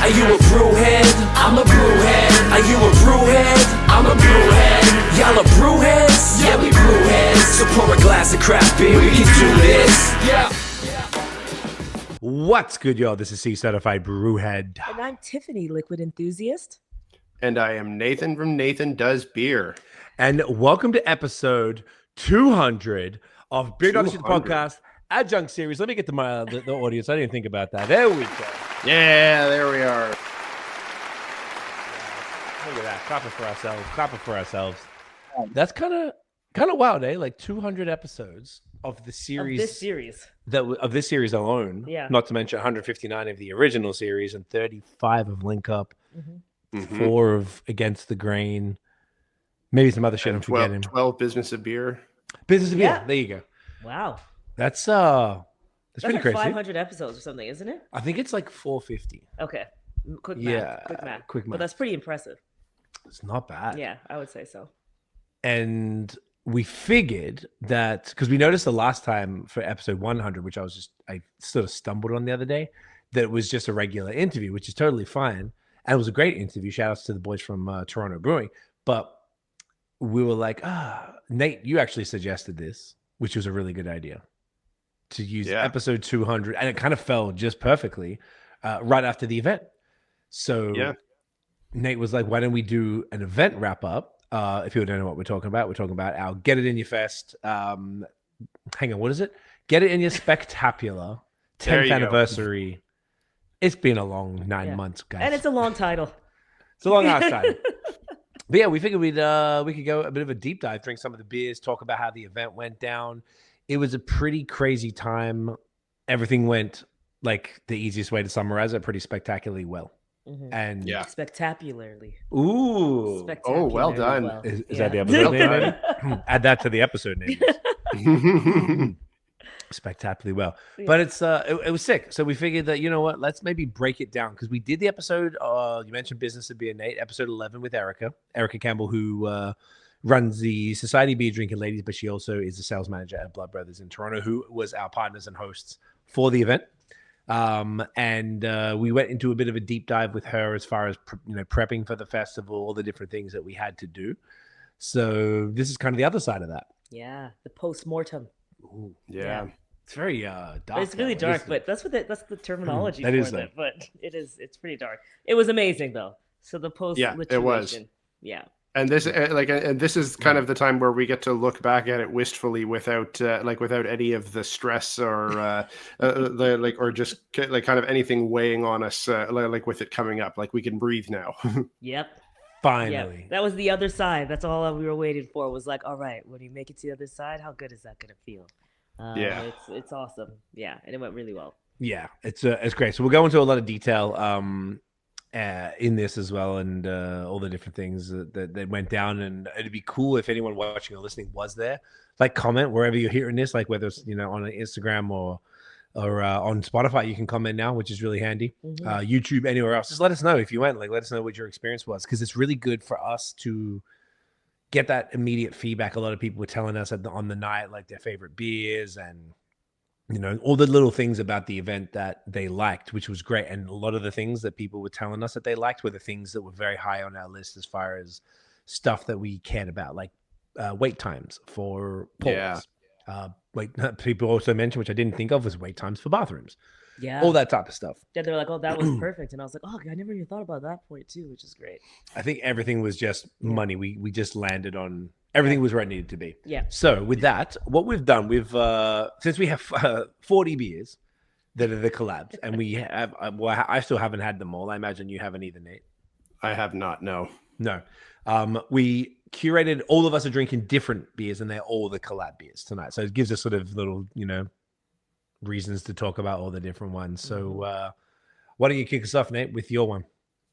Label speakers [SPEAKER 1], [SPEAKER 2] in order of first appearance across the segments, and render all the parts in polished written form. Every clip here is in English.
[SPEAKER 1] Are you a brewhead? I'm a brewhead. Are you a brewhead? I'm a brewhead. Y'all are brewheads? Yeah, we brewheads. So pour a glass of craft beer, we can do this. Yeah.
[SPEAKER 2] What's good, y'all? This is C-Certified Brewhead.
[SPEAKER 3] And I'm Tiffany, Liquid Enthusiast.
[SPEAKER 4] And I am Nathan from Nathan Does Beer.
[SPEAKER 2] And welcome to episode 200 of Beer Dogs Podcast Adjunct series. Let me get to the audience. I didn't think about that. There we go.
[SPEAKER 4] Yeah, there we are.
[SPEAKER 2] Look at that. Clapping for ourselves. Clapping for ourselves. That's kind of wild, eh? Like 200 episodes of the series.
[SPEAKER 3] Of this series.
[SPEAKER 2] Of this series alone.
[SPEAKER 3] Yeah.
[SPEAKER 2] Not to mention 159 of the original series and 35 of Link Up.
[SPEAKER 3] Mm-hmm.
[SPEAKER 2] 4 of Against the Grain. Maybe some other shit I'm forgetting.
[SPEAKER 4] 12 Business of Beer.
[SPEAKER 2] Business of Beer.
[SPEAKER 3] Yeah.
[SPEAKER 2] There you go.
[SPEAKER 3] Wow.
[SPEAKER 2] That's pretty
[SPEAKER 3] like
[SPEAKER 2] crazy.
[SPEAKER 3] 500 episodes or something, isn't it?
[SPEAKER 2] I think it's like 450.
[SPEAKER 3] Okay. Quick math.
[SPEAKER 2] Yeah,
[SPEAKER 3] Quick math.
[SPEAKER 2] quick math.
[SPEAKER 3] But that's pretty impressive.
[SPEAKER 2] It's not bad.
[SPEAKER 3] Yeah, I would say so.
[SPEAKER 2] And we figured that because we noticed the last time for episode 100, which I sort of stumbled on the other day, that it was just a regular interview, which is totally fine. And it was a great interview. Shout outs to the boys from Toronto Brewing. But we were like, Nate, you actually suggested this, which was a really good idea, to use episode 200. And it kind of fell just perfectly right after the event. So Nate was like, why don't we do an event wrap up? If you don't know what we're talking about our Get It In Your Fest. Hang on, what is it? Get It In Your SpecTAPular 10th anniversary. It's been a long 9 months, guys.
[SPEAKER 3] And it's a long title.
[SPEAKER 2] It's a long ass title. But yeah, we figured we could go a bit of a deep dive, drink some of the beers, talk about how the event went down. It was a pretty crazy time. Everything went, like, the easiest way to summarize it, pretty spectacularly well.
[SPEAKER 3] Mm-hmm.
[SPEAKER 2] And
[SPEAKER 3] Spectapularly.
[SPEAKER 2] Ooh.
[SPEAKER 4] Oh, well done.
[SPEAKER 3] Well.
[SPEAKER 2] Is that the episode name? Add that to the episode name. Spectacularly well.
[SPEAKER 3] Yeah.
[SPEAKER 2] But it was sick. So we figured that, you know what, let's maybe break it down, because we did the episode, you mentioned Business of Beer, Nate, episode 11 with Erica Campbell, who runs the Society Beer Drinking Ladies, but she also is the sales manager at Blood Brothers in Toronto, who was our partners and hosts for the event. And we went into a bit of a deep dive with her as far as prepping for the festival, all the different things that we had to do. So this is kind of the other side of that.
[SPEAKER 3] Yeah, the post-mortem.
[SPEAKER 2] Ooh,
[SPEAKER 4] yeah.
[SPEAKER 2] It's very dark.
[SPEAKER 3] It's really dark, but that's the terminology
[SPEAKER 2] that
[SPEAKER 3] for
[SPEAKER 2] is
[SPEAKER 3] it. But it's pretty dark. It was amazing though. So the post
[SPEAKER 4] it was.
[SPEAKER 3] Yeah.
[SPEAKER 4] And this is kind of the time where we get to look back at it wistfully without any of the stress or or just like kind of anything weighing on us like with it coming up. Like we can breathe now.
[SPEAKER 3] Yep.
[SPEAKER 2] Finally.
[SPEAKER 3] Yep. That was the other side. That's all we were waiting for. Was like, all right, when you make it to the other side, how good is that going to feel? It's awesome. Yeah, and it went really well.
[SPEAKER 2] Yeah, it's great. So we'll go into a lot of detail in this as well, and all the different things that went down. And it'd be cool if anyone watching or listening was there. Like, comment wherever you're hearing this, like whether it's on Instagram or on Spotify. You can comment now, which is really handy.
[SPEAKER 3] Mm-hmm.
[SPEAKER 2] YouTube, anywhere else. Just let us know if you went. Like, let us know what your experience was, because it's really good for us to get that immediate feedback. A lot of people were telling us on the night, like, their favorite beers and all the little things about the event that they liked, which was great. And a lot of the things that people were telling us that they liked were the things that were very high on our list as far as stuff that we cared about, like wait times for polls. People also mentioned, which I didn't think of, was wait times for bathrooms.
[SPEAKER 3] Yeah.
[SPEAKER 2] All that type of stuff.
[SPEAKER 3] Yeah, they're like, oh, that was perfect. And I was like, oh, I never even thought about that point too, which is great.
[SPEAKER 2] I think everything was just money. We just landed on everything was where it needed to be.
[SPEAKER 3] Yeah.
[SPEAKER 2] So with that, what we've done, since we have 40 beers that are the collabs, and we have, I still haven't had them all. I imagine you haven't either, Nate.
[SPEAKER 4] I have not. No.
[SPEAKER 2] We curated, all of us are drinking different beers, and they're all the collab beers tonight. So it gives us sort of little, reasons to talk about all the different ones. So why don't you kick us off, Nate, with your one,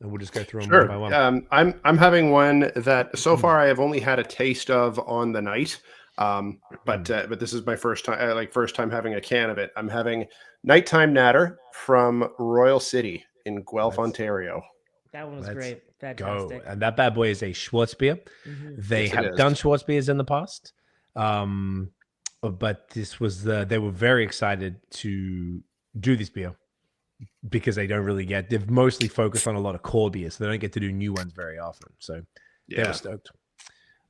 [SPEAKER 2] and we'll just go through them one by one.
[SPEAKER 4] I'm having one that so far I have only had a taste of on the night, but this is my first time having a can of it. I'm having Nighttime Natter from Royal City in Guelph, Ontario.
[SPEAKER 3] That one was great. Fantastic.
[SPEAKER 2] And that bad boy is a Schwartz beer.
[SPEAKER 3] Mm-hmm.
[SPEAKER 2] They have done Schwartz beers in the past. But this was they were very excited to do this beer because they don't really get. They've mostly focused on a lot of core beers, so they don't get to do new ones very often. So they were stoked.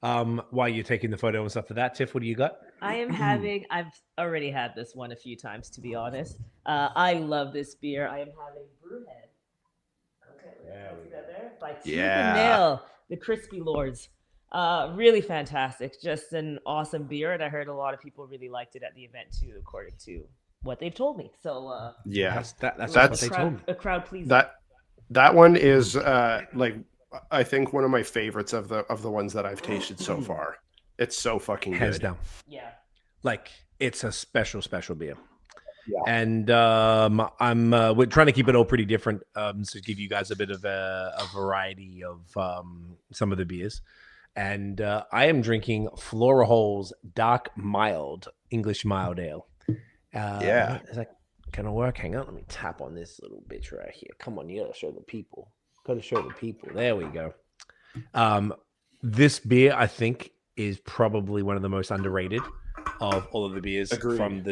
[SPEAKER 2] While you're taking the photo and stuff for that, Tiff, what do you got?
[SPEAKER 3] I am having, I've already had this one a few times, to be honest. I love this beer. I am having BrewHead. Okay, see that there? By Tooth and Nail, the Crispy Lords. Really fantastic. Just an awesome beer. And I heard a lot of people really liked it at the event too, according to what they've told me. So
[SPEAKER 2] that's what they told me.
[SPEAKER 3] A crowd pleaser.
[SPEAKER 4] That one is like, I think one of my favorites of the ones that I've tasted so far. It's so fucking
[SPEAKER 2] Hands
[SPEAKER 4] good.
[SPEAKER 2] down.
[SPEAKER 3] Yeah.
[SPEAKER 2] Like it's a special beer.
[SPEAKER 4] Yeah.
[SPEAKER 2] And we're trying to keep it all pretty different, to give you guys a bit of a variety of some of the beers. And I am drinking Flora Hole's Dark Mild English Mild Ale. Is that gonna work? Hang on, let me tap on this little bitch right here. Come on, you gotta show the people. There we go. This beer, I think, is probably one of the most underrated of all of the beers from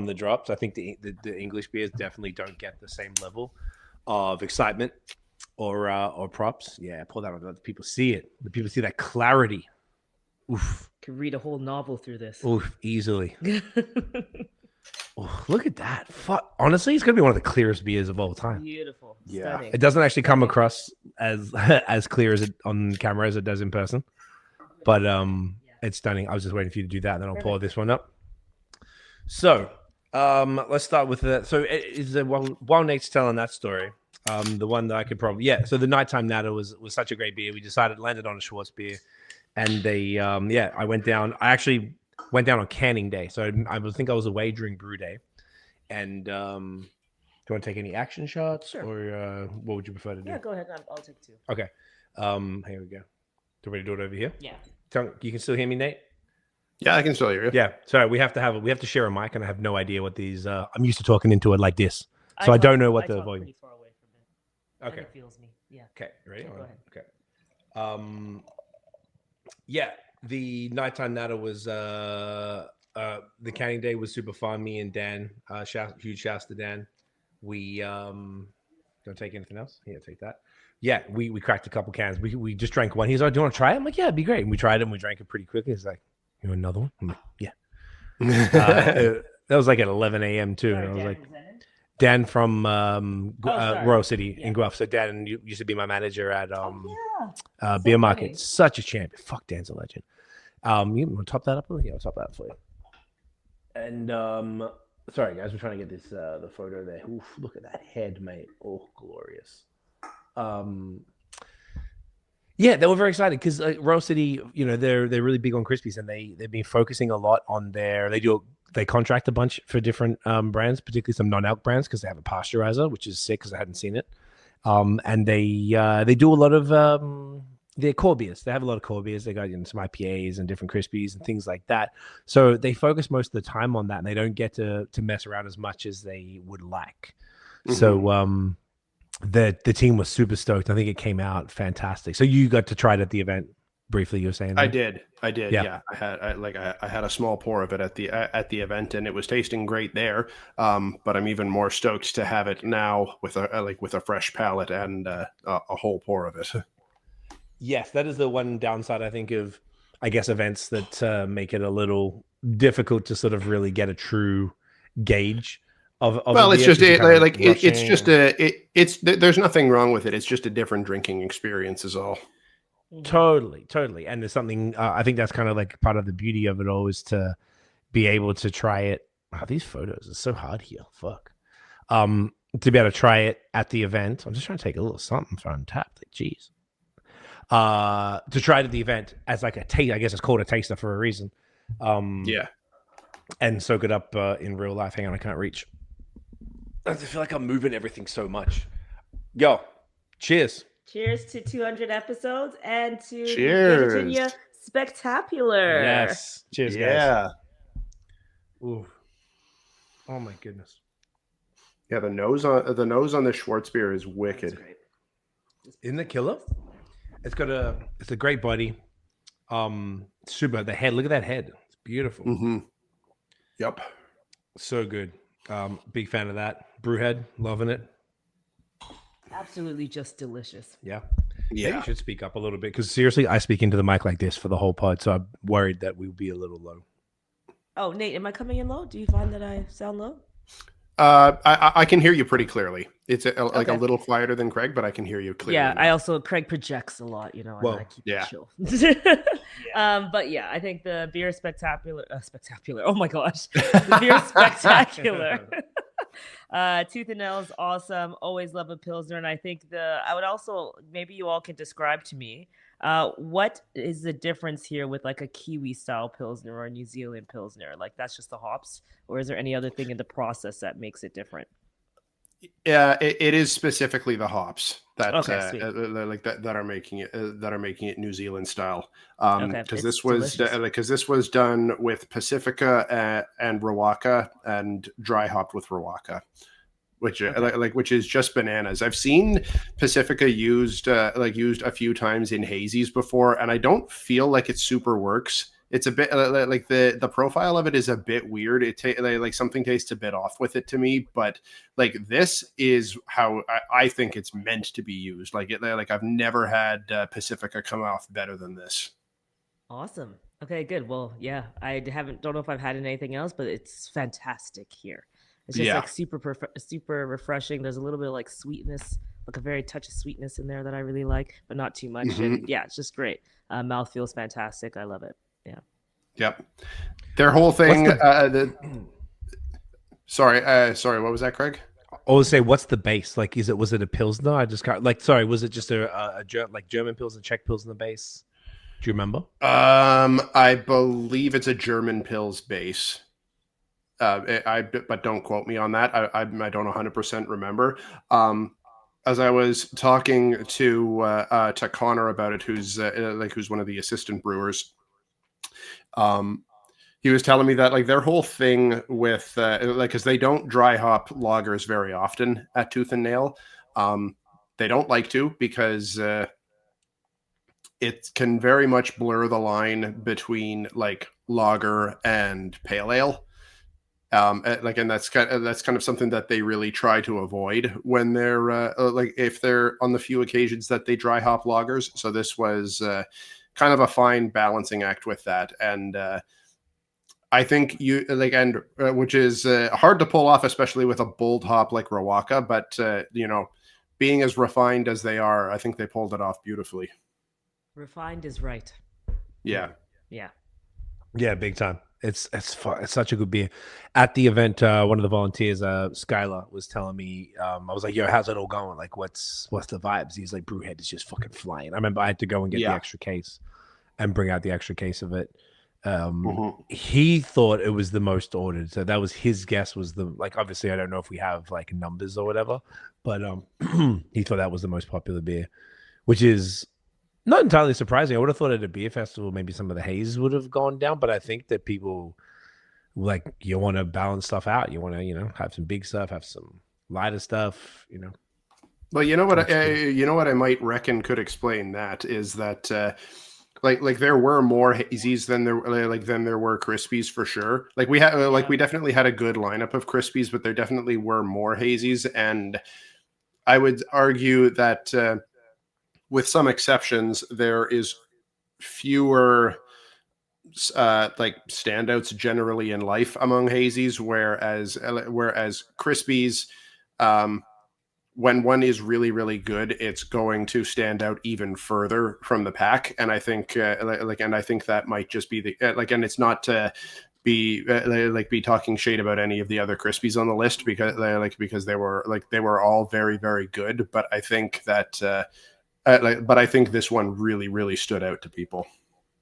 [SPEAKER 2] the drops. I think the English beers definitely don't get the same level of excitement or props. Yeah, pull that on. Let the people see it. The people see that clarity. Oof.
[SPEAKER 3] Could read a whole novel through this.
[SPEAKER 2] Oof, easily. Oh, look at that. Fuck. Honestly, it's gonna be one of the clearest beers of all time.
[SPEAKER 3] Beautiful.
[SPEAKER 4] Yeah.
[SPEAKER 3] Stunning.
[SPEAKER 2] It doesn't actually come across as clear as it on camera as it does in person, but it's stunning. I was just waiting for you to do that, and then I'll pour this one up. So let's start with that. So while Nate's telling that story, the one that I could probably so the Nighttime Natter was such a great beer. We decided landed on a Schwartz beer, and they I went down. I actually went down on canning day, so I think I was away during brew day. And do you want to take any action shots?
[SPEAKER 3] Sure.
[SPEAKER 2] Or what would you prefer to do?
[SPEAKER 3] Yeah, go ahead. I'll take two.
[SPEAKER 2] Okay. Here we go. Do we do it over here?
[SPEAKER 3] Yeah.
[SPEAKER 2] You can still hear me, Nate?
[SPEAKER 4] Yeah, I can still hear you.
[SPEAKER 2] Yeah. Sorry, we have to share a mic, and I have no idea what these. I'm used to talking into it like this, so I don't know what the volume.
[SPEAKER 3] Pretty far away from it.
[SPEAKER 2] Okay.
[SPEAKER 3] And it feels me. Yeah.
[SPEAKER 2] Okay. Ready?
[SPEAKER 3] Go ahead.
[SPEAKER 2] Okay. The Nighttime Natter was the canning day was super fun. Me and Dan, huge shouts to Dan. We don't take anything else. Yeah, take that. Yeah, we cracked a couple cans. We just drank one. He's like, "Do you want to try it?" I'm like, "Yeah, it'd be great." And we tried it and we drank it pretty quickly. He's like, "You want another one?" I'm like, "Yeah." That was like at 11 a.m. too.
[SPEAKER 3] Sorry,
[SPEAKER 2] and I was
[SPEAKER 3] Dan,
[SPEAKER 2] like,
[SPEAKER 3] who's in it?
[SPEAKER 2] Dan from Royal City in
[SPEAKER 3] Yeah.
[SPEAKER 2] Guelph. So Dan used to be my manager at
[SPEAKER 3] So
[SPEAKER 2] Beer Market.
[SPEAKER 3] funny.
[SPEAKER 2] Such a champion. Fuck, Dan's a legend. You want to top that up? Yeah, I'll top that up for you. And sorry guys, we're trying to get this the photo there. Oof, look at that head, mate. Oh, glorious. Yeah, they were very excited because Royal City, they're really big on Crispies, and they've been focusing a lot on they contract a bunch for different brands, particularly some non-alc brands, because they have a pasteurizer, which is sick because I hadn't seen it. And they do a lot of their core beers. They have a lot of core beers. They got some IPAs and different Crispies and things like that. So they focus most of the time on that, and they don't get to mess around as much as they would like. Mm-hmm. So the team was super stoked. I think it came out fantastic. So you got to try it at the event briefly. You were saying that?
[SPEAKER 4] I did. Yeah. I had a small pour of it at the event, and it was tasting great there. But I'm even more stoked to have it now with a fresh palate and a whole pour of it.
[SPEAKER 2] Yes, that is the one downside, I think, of, events that make it a little difficult to sort of really get a true gauge of well,
[SPEAKER 4] it's just there's nothing wrong with it. It's just a different drinking experience is all.
[SPEAKER 2] Totally. And there's something, I think that's kind of like part of the beauty of it all, is to be able to try it. Wow, these photos are so hard here. Fuck. To be able to try it at the event. I'm just trying to take a little something for Untapped. Like, geez. To try it at the event as like a taste. I guess it's called a taster for a reason.
[SPEAKER 4] Yeah.
[SPEAKER 2] And soak it up in real life. Hang on, I can't reach. I feel like I'm moving everything so much. Yo, cheers.
[SPEAKER 3] Cheers to 200 episodes and to
[SPEAKER 4] cheers.
[SPEAKER 3] Virginia SpecTAPular.
[SPEAKER 2] Yes. Cheers, guys.
[SPEAKER 4] Yeah.
[SPEAKER 2] Ooh. Oh my goodness.
[SPEAKER 4] Yeah, the nose on the Schwartz beer is wicked.
[SPEAKER 2] Isn't it killer? It's a great body. Super. The head. Look at that head. It's beautiful.
[SPEAKER 4] Mm-hmm. Yep.
[SPEAKER 2] So good. Big fan of that. BrewHead, loving it.
[SPEAKER 3] Absolutely just delicious.
[SPEAKER 2] Yeah. Maybe
[SPEAKER 4] Yeah.
[SPEAKER 2] you should speak up a little bit because seriously, I speak into the mic like this for the whole pod, so I'm worried that we'll be a little low.
[SPEAKER 3] Oh, Nate, am I coming in low? Do you find that I sound low?
[SPEAKER 4] I can hear you pretty clearly. It's like a
[SPEAKER 3] Okay.
[SPEAKER 4] little quieter than Craig, but I can hear you clearly.
[SPEAKER 3] Yeah, I
[SPEAKER 4] now.
[SPEAKER 3] also Craig projects a lot, and
[SPEAKER 2] Well,
[SPEAKER 3] I keep
[SPEAKER 4] yeah.
[SPEAKER 3] it chill. But yeah, I think the beer is spectacular. Oh my gosh, the beer is spectacular. Tooth and Nail is awesome. Always love a pilsner, and I think I would also, maybe you all can describe to me what is the difference here with like a Kiwi style pilsner or a New Zealand pilsner? Like that's just the hops, or is there any other thing in the process that makes it different?
[SPEAKER 4] Yeah, it is specifically the hops that
[SPEAKER 3] Okay, sweet.
[SPEAKER 4] like that are making it New Zealand style.
[SPEAKER 3] Okay,
[SPEAKER 4] Because
[SPEAKER 3] it's
[SPEAKER 4] this was
[SPEAKER 3] delicious.
[SPEAKER 4] this was done with Pacifica and Rawaka and dry hopped with Rawaka, which
[SPEAKER 3] Okay.
[SPEAKER 4] which is just bananas. I've seen Pacifica used used a few times in hazies before, and I don't feel like it super works. It's a bit like the profile of it is a bit weird. Like something tastes a bit off with it to me, but like this is how I think it's meant to be used. Like I've never had Pacifica come off better than this.
[SPEAKER 3] Awesome. Okay, good. Well, yeah, don't know if I've had anything else, but it's fantastic here. It's just
[SPEAKER 4] Yeah.
[SPEAKER 3] like super refreshing. There's a little bit of like sweetness, like a very touch of sweetness in there that I really like, but not too much.
[SPEAKER 4] Hmm.
[SPEAKER 3] And yeah, it's just great. Mouth feels fantastic. I love it. Yeah.
[SPEAKER 4] Yep. Their whole thing.
[SPEAKER 2] What's
[SPEAKER 4] Sorry. What was that, Craig?
[SPEAKER 2] I would say, what's the base? Like, was it a pilsner? I just got like, sorry, was it just like German pilsner, Czech pilsner base? Do you remember?
[SPEAKER 4] I believe it's a German Pils base. But don't quote me on that. I don't 100% remember. As I was talking to Connor about it, who's one of the assistant brewers, he was telling me that like their whole thing with because they don't dry hop lagers very often at Tooth and Nail. They don't like to because it can very much blur the line between like lager and pale ale. And that's kind of something that they really try to avoid when they're if they're on the few occasions that they dry hop lagers. So this was kind of a fine balancing act with that, and I think which is hard to pull off, especially with a bold hop like Rawaka. But being as refined as they are, I think they pulled it off beautifully.
[SPEAKER 3] Refined is right.
[SPEAKER 4] Yeah.
[SPEAKER 3] Yeah.
[SPEAKER 2] Yeah, big time. It's fun. It's such a good beer. At the event, one of the volunteers, Skylar, was telling me, I was like, "Yo, how's it all going? Like, what's the vibes?" He's like, "BrewHead is just fucking flying." I remember I had to go and get the extra case and bring out the extra case of it. He thought it was the most ordered, so that was his guess. Was the like obviously I don't know if we have like numbers or whatever, but he thought that was the most popular beer, which is not entirely surprising. I would have thought at a beer festival, maybe some of the haze would have gone down, but I think that people like you want to balance stuff out. You want to, have some big stuff, have some lighter stuff.
[SPEAKER 4] Well, you know what I might reckon could explain that is that like there were more hazies than there were Crispies for sure. Like we had we definitely had a good lineup of Crispies, but there definitely were more hazies, and I would argue that. With some exceptions, there is fewer standouts generally in life among hazies, whereas Crispies, when one is really really good, it's going to stand out even further from the pack. And I think I think that might just be the and it's not to be talking shade about any of the other Crispies on the list because they were all very very good, but I think that. But I think this one really, really stood out to people.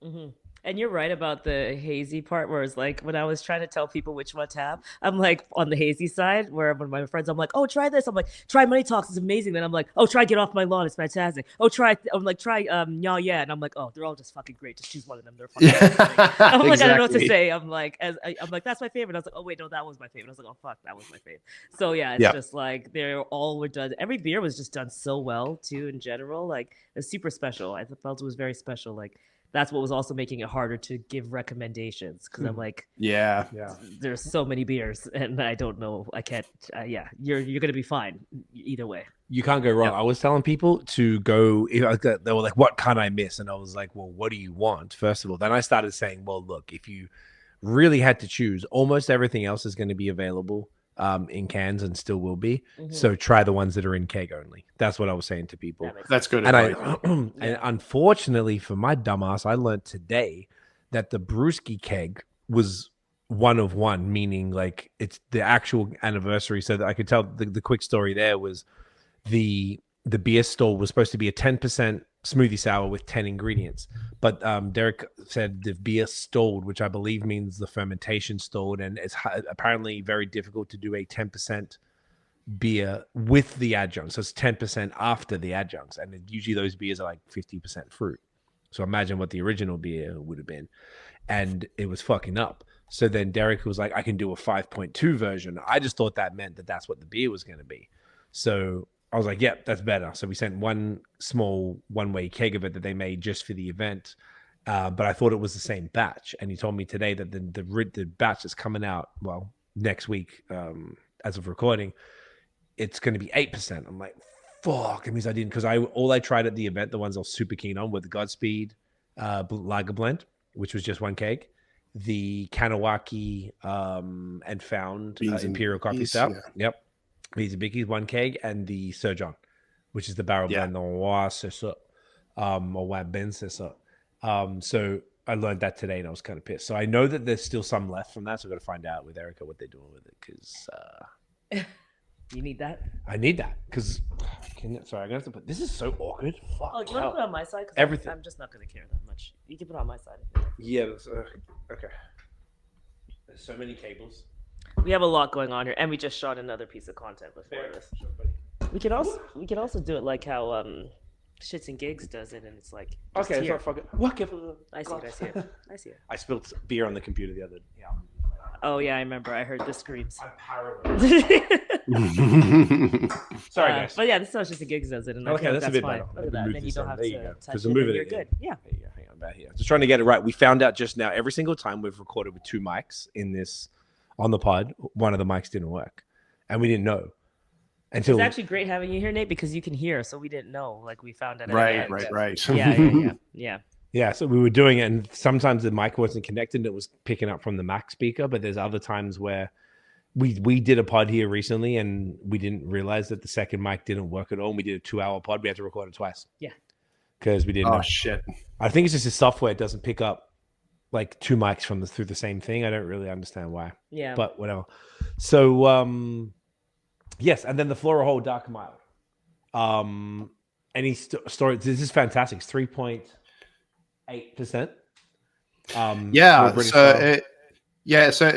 [SPEAKER 3] Mm-hmm. And you're right about the hazy part, where it's like when I was trying to tell people which one to have, I'm like on the hazy side, where one of my friends, I'm like, oh, try this. I'm like, try Money Talks, it's amazing. Then I'm like, oh, try Get Off My Lawn, it's fantastic. Oh, try yeah. And I'm like, oh, they're all just fucking great. Just choose one of them. They're fucking amazing. I'm like, I don't know what to say. I'm like, that's my favorite. I was like, oh wait, no, that was my favorite. I was like, oh fuck, that was my favorite. So yeah, it's just like they're all were done. Every beer was just done so well too in general. Like it's super special. I felt it was very special. Like that's what was also making it harder to give recommendations because I'm like,
[SPEAKER 4] Yeah.
[SPEAKER 3] there's so many beers and I don't know. I can't. Yeah, you're gonna be fine either way.
[SPEAKER 2] You can't go wrong.
[SPEAKER 4] Yep.
[SPEAKER 2] I was telling people to go. They were like, "What can I miss?" And I was like, "Well, what do you want?" First of all, then I started saying, "Well, look, if you really had to choose, almost everything else is going to be available in cans and still will be. So try the ones that are in keg only." That's what I was saying to people.
[SPEAKER 4] That's good
[SPEAKER 2] And
[SPEAKER 4] advice.
[SPEAKER 2] and unfortunately for my dumbass, I learned today that the brewski keg was one of one, meaning like it's the actual anniversary. So that I could tell the quick story there was the beer stall was supposed to be a 10% smoothie sour with 10 ingredients, but Derek said the beer stalled, which I believe means the fermentation stalled, and it's apparently very difficult to do a 10% beer with the adjuncts. So it's 10% after the adjuncts, and usually those beers are like 50% fruit. So imagine what the original beer would have been, and it was fucking up. So then Derek was like, I can do a 5.2 version. I just thought that meant that that's what the beer was going to be. So I was like, yep, that's better. So we sent one small one-way keg of it that they made just for the event. But I thought it was the same batch. And he told me today that the batch that's coming out, well, next week, as of recording, it's going to be 8%. I'm like, fuck. It means I didn't, because all I tried at the event, the ones I was super keen on, were the Godspeed Lager Blend, which was just one keg, the Kanawaki and Found Imperial Coffee Stout. Yeah. Yep. Beans and Bickies, one keg, and the Sir John, which is the barrel blend on Wa Sessa, or Wa Ben Sessa. So I learned that today, and I was kind of pissed. So I know that there's still some left from that, so I've got to find out with Erica what they're doing with it, because
[SPEAKER 3] you need that.
[SPEAKER 2] I need that, because sorry, I'm gonna have to put. This is so awkward. Fuck.
[SPEAKER 3] Oh, you want to put it on my side? 'Cause
[SPEAKER 2] Everything.
[SPEAKER 3] I'm just not gonna care that much. You can put it on my side.
[SPEAKER 2] Yeah. Okay. There's so many cables.
[SPEAKER 3] We have a lot going on here, and we just shot another piece of content before this. We can also do it like how Shits and Gigs does it, and it's like just
[SPEAKER 2] Okay,
[SPEAKER 3] here.
[SPEAKER 2] so fucking what?
[SPEAKER 3] I see it.
[SPEAKER 2] I spilled beer on the computer the other. Yeah.
[SPEAKER 3] Oh yeah, I remember. I heard the screams.
[SPEAKER 2] I'm paranoid. Sorry, guys.
[SPEAKER 3] But yeah, this is how Shits and Gigs does it, and I
[SPEAKER 2] Okay,
[SPEAKER 3] think
[SPEAKER 2] that's a bit
[SPEAKER 3] fine.
[SPEAKER 2] better.
[SPEAKER 3] Look at that, and then you don't have
[SPEAKER 2] There you
[SPEAKER 3] to
[SPEAKER 2] go.
[SPEAKER 3] touch
[SPEAKER 2] Because
[SPEAKER 3] it.
[SPEAKER 2] I'm moving
[SPEAKER 3] And
[SPEAKER 2] it
[SPEAKER 3] you're
[SPEAKER 2] again.
[SPEAKER 3] good. Yeah.
[SPEAKER 2] There you go. Hang on, back here. Just trying to get it right. We found out just now. Every single time we've recorded with two mics in this on the pod, one of the mics didn't work, and we didn't know until.
[SPEAKER 3] It's actually great having you here, Nate, because you can hear, so we didn't know. Like we found out. At
[SPEAKER 4] Right.
[SPEAKER 3] the end. Yeah.
[SPEAKER 2] Yeah, so we were doing it, and sometimes the mic wasn't connected, and it was picking up from the Mac speaker. But there's other times where we did a pod here recently, and we didn't realize that the second mic didn't work at all. And we did a 2-hour pod. We had to record it twice.
[SPEAKER 3] Yeah,
[SPEAKER 2] because we didn't know.
[SPEAKER 4] Shit.
[SPEAKER 2] I think it's just the software doesn't pick up like two mics from through the same thing. I don't really understand why.
[SPEAKER 3] Yeah,
[SPEAKER 2] but whatever. So yes, and then the Flora Hole Dark Mild. Any story? This is fantastic. It's 3.8%.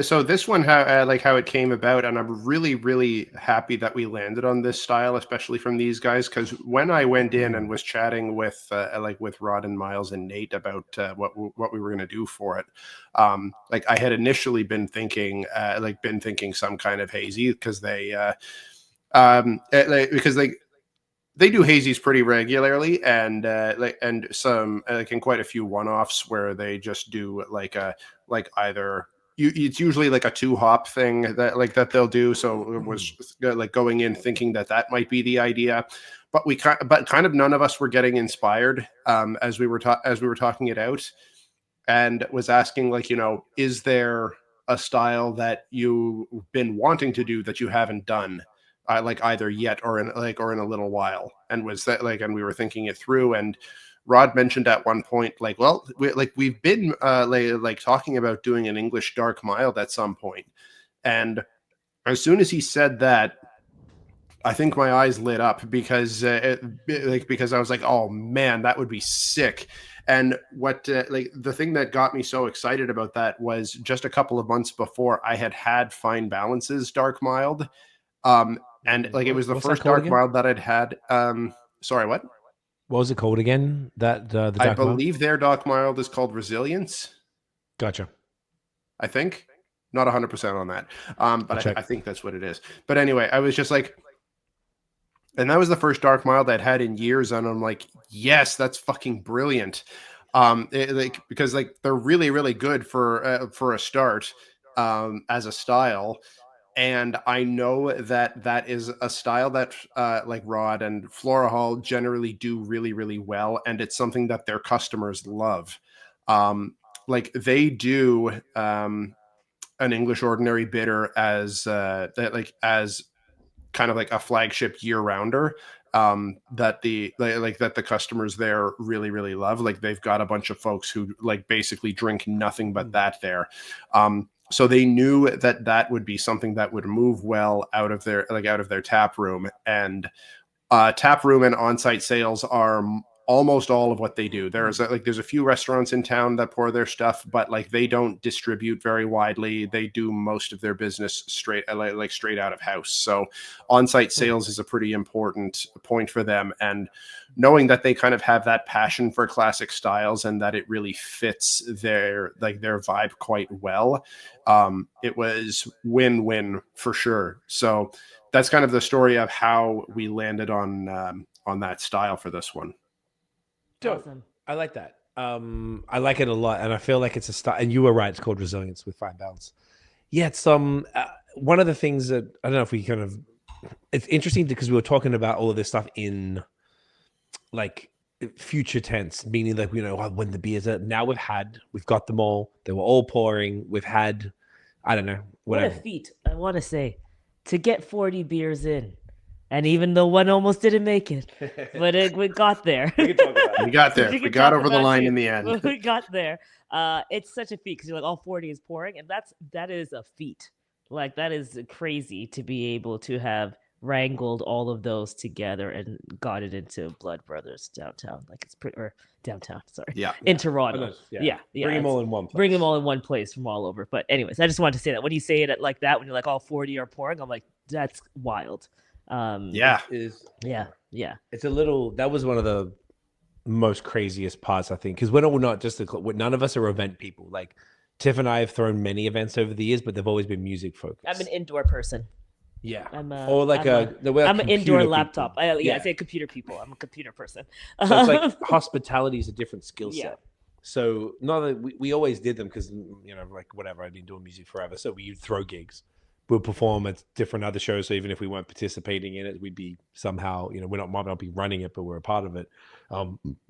[SPEAKER 4] So this one, how it came about, and I'm really happy that we landed on this style, especially from these guys, because when I went in and was chatting with Rod and Miles and Nate about what we were going to do for it, I had initially been thinking some kind of hazy, because they do hazies pretty regularly, and some in quite a few one-offs where they just do it's usually like a 2-hop thing that they'll do. So it was going in thinking that might be the idea, but kind of none of us were getting inspired as we were talking it out, and was asking is there a style that you've been wanting to do that you haven't done? Either yet or in a little while, and was that and we were thinking it through, and Rod mentioned at one point we've been talking about doing an English dark mild at some point, and as soon as he said that, I think my eyes lit up, because because I was like, oh man, that would be sick. And what the thing that got me so excited about that was just a couple of months before I had Fine Balances dark mild. And it was the first dark mild that I'd had. Sorry, what?
[SPEAKER 2] What was it called again? The dark
[SPEAKER 4] I believe their dark mild is called Resilience.
[SPEAKER 2] Gotcha.
[SPEAKER 4] I think, not 100% on that, but I think that's what it is. But anyway, I was just like, and that was the first dark mild I'd had in years, and I'm like, yes, that's fucking brilliant. Because like they're really really good for a start as a style. And I know that that is a style that like Rod and Flora Hall generally do really, really well. And it's something that their customers love. Like they do an English Ordinary Bitter as as kind of like a flagship year rounder that that the customers there really really love. Like they've got a bunch of folks who like basically drink nothing but that there. So they knew that that would be something that would move well out of their tap room. And tap room and on-site sales are almost all of what they do. There's a few restaurants in town that pour their stuff, but like they don't distribute very widely. They do most of their business straight out of house. So on-site sales is a pretty important point for them. And knowing that they kind of have that passion for classic styles and that it really fits their vibe quite well, it was win-win for sure. So that's kind of the story of how we landed on that style for this one.
[SPEAKER 3] Awesome.
[SPEAKER 2] I like that. I like it a lot, and I feel like it's a style. And you were right; it's called Resilience with Fine Balance. Yeah, it's one of the things that I don't know if we kind of. It's interesting because we were talking about all of this stuff in like future tense, meaning like when the beers are now we've got them all. They were all pouring. We've had, I don't know, whatever.
[SPEAKER 3] What a feat! I want to say, to get 40 beers in. And even though one almost didn't make it, but we got there.
[SPEAKER 2] We can talk about it.
[SPEAKER 4] We got there. We got over the line in the end.
[SPEAKER 3] We got there. It's such a feat because you're like all 40 is pouring, and that is a feat. Like that is crazy to be able to have wrangled all of those together and got it into Blood Brothers downtown. Like it's pretty or downtown. Sorry, in Toronto.
[SPEAKER 2] Yeah. Bring them all in one place.
[SPEAKER 3] Bring them all in one place from all over. But anyways, I just wanted to say that when you say it like that, when you're like all 40 are pouring, I'm like that's wild.
[SPEAKER 2] It's a little. That was one of the most craziest parts, I think, because we're not just none of us are event people. Like Tiff and I have thrown many events over the years, but they've always been music focused.
[SPEAKER 3] I'm an indoor person.
[SPEAKER 2] Yeah,
[SPEAKER 3] I'm
[SPEAKER 2] an
[SPEAKER 3] indoor laptop. I say computer people. I'm a computer person.
[SPEAKER 2] So it's like hospitality is a different skill set. Yeah. So not that we always did them because like whatever, I've been doing music forever. So we throw gigs. We'll perform at different other shows. So even if we weren't participating in it, we'd be somehow, might not be running it, but we're a part of it.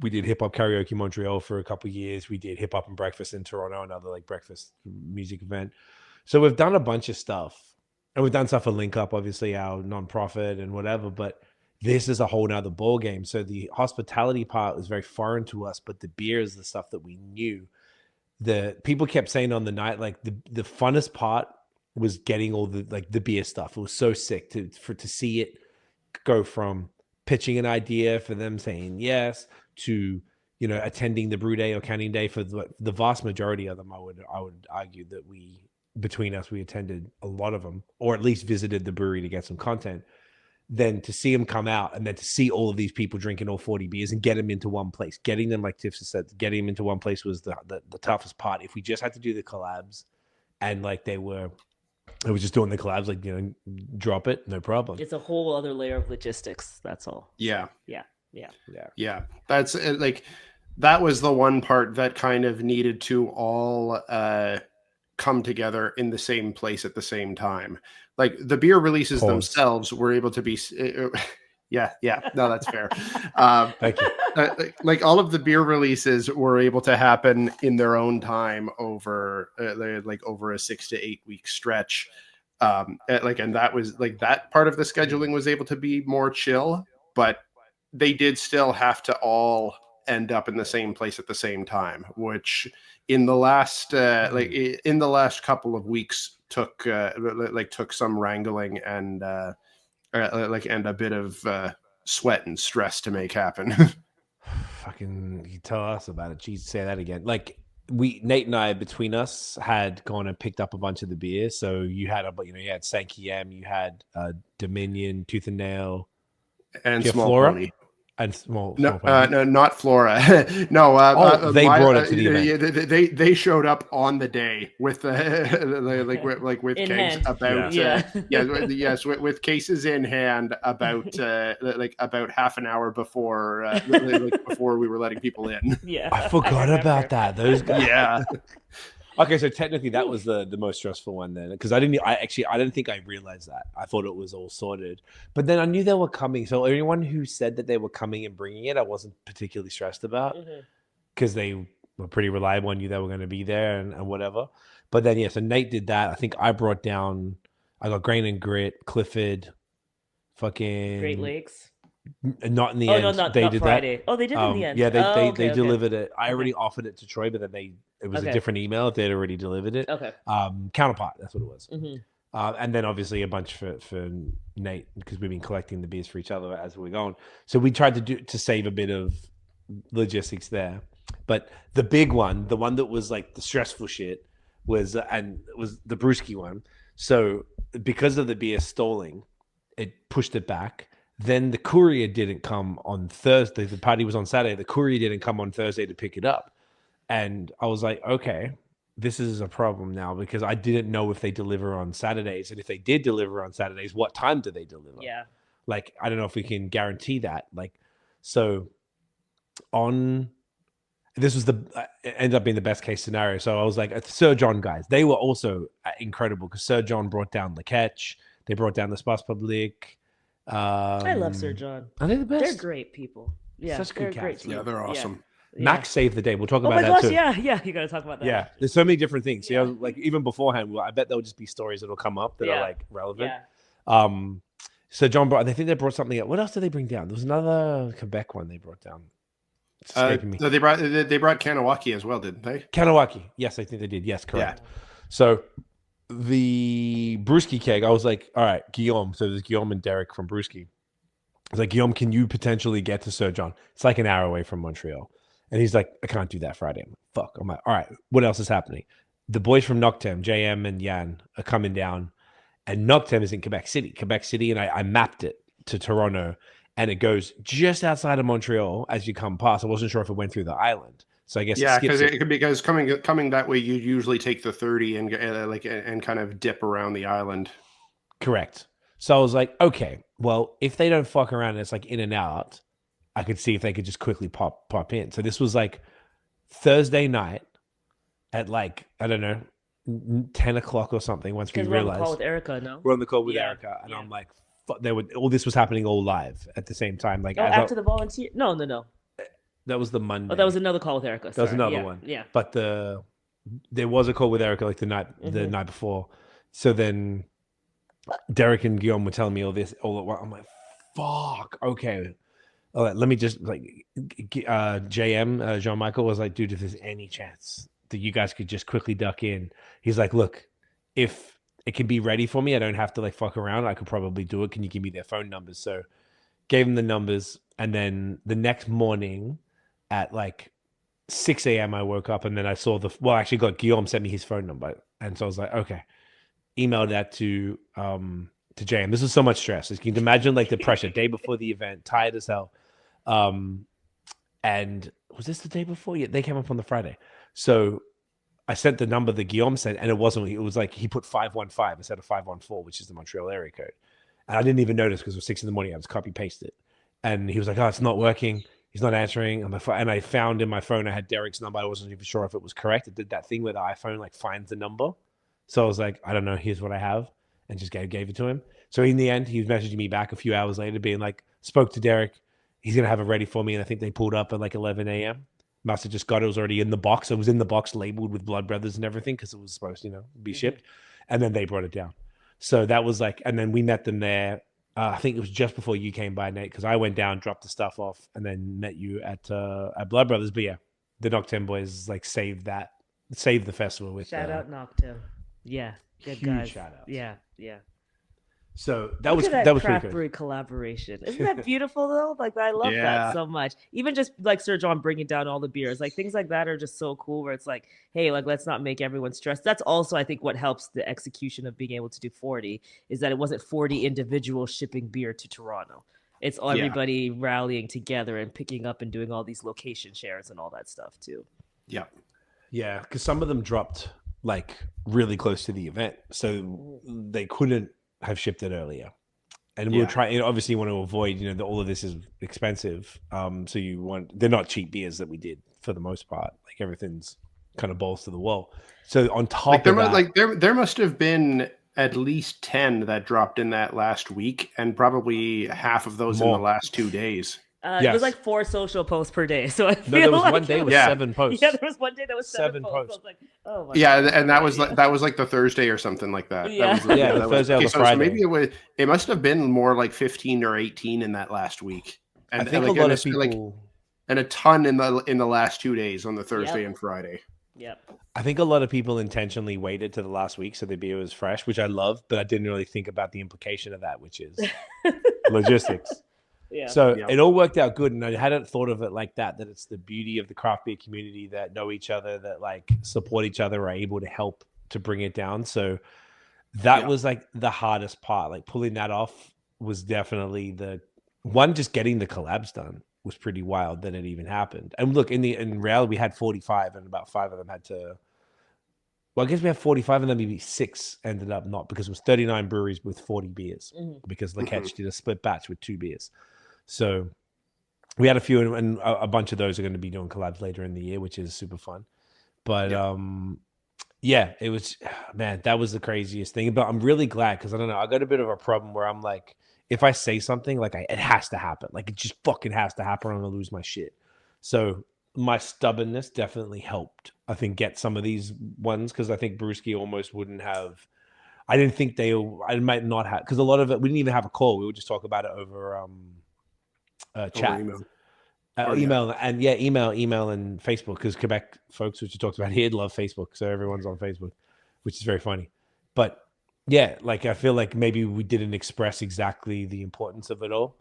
[SPEAKER 2] We did hip hop karaoke Montreal for a couple of years. We did hip hop and breakfast in Toronto, another like breakfast music event. So we've done a bunch of stuff, and we've done stuff for Link Up, obviously our nonprofit and whatever. But this is a whole nother ball game. So the hospitality part was very foreign to us, but the beer is the stuff that we knew. The people kept saying on the night, like the funnest part was getting all the beer stuff. It was so sick to see it go from pitching an idea for them saying yes to attending the brew day or canning day. For the vast majority of them, I would argue that between us we attended a lot of them, or at least visited the brewery to get some content. Then to see them come out, and then to see all of these people drinking all 40 beers and get them into one place, getting them, like Tiff said, getting them into one place was the toughest part. If we just had to do the collabs and like it was just doing the collabs, like, drop it, no problem.
[SPEAKER 3] It's a whole other layer of logistics. That's all.
[SPEAKER 4] Yeah.
[SPEAKER 3] That's
[SPEAKER 4] like, that was the one part that kind of needed to all come together in the same place at the same time. Like the beer releases themselves were able to be, no, that's fair.
[SPEAKER 2] Thank you.
[SPEAKER 4] Like all of the beer releases were able to happen in their own time over a 6 to 8 week stretch. And that was like that part of the scheduling was able to be more chill, but they did still have to all end up in the same place at the same time, which in the last couple of weeks took some wrangling and a bit of sweat and stress to make happen.
[SPEAKER 2] Fucking, you tell us about it. Jeez, say that again. Like Nate and I, between us, had gone and picked up a bunch of the beer. So you had you had Sankiem, you had Dominion, Tooth and Nail,
[SPEAKER 4] and
[SPEAKER 2] Jeff
[SPEAKER 4] Small
[SPEAKER 2] Flora.
[SPEAKER 4] Pony.
[SPEAKER 2] And small
[SPEAKER 4] No,
[SPEAKER 2] party.
[SPEAKER 4] no, not Flora. No,
[SPEAKER 2] They brought it to the event.
[SPEAKER 4] They showed up on the day with with
[SPEAKER 3] In
[SPEAKER 4] kegs
[SPEAKER 3] hand.
[SPEAKER 4] about
[SPEAKER 3] Yeah.
[SPEAKER 4] yes, with cases in hand about about half an hour before before we were letting people in.
[SPEAKER 3] Yeah.
[SPEAKER 2] I forgot
[SPEAKER 3] remember.
[SPEAKER 2] about that. Those guys.
[SPEAKER 4] Yeah.
[SPEAKER 2] Okay, so technically that was the most stressful one then, because I didn't think I realized that. I thought it was all sorted, but then I knew they were coming. So anyone who said that they were coming and bringing it, I wasn't particularly stressed about because they were pretty reliable. I knew they were going to be there and whatever. But then so Nate did that. I think I got Grain and Grit, Clifford, fucking
[SPEAKER 3] Great Lakes.
[SPEAKER 2] Not in the
[SPEAKER 3] Oh
[SPEAKER 2] end.
[SPEAKER 3] no, not
[SPEAKER 2] They did
[SPEAKER 3] Friday.
[SPEAKER 2] that.
[SPEAKER 3] Oh, they did in the end.
[SPEAKER 2] Yeah,
[SPEAKER 3] they
[SPEAKER 2] they delivered it. I already offered it to Troy, but then it was a different email if they'd already delivered it.
[SPEAKER 3] Okay.
[SPEAKER 2] Counterpart, that's what it was. And then obviously a bunch for Nate because we've been collecting the beers for each other as we're going. So we tried to save a bit of logistics there. But the big one, the one that was like the stressful shit, was the brewski one. So because of the beer stalling, it pushed it back. Then the courier didn't come on Thursday. The party was on Saturday. The courier didn't come on Thursday to pick it up. And I was like, okay, this is a problem now because I didn't know if they deliver on Saturdays. And if they did deliver on Saturdays, what time do they deliver?
[SPEAKER 3] Yeah.
[SPEAKER 2] Like, I don't know if we can guarantee that. Like, so this was ended up being the best case scenario. So I was like, Sir John guys, they were also incredible because Sir John brought down the catch. They brought down the SpecTAPular.
[SPEAKER 3] I love Sir John.
[SPEAKER 2] Are they the best?
[SPEAKER 3] They're great people. Yeah,
[SPEAKER 2] Such good
[SPEAKER 3] they're great
[SPEAKER 2] cats.
[SPEAKER 3] team.
[SPEAKER 4] Yeah, they're awesome.
[SPEAKER 3] Yeah.
[SPEAKER 2] Max saved the day. We'll talk
[SPEAKER 3] Oh
[SPEAKER 2] about
[SPEAKER 3] my
[SPEAKER 2] that
[SPEAKER 3] gosh,
[SPEAKER 2] too.
[SPEAKER 3] yeah, you gotta talk about that.
[SPEAKER 2] Yeah, there's so many different things. Yeah, like even beforehand, I bet there'll just be stories that'll come up that are like relevant.
[SPEAKER 3] Yeah.
[SPEAKER 2] So John brought. I think they brought something up. What else did they bring down? There was another Quebec one they brought down. It's escaping me.
[SPEAKER 4] No, they brought Kanawaki as well, didn't they?
[SPEAKER 2] Kanawaki. Yes, I think they did. Yes, correct. Yeah. So the Brewski keg, I was like, all right, Guillaume. So there's Guillaume and Derek from Brewski. I was like, Guillaume, can you potentially get to Sir John? It's like an hour away from Montreal. And he's like, I can't do that Friday. I'm like, fuck. I'm like, all right, what else is happening? The boys from Noctem, JM and Yan, are coming down. And Noctem is in Quebec City. And I mapped it to Toronto. And it goes just outside of Montreal as you come past. I wasn't sure if it went through the island. So I guess
[SPEAKER 4] because coming that way, you usually take the 30 and kind of dip around the island.
[SPEAKER 2] Correct. So I was like, okay, well, if they don't fuck around and it's like in and out, I could see if they could just quickly pop in. So this was like Thursday night at like, I don't know, 10 o'clock or something. Once we realized
[SPEAKER 3] we're on the call with Erica, no?
[SPEAKER 2] We're on the call with Erica. And I'm like, all this was happening all live at the same time. Like
[SPEAKER 3] after the volunteer? No.
[SPEAKER 2] That was the Monday.
[SPEAKER 3] Oh, that was another call with Erica.
[SPEAKER 2] That was another one.
[SPEAKER 3] Yeah.
[SPEAKER 2] But there was a call with Erica like the night before. So then Derek and Guillaume were telling me all this all at once. I'm like, fuck, okay. All right, let me just JM, Jean-Michael was like, dude, if there's any chance that you guys could just quickly duck in. He's like, look, if it can be ready for me, I don't have to like fuck around. I could probably do it. Can you give me their phone numbers? So gave him the numbers. And then the next morning at like 6 a.m. I woke up and then I saw Guillaume sent me his phone number. And so I was like, okay. Emailed that to JM. This was so much stress. You can imagine like the pressure day before the event, tired as hell. And was this the day before? Yeah, they came up on the Friday. So I sent the number that Guillaume sent, and it was like he put 515 instead of 514, which is the Montreal area code. And I didn't even notice because it was 6 in the morning. I just copy pasted it. And he was like, oh, it's not working. He's not answering. And I found in my phone, I had Derek's number. I wasn't even sure if it was correct. It did that thing where the iPhone like finds the number. So I was like, I don't know, here's what I have, and just gave it to him. So in the end, he was messaging me back a few hours later being like, spoke to Derek. He's going to have it ready for me. And I think they pulled up at like 11 a.m. Must have just got it. It was already in the box. It was in the box labeled with Blood Brothers and everything because it was supposed to, be shipped. And then they brought it down. So that was like, and then we met them there. I think it was just before you came by, Nate, because I went down, dropped the stuff off, and then met you at Blood Brothers. But yeah, the Noctem boys like saved the festival with
[SPEAKER 3] shout out Noctem. Yeah, good
[SPEAKER 2] huge
[SPEAKER 3] guys.
[SPEAKER 2] shout out.
[SPEAKER 3] Yeah.
[SPEAKER 2] So that was
[SPEAKER 3] craft brewery collaboration. Isn't that beautiful though? Like I love that so much. Even just like Sir John bringing down all the beers, like things like that are just so cool. Where it's like, hey, like let's not make everyone stressed. That's also I think what helps the execution of being able to do 40 is that it wasn't 40 individuals shipping beer to Toronto. it's everybody rallying together and picking up and doing all these location shares and all that stuff too.
[SPEAKER 4] Yeah.
[SPEAKER 2] Yeah, because some of them dropped like really close to the event, so they couldn't have shipped it earlier. And we'll try. Obviously, you want to avoid, all of this is expensive. So they're not cheap beers that we did for the most part. Like everything's kind of balls to the wall. So on top of that,
[SPEAKER 4] there must have been at least 10 that dropped in that last week, and probably half of those in the last 2 days.
[SPEAKER 3] It was like 4 social posts per day. So I feel
[SPEAKER 2] there was
[SPEAKER 3] like
[SPEAKER 2] one day with 7 posts.
[SPEAKER 3] Yeah, there was one day that was 7 posts. I was like, oh my
[SPEAKER 4] God.
[SPEAKER 3] God.
[SPEAKER 4] And that was like the Thursday or something like that.
[SPEAKER 3] Yeah.
[SPEAKER 4] The
[SPEAKER 2] Thursday or the Friday.
[SPEAKER 4] So maybe it must have been more like 15 or 18 in that last week. And
[SPEAKER 2] I think a lot of people
[SPEAKER 4] and a ton in the last 2 days on the Thursday and Friday.
[SPEAKER 3] Yep.
[SPEAKER 2] I think a lot of people intentionally waited to the last week so the beer was fresh, which I love, but I didn't really think about the implication of that, which is logistics.
[SPEAKER 3] Yeah.
[SPEAKER 2] So it all worked out good, and I hadn't thought of it like that. That it's the beauty of the craft beer community that know each other, that like support each other, are able to help to bring it down. So that was like the hardest part. Like pulling that off was definitely the one. Just getting the collabs done was pretty wild that it even happened. And look, in reality, we had 45, and about 5 of them had to. Well, I guess we have 45, and then maybe 6 ended up not, because it was 39 breweries with 40 beers, because Laketch did a split batch with 2 beers. So we had a few, and a bunch of those are going to be doing collabs later in the year, which is super fun. But it was, man, that was the craziest thing. But I'm really glad, because I don't know, I got a bit of a problem where I'm like, if I say something, like it has to happen. Like it just fucking has to happen, or I'm going to lose my shit. So my stubbornness definitely helped, I think, get some of these ones, because I think Brewski almost wouldn't have. I didn't think I might not have, because a lot of it, we didn't even have a call. We would just talk about it over chat, email and Facebook, because Quebec folks, which you talked about here, love Facebook, so everyone's on Facebook, which is very funny. But yeah, like I feel like maybe we didn't express exactly the importance of it all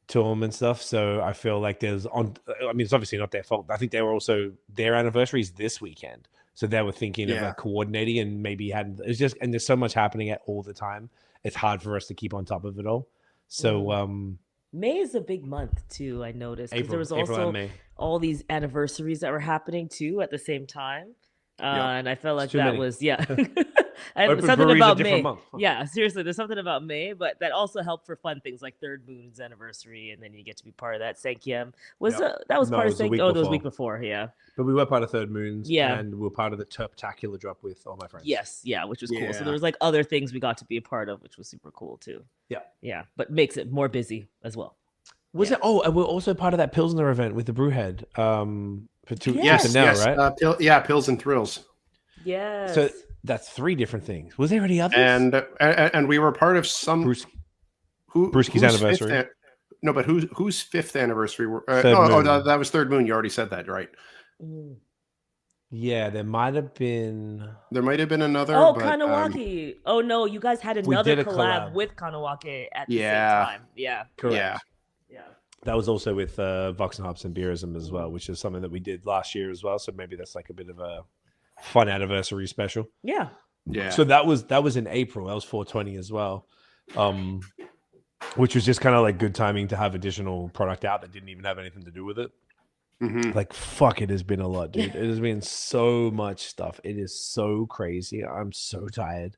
[SPEAKER 2] to them and stuff. So I feel like it's obviously not their fault. I think they were also, their anniversaries this weekend, so they were thinking of like coordinating, and maybe and there's so much happening all the time. It's hard for us to keep on top of it all. So
[SPEAKER 3] May is a big month too, I noticed, because there was also all these anniversaries that were happening too at the same time. And I felt like that was and something about May. Month, huh? Yeah, seriously, there's something about May, but that also helped for fun things like Third Moon's anniversary, and then you get to be part of that. Sankiem was that was part of Sankiem. Oh, it was a week before,
[SPEAKER 2] But we were part of Third Moon's, and we were part of the SpecTAPular drop with all my friends.
[SPEAKER 3] Yes, which was cool. So there was like other things we got to be a part of, which was super cool too. Yeah, but makes it more busy as well.
[SPEAKER 2] Was it? Oh, and we're also part of that Pilsner event with the BrewHead. For 2
[SPEAKER 4] years
[SPEAKER 2] now,
[SPEAKER 4] right? Pills and Thrills.
[SPEAKER 3] Yeah.
[SPEAKER 2] So that's 3 different things. Was there any others?
[SPEAKER 4] And we were part of some
[SPEAKER 2] Brewski's anniversary.
[SPEAKER 4] No, but whose 5th anniversary? That was Third Moon. You already said that, right?
[SPEAKER 2] Yeah, there might have been.
[SPEAKER 4] There might have been another.
[SPEAKER 3] Oh, Kanawake. Oh no, you guys had another collab with Kanawake at the same time. Yeah,
[SPEAKER 2] correct. Yeah. That was also with Vox and Hops and Beerism as well, which is something that we did last year as well. So maybe that's like a bit of a fun anniversary special.
[SPEAKER 3] Yeah.
[SPEAKER 2] So that was in April. That was 420 as well, which was just kind of like good timing to have additional product out that didn't even have anything to do with it. Like, fuck, it has been a lot, dude. It has been so much stuff. It is so crazy. I'm so tired.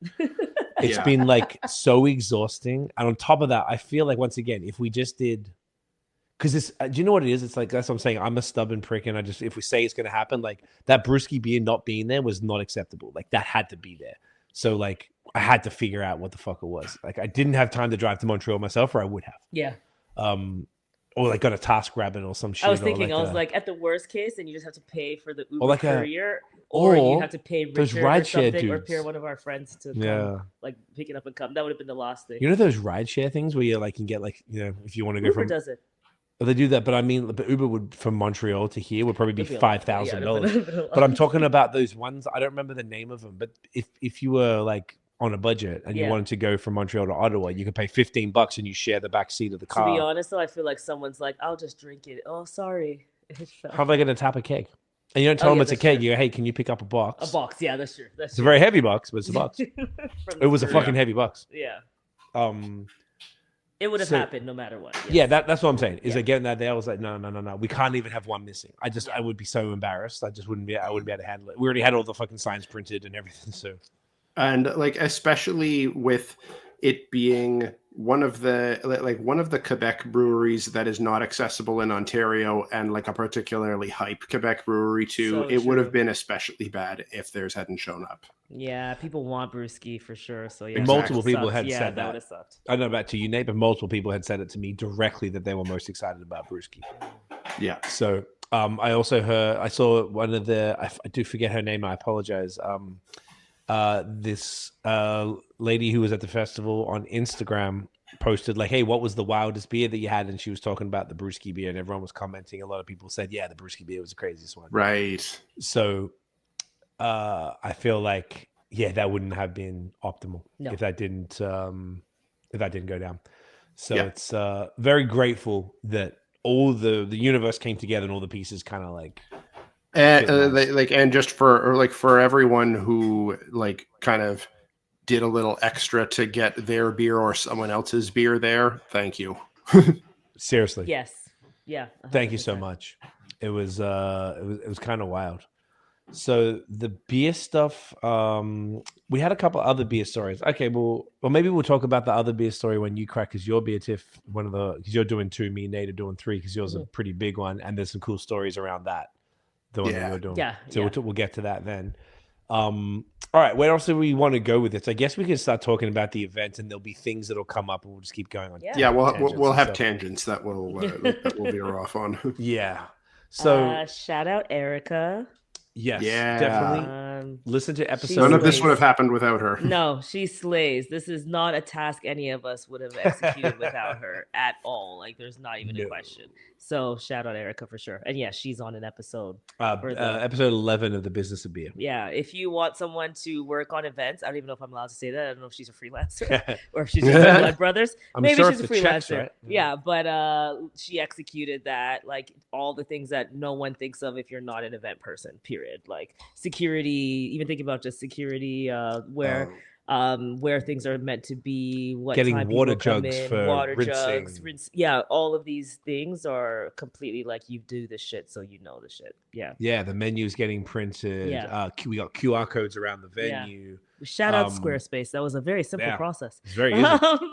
[SPEAKER 2] It's been like so exhausting. And on top of that, I feel like, once again, if we just did, because this, do you know what it is? It's like, that's what I'm saying. I'm a stubborn prick, and if we say it's going to happen, like that Brewski beer not being there was not acceptable. Like that had to be there. So like I had to figure out what the fuck it was. Like I didn't have time to drive to Montreal myself, or I would have.
[SPEAKER 3] Yeah.
[SPEAKER 2] Or like got a task rabbit or some shit.
[SPEAKER 3] I was thinking, at the worst case, then you just have to pay for the Uber courier, or you have to pay Richard or something, or pay one of our friends to come, like pick it up and come. That would have been the last thing.
[SPEAKER 2] You know those rideshare things where you like can get like, if you want to go
[SPEAKER 3] Uber does it.
[SPEAKER 2] Well, they do that, but I mean, but Uber would from Montreal to here would probably be $5,000. But I'm talking about those ones. I don't remember the name of them, but if you were like on a budget and you wanted to go from Montreal to Ottawa, you could pay $15 and you share the back seat of the car.
[SPEAKER 3] To be honest, though, I feel like someone's like, "I'll just drink it." Oh, sorry.
[SPEAKER 2] How are they going to tap a keg? And you don't tell them it's a keg. You go, "Hey, can you pick up a box?"
[SPEAKER 3] A box, yeah, that's true.
[SPEAKER 2] It's a very heavy box, but it's a box. It was a fucking heavy box.
[SPEAKER 3] Yeah. It would have
[SPEAKER 2] So-
[SPEAKER 3] happened no matter what. Yes.
[SPEAKER 2] Yeah, that's what I'm saying. Is
[SPEAKER 3] Yeah.
[SPEAKER 2] like getting that there. I was like, no. We can't even have one missing. I would be so embarrassed. I wouldn't be able to handle it. We already had all the fucking signs printed and everything. So
[SPEAKER 4] And like, especially with it being one of the Quebec breweries that is not accessible in Ontario, and like a particularly hype Quebec brewery too,
[SPEAKER 3] So
[SPEAKER 4] it would have
[SPEAKER 3] true.
[SPEAKER 4] been especially bad if theirs hadn't shown up.
[SPEAKER 3] Yeah, people want brewski for sure. So yeah,
[SPEAKER 4] Exactly.
[SPEAKER 2] multiple people
[SPEAKER 3] sucks.
[SPEAKER 2] had
[SPEAKER 3] Yeah,
[SPEAKER 2] said
[SPEAKER 3] that
[SPEAKER 2] that.
[SPEAKER 3] would have sucked.
[SPEAKER 2] I don't know about to you, Nate, but multiple people had said it to me directly that they were most excited about Brewski.
[SPEAKER 4] Yeah.
[SPEAKER 2] So I also I saw one of I do forget her name. I apologize. This lady who was at the festival on Instagram posted like, hey, what was the wildest beer that you had? And she was talking about the Brewski beer, and everyone was commenting. A lot of people said, yeah, the Brewski beer was the craziest one.
[SPEAKER 4] Right.
[SPEAKER 2] So I feel like, yeah, that wouldn't have been optimal if that didn't go down. So it's very grateful that all the universe came together and all the pieces kind of like
[SPEAKER 4] And and just for everyone who like kind of did a little extra to get their beer or someone else's beer there, thank you.
[SPEAKER 2] seriously.
[SPEAKER 3] Yes. Yeah.
[SPEAKER 2] Thank you so
[SPEAKER 3] 100%.
[SPEAKER 2] much. It was kind of wild. So the beer stuff, we had a couple other beer stories. Okay, well maybe we'll talk about the other beer story when you crack, because your beer, Tiff, because you're doing 2, me and Nate are doing 3, because yours is a pretty big one, and there's some cool stories around that. The one that you're doing.
[SPEAKER 3] Yeah.
[SPEAKER 2] So we'll get to that then. All right, where else do we want to go with this? I guess we can start talking about the event, and there'll be things that'll come up, and we'll just keep going on.
[SPEAKER 3] Yeah.
[SPEAKER 4] Yeah, we'll have
[SPEAKER 2] and stuff.
[SPEAKER 4] tangents that we'll veer off on.
[SPEAKER 2] Yeah. So
[SPEAKER 3] shout out Erica.
[SPEAKER 2] yes,
[SPEAKER 4] Yeah.
[SPEAKER 2] definitely listen to episode.
[SPEAKER 4] None of this
[SPEAKER 3] slays.
[SPEAKER 4] would have happened without her.
[SPEAKER 3] No, she slays. This is not a task any of us would have executed without her at all. Like, there's not even a
[SPEAKER 2] No.
[SPEAKER 3] question. So shout out Erica for sure. And yeah, she's on an episode.
[SPEAKER 2] Episode 11 of the Business of Beer.
[SPEAKER 3] Yeah, if you want someone to work on events, I don't even know if I'm allowed to say that. I don't know if she's a freelancer or if she's with Blood Brothers.
[SPEAKER 2] I'm
[SPEAKER 3] Maybe
[SPEAKER 2] sure
[SPEAKER 3] she's a
[SPEAKER 2] if the checks,
[SPEAKER 3] freelancer.
[SPEAKER 2] right?
[SPEAKER 3] Yeah, but she executed that, like all the things that no one thinks of if you're not an event person. Period. Like security, even thinking about just security, where things are meant to be, what
[SPEAKER 2] Getting
[SPEAKER 3] time
[SPEAKER 2] water
[SPEAKER 3] people come
[SPEAKER 2] jugs
[SPEAKER 3] in,
[SPEAKER 2] for
[SPEAKER 3] water
[SPEAKER 2] rinsing.
[SPEAKER 3] jugs, yeah, all of these things are completely like, you do the shit, so you know the shit. Yeah.
[SPEAKER 2] Yeah, the menu's getting printed.
[SPEAKER 3] Yeah.
[SPEAKER 2] We got QR codes around the venue.
[SPEAKER 3] Shout out Squarespace. That was a very simple
[SPEAKER 2] yeah.
[SPEAKER 3] process.
[SPEAKER 2] It's very easy.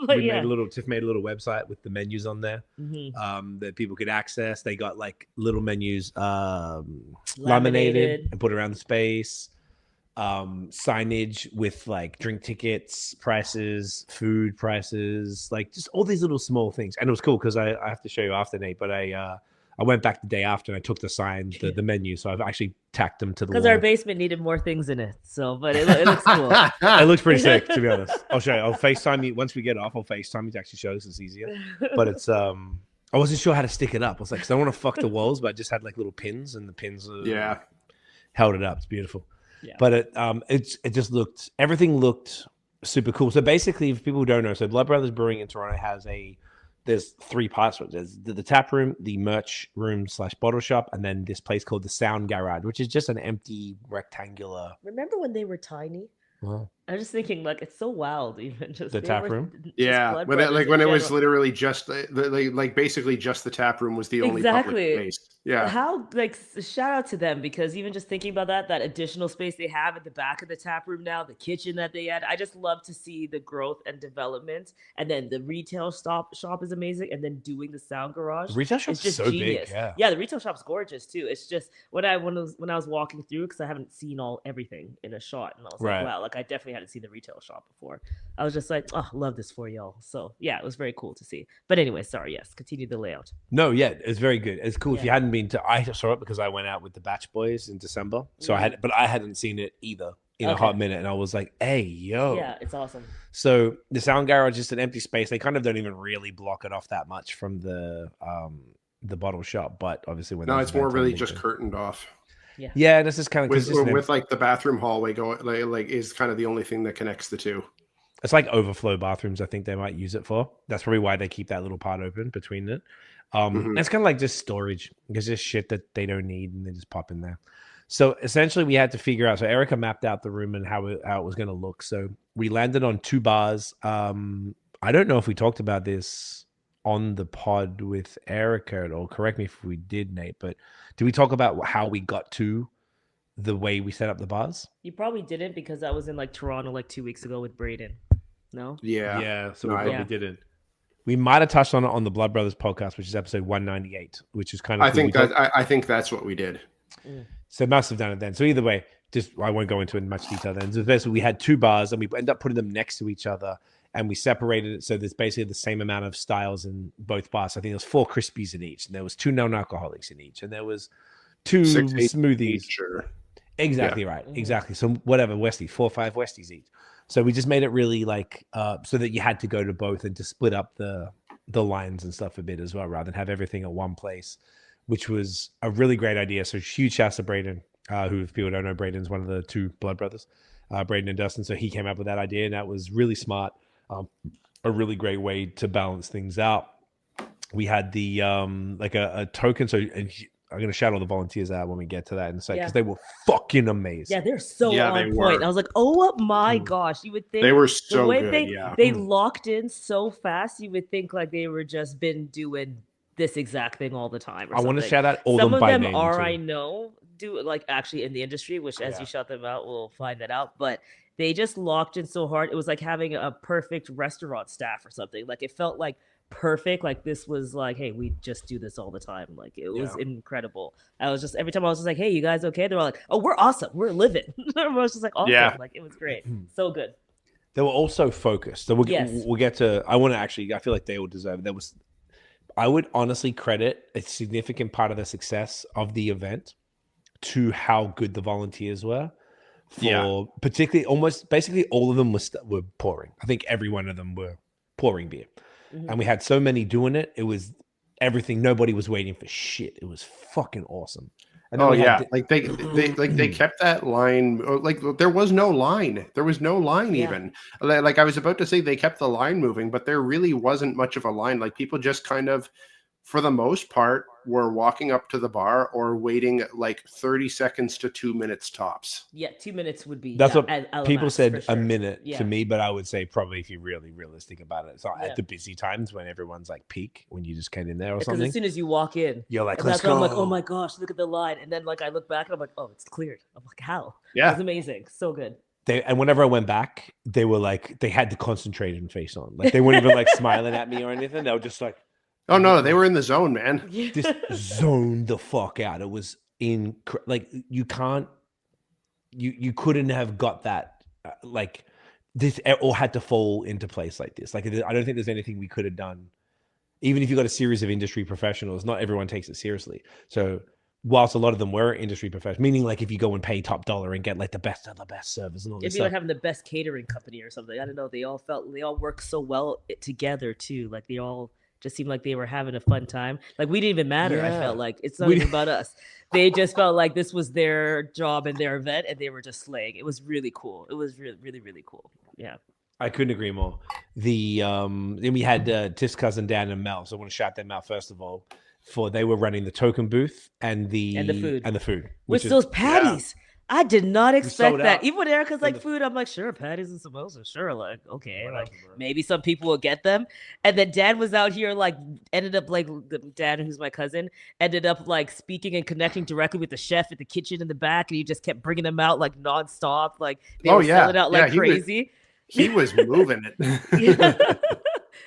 [SPEAKER 3] But
[SPEAKER 2] we
[SPEAKER 3] yeah.
[SPEAKER 2] Tiff made a little website with the menus on there that people could access. They got like little menus laminated and put around the space. Signage with like drink tickets, prices, food prices, like just all these little small things. And it was cool because I have to show you after, Nate, but I went back the day after and I took the signs, the menu. So I've actually tacked them to the wall.
[SPEAKER 3] Because our basement needed more things in it. So, but it looks cool.
[SPEAKER 2] It looks pretty sick, to be honest. I'll show you. I'll FaceTime you once we get off. I'll FaceTime you to actually show this. It's easier. But it's I wasn't sure how to stick it up. I was like, 'cause I don't want to fuck the walls, but I just had like little pins, and the pins held it up. It's beautiful.
[SPEAKER 3] Yeah.
[SPEAKER 2] But it just looked, everything looked super cool. So basically, if people don't know, so Blood Brothers Brewing in Toronto has there's 3 parts. There's the tap room, the merch room / bottle shop, and then this place called the Sound Garage, which is just an empty rectangular.
[SPEAKER 3] Remember when they were tiny?
[SPEAKER 2] Wow.
[SPEAKER 3] I'm just thinking, like, it's so wild, even just
[SPEAKER 2] The
[SPEAKER 3] they
[SPEAKER 2] tap
[SPEAKER 3] were
[SPEAKER 2] room?
[SPEAKER 3] just
[SPEAKER 4] Yeah,
[SPEAKER 3] Blood
[SPEAKER 4] when
[SPEAKER 3] Brothers in
[SPEAKER 4] it was
[SPEAKER 3] general.
[SPEAKER 4] literally just like basically just the tap room was the only
[SPEAKER 3] Exactly.
[SPEAKER 4] public space. Yeah.
[SPEAKER 3] How, like, shout out to them, because even just thinking about that additional space they have at the back of the tap room now, the kitchen that they had, I just love to see the growth and development. And then the retail shop is amazing, and then doing the Sound Garage.
[SPEAKER 2] The retail shop's
[SPEAKER 3] It's just
[SPEAKER 2] so
[SPEAKER 3] genius.
[SPEAKER 2] big. Yeah.
[SPEAKER 3] Yeah, the retail shop's gorgeous too. It's just when I was walking through, because I haven't seen everything in a shot, and I was
[SPEAKER 2] Right.
[SPEAKER 3] like, wow, like I definitely hadn't seen the retail shop before. I was just like, oh, love this for y'all. So yeah, it was very cool to see. But anyway, sorry, yes, continue the layout.
[SPEAKER 2] No, yeah, it's very good. It's cool. If
[SPEAKER 3] Yeah.
[SPEAKER 2] you hadn't been to, I saw it because I went out with the Batch Boys in December. So I hadn't seen it either in a hot minute. And I was like, hey, yo.
[SPEAKER 3] Yeah, it's awesome.
[SPEAKER 2] So the Sound Garage is just an empty space. They kind of don't even really block it off that much from the bottle shop. But obviously when
[SPEAKER 4] No,
[SPEAKER 2] there's
[SPEAKER 4] it's more
[SPEAKER 2] events on,
[SPEAKER 4] really
[SPEAKER 2] they
[SPEAKER 4] just
[SPEAKER 2] do.
[SPEAKER 4] curtained off.
[SPEAKER 2] Yeah, this is kind of
[SPEAKER 4] With like the bathroom hallway going like is kind of the only thing that connects the two.
[SPEAKER 2] It's like overflow bathrooms. I think they might use it for. That's probably why they keep that little part open between it. It's kind of like just storage. There's just shit that they don't need, and they just pop in there. So essentially, we had to figure out. So Erica mapped out the room and how it was going to look. So we landed on 2 bars. I don't know if we talked about this on the pod with Erica at all. Correct me if we did, Nate, but did we talk about how we got to the way we set up the bars?
[SPEAKER 3] You probably didn't because I was in like Toronto like 2 weeks ago with Braden. No?
[SPEAKER 4] Yeah.
[SPEAKER 2] So
[SPEAKER 4] No,
[SPEAKER 2] we
[SPEAKER 4] I-
[SPEAKER 2] probably didn't. We might have touched on it on the Blood Brothers podcast, which is episode 198, which is kind of
[SPEAKER 4] I
[SPEAKER 2] cool.
[SPEAKER 4] think I think that's what we did.
[SPEAKER 2] So must have done it then. So either way, just I won't go into it in much detail then. So basically we had two bars and we ended up putting them next to each other and we separated it so there's basically the same amount of styles in both bars. I think there was 4 Krispies in each, and there was 2 non-alcoholics in each, and there was 2
[SPEAKER 4] 6, 8
[SPEAKER 2] smoothies.
[SPEAKER 4] each, sure.
[SPEAKER 2] Exactly right. Exactly. So whatever, Westies, 4 or 5 Westies each. So we just made it really like so that you had to go to both and to split up the lines and stuff a bit as well, rather than have everything at one place, which was a really great idea. So huge shouts to Braden, who, if people don't know, Braden's one of the 2 blood brothers, Braden and Dustin. So he came up with that idea, and that was really smart. A really great way to balance things out. We had the like a token. So and I'm going to shout all the volunteers out when we get to that in a sec, because they were fucking amazing.
[SPEAKER 3] Yeah, they're so
[SPEAKER 4] Yeah,
[SPEAKER 3] on
[SPEAKER 4] they
[SPEAKER 3] point.
[SPEAKER 4] were.
[SPEAKER 3] I was like, oh my gosh, you would think
[SPEAKER 4] They were
[SPEAKER 3] the
[SPEAKER 4] so
[SPEAKER 3] way
[SPEAKER 4] good.
[SPEAKER 3] they locked in so fast, you would think like they were just been doing this exact thing all the time. Or
[SPEAKER 2] I want to
[SPEAKER 3] something.
[SPEAKER 2] shout out all
[SPEAKER 3] Some
[SPEAKER 2] them
[SPEAKER 3] of
[SPEAKER 2] by
[SPEAKER 3] them
[SPEAKER 2] name.
[SPEAKER 3] are
[SPEAKER 2] too.
[SPEAKER 3] I know do like actually in the industry, which as you shout them out, we'll find that out. But they just locked in so hard. It was like having a perfect restaurant staff or something. Like it felt like perfect. Like this was like, hey, we just do this all the time. Like it was incredible. I was just every time I was just like, hey, you guys okay? They were like, oh, we're awesome. We're living. Everyone was just like awesome.
[SPEAKER 4] Yeah.
[SPEAKER 3] Like it was great. So good.
[SPEAKER 2] They were also focused. So we'll get to. I want to actually. I feel like they all deserve it. There was. I would honestly credit a significant part of the success of the event to how good the volunteers were. For particularly, almost basically all of them were pouring. I think every one of them were pouring beer, and we had so many doing it. It was everything. Nobody was waiting for shit. It was fucking awesome. And then
[SPEAKER 4] like they kept that line. Like there was no line. There was no line even. Like I was about to say, they kept the line moving, but there really wasn't much of a line. Like people just kind of, for the most part, were walking up to the bar or waiting like 30 seconds to 2 minutes tops.
[SPEAKER 3] Yeah, 2 minutes would be.
[SPEAKER 2] That's what people
[SPEAKER 3] max,
[SPEAKER 2] said.
[SPEAKER 3] for
[SPEAKER 2] A
[SPEAKER 3] sure.
[SPEAKER 2] minute
[SPEAKER 3] Yeah.
[SPEAKER 2] to me, but I would say probably if you're really realistic about it, it's not at the busy times when everyone's like peak, when you just get in there or
[SPEAKER 3] Because
[SPEAKER 2] something.
[SPEAKER 3] as soon as you walk in,
[SPEAKER 2] You're like,
[SPEAKER 3] and
[SPEAKER 2] let's
[SPEAKER 3] that's when
[SPEAKER 2] go.
[SPEAKER 3] I'm like, oh my gosh, look at the line. And then like I look back and I'm like, oh, it's cleared. I'm like, how?
[SPEAKER 4] Yeah.
[SPEAKER 3] It was amazing. So good.
[SPEAKER 2] And whenever I went back, they were like, they had the concentrated face on. Like they weren't even like smiling at me or anything. They were just like,
[SPEAKER 4] Oh no, they were in the zone, man.
[SPEAKER 2] just zoned the fuck out. It was like you couldn't have got that like this all had to fall into place like this. Like I don't think there's anything we could have done. Even if you got a series of industry professionals, not everyone takes it seriously. So whilst a lot of them were industry professionals, meaning like if you go and pay top dollar and get like the best of the best service and all
[SPEAKER 3] It'd
[SPEAKER 2] this
[SPEAKER 3] be
[SPEAKER 2] stuff.
[SPEAKER 3] like having the best catering company or something. I don't know. They all work so well together too. Like they all just seemed like they were having a fun time. Like we didn't even matter. I felt like it's not even about us. They just felt like this was their job and their event, and they were just slaying. It was really cool. It was really cool. Yeah.
[SPEAKER 2] I couldn't agree more. Then we had Tiff's cousin Dan and Mel. So I want to shout them out first of all. For they were running the token booth and the food
[SPEAKER 3] With those patties. I did not expect that.
[SPEAKER 2] out.
[SPEAKER 3] Even when Erica's like food, I'm like, sure, patties and samosas, sure, like okay, like maybe some people will get them. And then Dan was out here, like, ended up like Dan, who's my cousin, ended up like speaking and connecting directly with the chef at the kitchen in the back, and he just kept bringing them out like nonstop, like they were selling out like crazy.
[SPEAKER 4] He was moving it.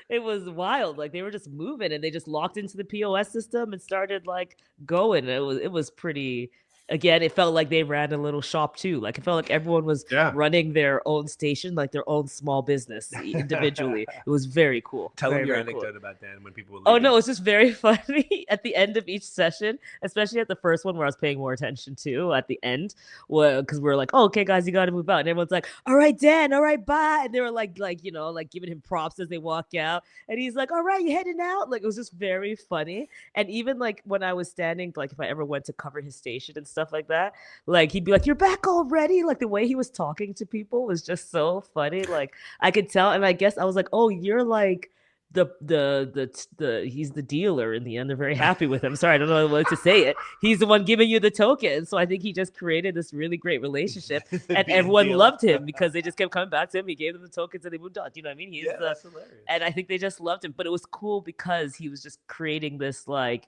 [SPEAKER 3] It was wild. Like they were just moving, and they just locked into the POS system and started like going. It was pretty. Again, it felt like they ran a little shop too. Like it felt like everyone was running their own station, like their own small business individually. It was very cool.
[SPEAKER 2] Tell
[SPEAKER 3] very,
[SPEAKER 2] them your
[SPEAKER 3] very
[SPEAKER 2] anecdote
[SPEAKER 3] cool.
[SPEAKER 2] about Dan when people were leaving.
[SPEAKER 3] Oh no, it's just very funny at the end of each session, especially at the first one where I was paying more attention to at the end, because we're like, oh, okay, guys, you got to move out, and everyone's like, all right, Dan, all right, bye, and they were like you know, like giving him props as they walk out, and he's like, all right, you heading out? Like it was just very funny, and even like when I was standing, like if I ever went to cover his station and stuff like that, like he'd be like, you're back already? Like the way he was talking to people was just so funny. Like I could tell, and I guess I was like, oh, you're like he's the dealer in the end. They're very happy with him. Sorry, I don't know what to say it. He's the one giving you the token. So I think he just created this really great relationship, and everyone loved him because they just kept coming back to him. He gave them the tokens and they moved on. Do you know what I mean?
[SPEAKER 2] That's hilarious.
[SPEAKER 3] And I think they just loved him. But it was cool because he was just creating this like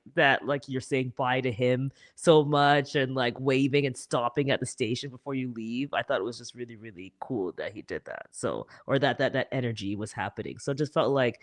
[SPEAKER 3] you're saying bye to him so much and like waving and stopping at the station before you leave. I thought it was just really, really cool that he did that. So, or that energy was happening. So it just felt like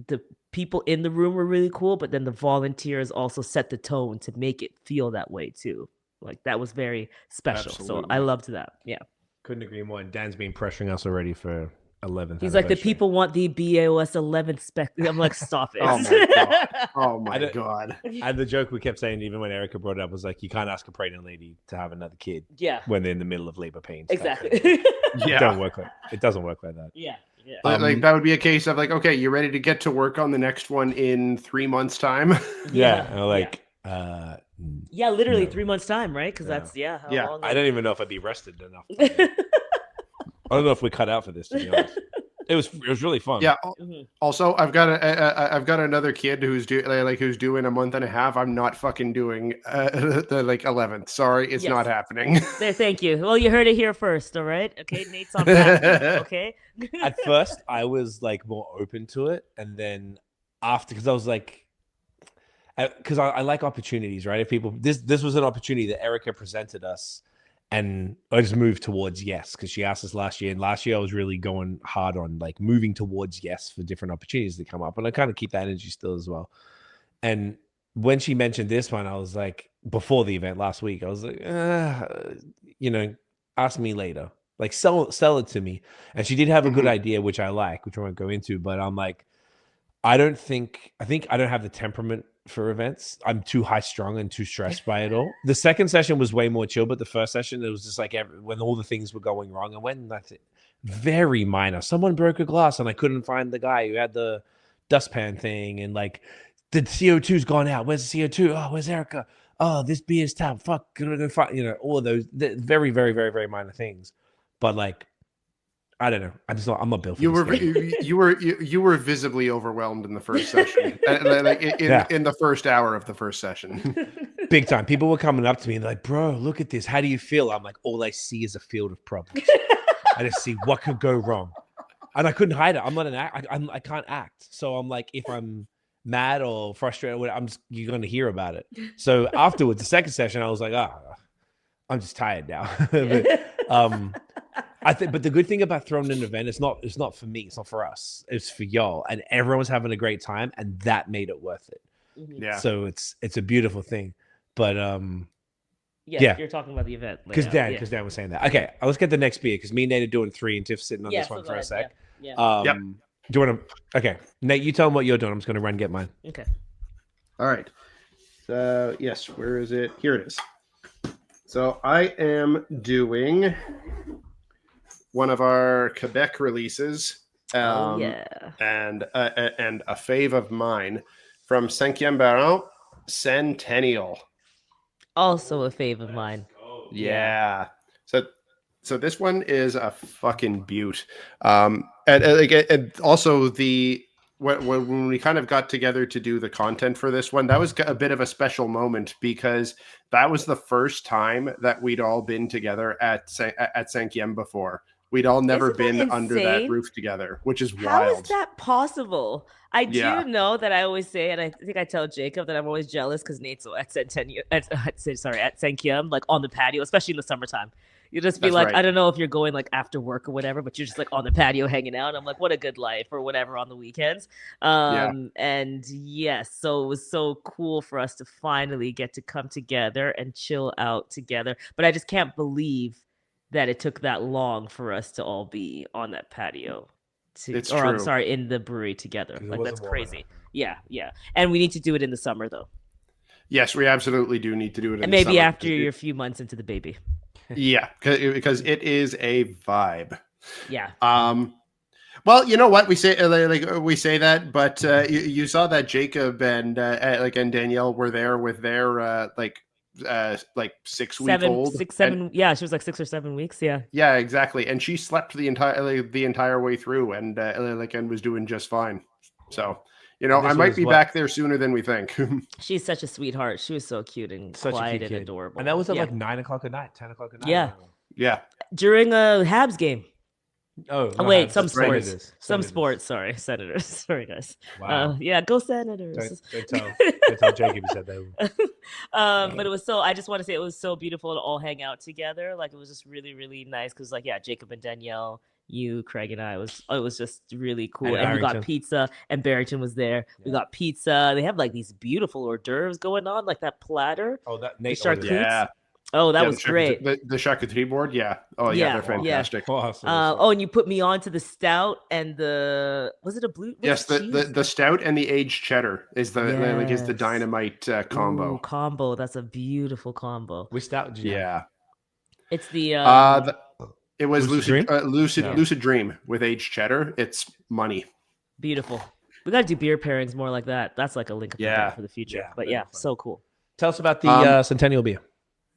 [SPEAKER 3] the people in the room were really cool, but then the volunteers also set the tone to make it feel that way too. Like that was very special.
[SPEAKER 4] Absolutely.
[SPEAKER 3] So I loved that. Yeah.
[SPEAKER 2] Couldn't agree more. And Dan's been pressuring us already for 11th.
[SPEAKER 3] He's like, the people want the BAOS 11th spec. I'm like, stop it.
[SPEAKER 4] Oh my god. Oh my god.
[SPEAKER 2] And the joke we kept saying, even when Erica brought it up, was like, you can't ask a pregnant lady to have another kid
[SPEAKER 3] Yeah.
[SPEAKER 2] when they're in the middle of labor pains.
[SPEAKER 3] Exactly.
[SPEAKER 2] It doesn't work it doesn't work like that.
[SPEAKER 3] Yeah. Yeah.
[SPEAKER 4] Like that would be a case of like, okay, you ready to get to work on the next one in 3 months time?
[SPEAKER 2] Yeah. And like,
[SPEAKER 3] yeah, literally
[SPEAKER 2] no.
[SPEAKER 3] 3 months time, right? Because that's how long
[SPEAKER 2] I don't even know if I'd be rested enough. I don't know if we cut out for this, to be honest. It was really fun.
[SPEAKER 4] Yeah. Also, I've got another kid who's doing a month and a half. I'm not fucking doing the like 11th. Sorry, it's not happening.
[SPEAKER 3] There, thank you. Well, you heard it here first, all right? Okay, Nate's on that. Okay.
[SPEAKER 2] At first, I was like more open to it, and then after, because I was like, because I like opportunities, right? If people, this was an opportunity that Erica presented us. And I just moved towards yes, because she asked us last year. And last year I was really going hard on like moving towards yes for different opportunities that come up. And I kind of keep that energy still as well. And when she mentioned this one, I was like, before the event last week, I was like, ask me later. Like sell it to me. And she did have a good idea, which I like, which I won't go into. But I'm like, I think I don't have the temperament for events. I'm too high strung and too stressed by it all. The second session was way more chill, but the first session, it was just like when all the things were going wrong, and when that's it, very minor. Someone broke a glass and I couldn't find the guy who had the dustpan thing, and like the CO2's gone out. Where's the CO2? Oh, where's Erica? Oh, this beer is tapped. Fuck, gonna go find, all of those very, very, very, very minor things. But like, I don't know. I'm not built for
[SPEAKER 4] you were visibly overwhelmed in the first session, like in the first hour of the first session.
[SPEAKER 2] Big time. People were coming up to me and they're like, bro, look at this. How do you feel? I'm like, all I see is a field of problems. I just see what could go wrong. And I couldn't hide it. I'm not an act. I can't act. So I'm like, if I'm mad or frustrated, you're going to hear about it. So afterwards, the second session, I was like, I'm just tired now. I think, but the good thing about throwing an event, it's not for me, it's not for us, it's for y'all, and everyone was having a great time, and that made it worth it.
[SPEAKER 4] Yeah.
[SPEAKER 2] So it's a beautiful thing, but
[SPEAKER 3] you're talking about the event
[SPEAKER 2] because Dan was saying that. Okay, let's get the next beer because me and Nate are doing 3, and Tiff's sitting on this one for a sec.
[SPEAKER 3] Yeah.
[SPEAKER 2] Do you want to? Okay, Nate, you tell them what you're doing. I'm just going to run and get mine.
[SPEAKER 3] Okay.
[SPEAKER 4] All right. So yes, where is it? Here it is. So I am doing one of our Quebec releases, and a fave of mine from 5e Baron, Centennial.
[SPEAKER 3] Also a fave of mine.
[SPEAKER 4] Yeah. So this one is a fucking beaut. And also when we kind of got together to do the content for this one, that was a bit of a special moment because that was the first time that we'd all been together at 5e before. We'd all never been under that roof together, which is wild.
[SPEAKER 3] How is that possible? I do know that I always say, and I think I tell Jacob that I'm always jealous because Nate's at 5e, like on the patio, especially in the summertime. You just be I don't know if you're going like after work or whatever, but you're just like on the patio hanging out. I'm like, what a good life or whatever on the weekends. And yes, so it was so cool for us to finally get to come together and chill out together. But I just can't believe that it took that long for us to all be on that patio. I'm sorry, in the brewery together. Like that's crazy. Yeah. And we need to do it in the summer though.
[SPEAKER 4] Yes, we absolutely do need to do it.
[SPEAKER 3] And maybe after you're a few months into the baby.
[SPEAKER 4] Yeah, because it is a vibe.
[SPEAKER 3] Yeah.
[SPEAKER 4] Well, you know what we say that, but you saw that Jacob and Danielle were there with their 6 week old.
[SPEAKER 3] Yeah, she was like 6 or 7 weeks. Yeah.
[SPEAKER 4] Yeah, exactly. And she slept the entire way through, and was doing just fine. So, you know,
[SPEAKER 2] This
[SPEAKER 4] I might
[SPEAKER 2] was
[SPEAKER 4] be
[SPEAKER 2] what?
[SPEAKER 4] back there sooner than we think.
[SPEAKER 3] She's such a sweetheart. She was so cute and
[SPEAKER 2] Such a
[SPEAKER 3] quiet
[SPEAKER 2] cute
[SPEAKER 3] and
[SPEAKER 2] kid.
[SPEAKER 3] adorable.
[SPEAKER 2] And that was at
[SPEAKER 3] Yeah.
[SPEAKER 2] like 9 o'clock at night, 10 o'clock at night.
[SPEAKER 3] Yeah.
[SPEAKER 4] Yeah.
[SPEAKER 3] During a Habs game.
[SPEAKER 2] Oh,
[SPEAKER 3] Oh, wait,
[SPEAKER 2] Habs,
[SPEAKER 3] some
[SPEAKER 2] that's
[SPEAKER 3] sports.
[SPEAKER 2] Senators.
[SPEAKER 3] Some
[SPEAKER 2] Senators.
[SPEAKER 3] sports. Sorry, Senators. Sorry, guys.
[SPEAKER 2] Wow.
[SPEAKER 3] Yeah, go Senators.
[SPEAKER 2] Don't tell Jacob you said that.
[SPEAKER 3] But it was so. I just want to say it was so beautiful to all hang out together. Like it was just really, really nice. Because like, yeah, Jacob and Danielle, you, Craig, and I it was just really cool. And we got
[SPEAKER 2] Barrington.
[SPEAKER 3] pizza, and Barrington was there. We got pizza. They have like these beautiful hors d'oeuvres going on, like that platter.
[SPEAKER 2] Oh, that
[SPEAKER 3] The
[SPEAKER 2] Nate ordered.
[SPEAKER 3] charcuterie.
[SPEAKER 4] Yeah.
[SPEAKER 3] Oh, that
[SPEAKER 4] Yeah,
[SPEAKER 3] was great.
[SPEAKER 4] The charcuterie board. Yeah. Oh, yeah.
[SPEAKER 3] Yeah,
[SPEAKER 4] They're
[SPEAKER 3] yeah.
[SPEAKER 4] fantastic.
[SPEAKER 2] Awesome.
[SPEAKER 3] And you put me on to the stout and was it a blue?
[SPEAKER 4] Yes, the stout and the aged cheddar is the
[SPEAKER 3] Yes.
[SPEAKER 4] dynamite combo.
[SPEAKER 3] Ooh, combo. That's a beautiful combo.
[SPEAKER 2] Which stout did you have?
[SPEAKER 4] Yeah.
[SPEAKER 3] It's the
[SPEAKER 4] It was
[SPEAKER 2] Lucid
[SPEAKER 4] Lucid
[SPEAKER 2] No.
[SPEAKER 4] Lucid Dream with aged cheddar. It's money.
[SPEAKER 3] beautiful. We got to do beer pairings more like that. That's like a link up
[SPEAKER 4] Yeah.
[SPEAKER 3] for the future.
[SPEAKER 2] Yeah,
[SPEAKER 3] But
[SPEAKER 2] very
[SPEAKER 3] yeah,
[SPEAKER 2] fun.
[SPEAKER 3] so cool.
[SPEAKER 2] Tell us about the Centennial beer.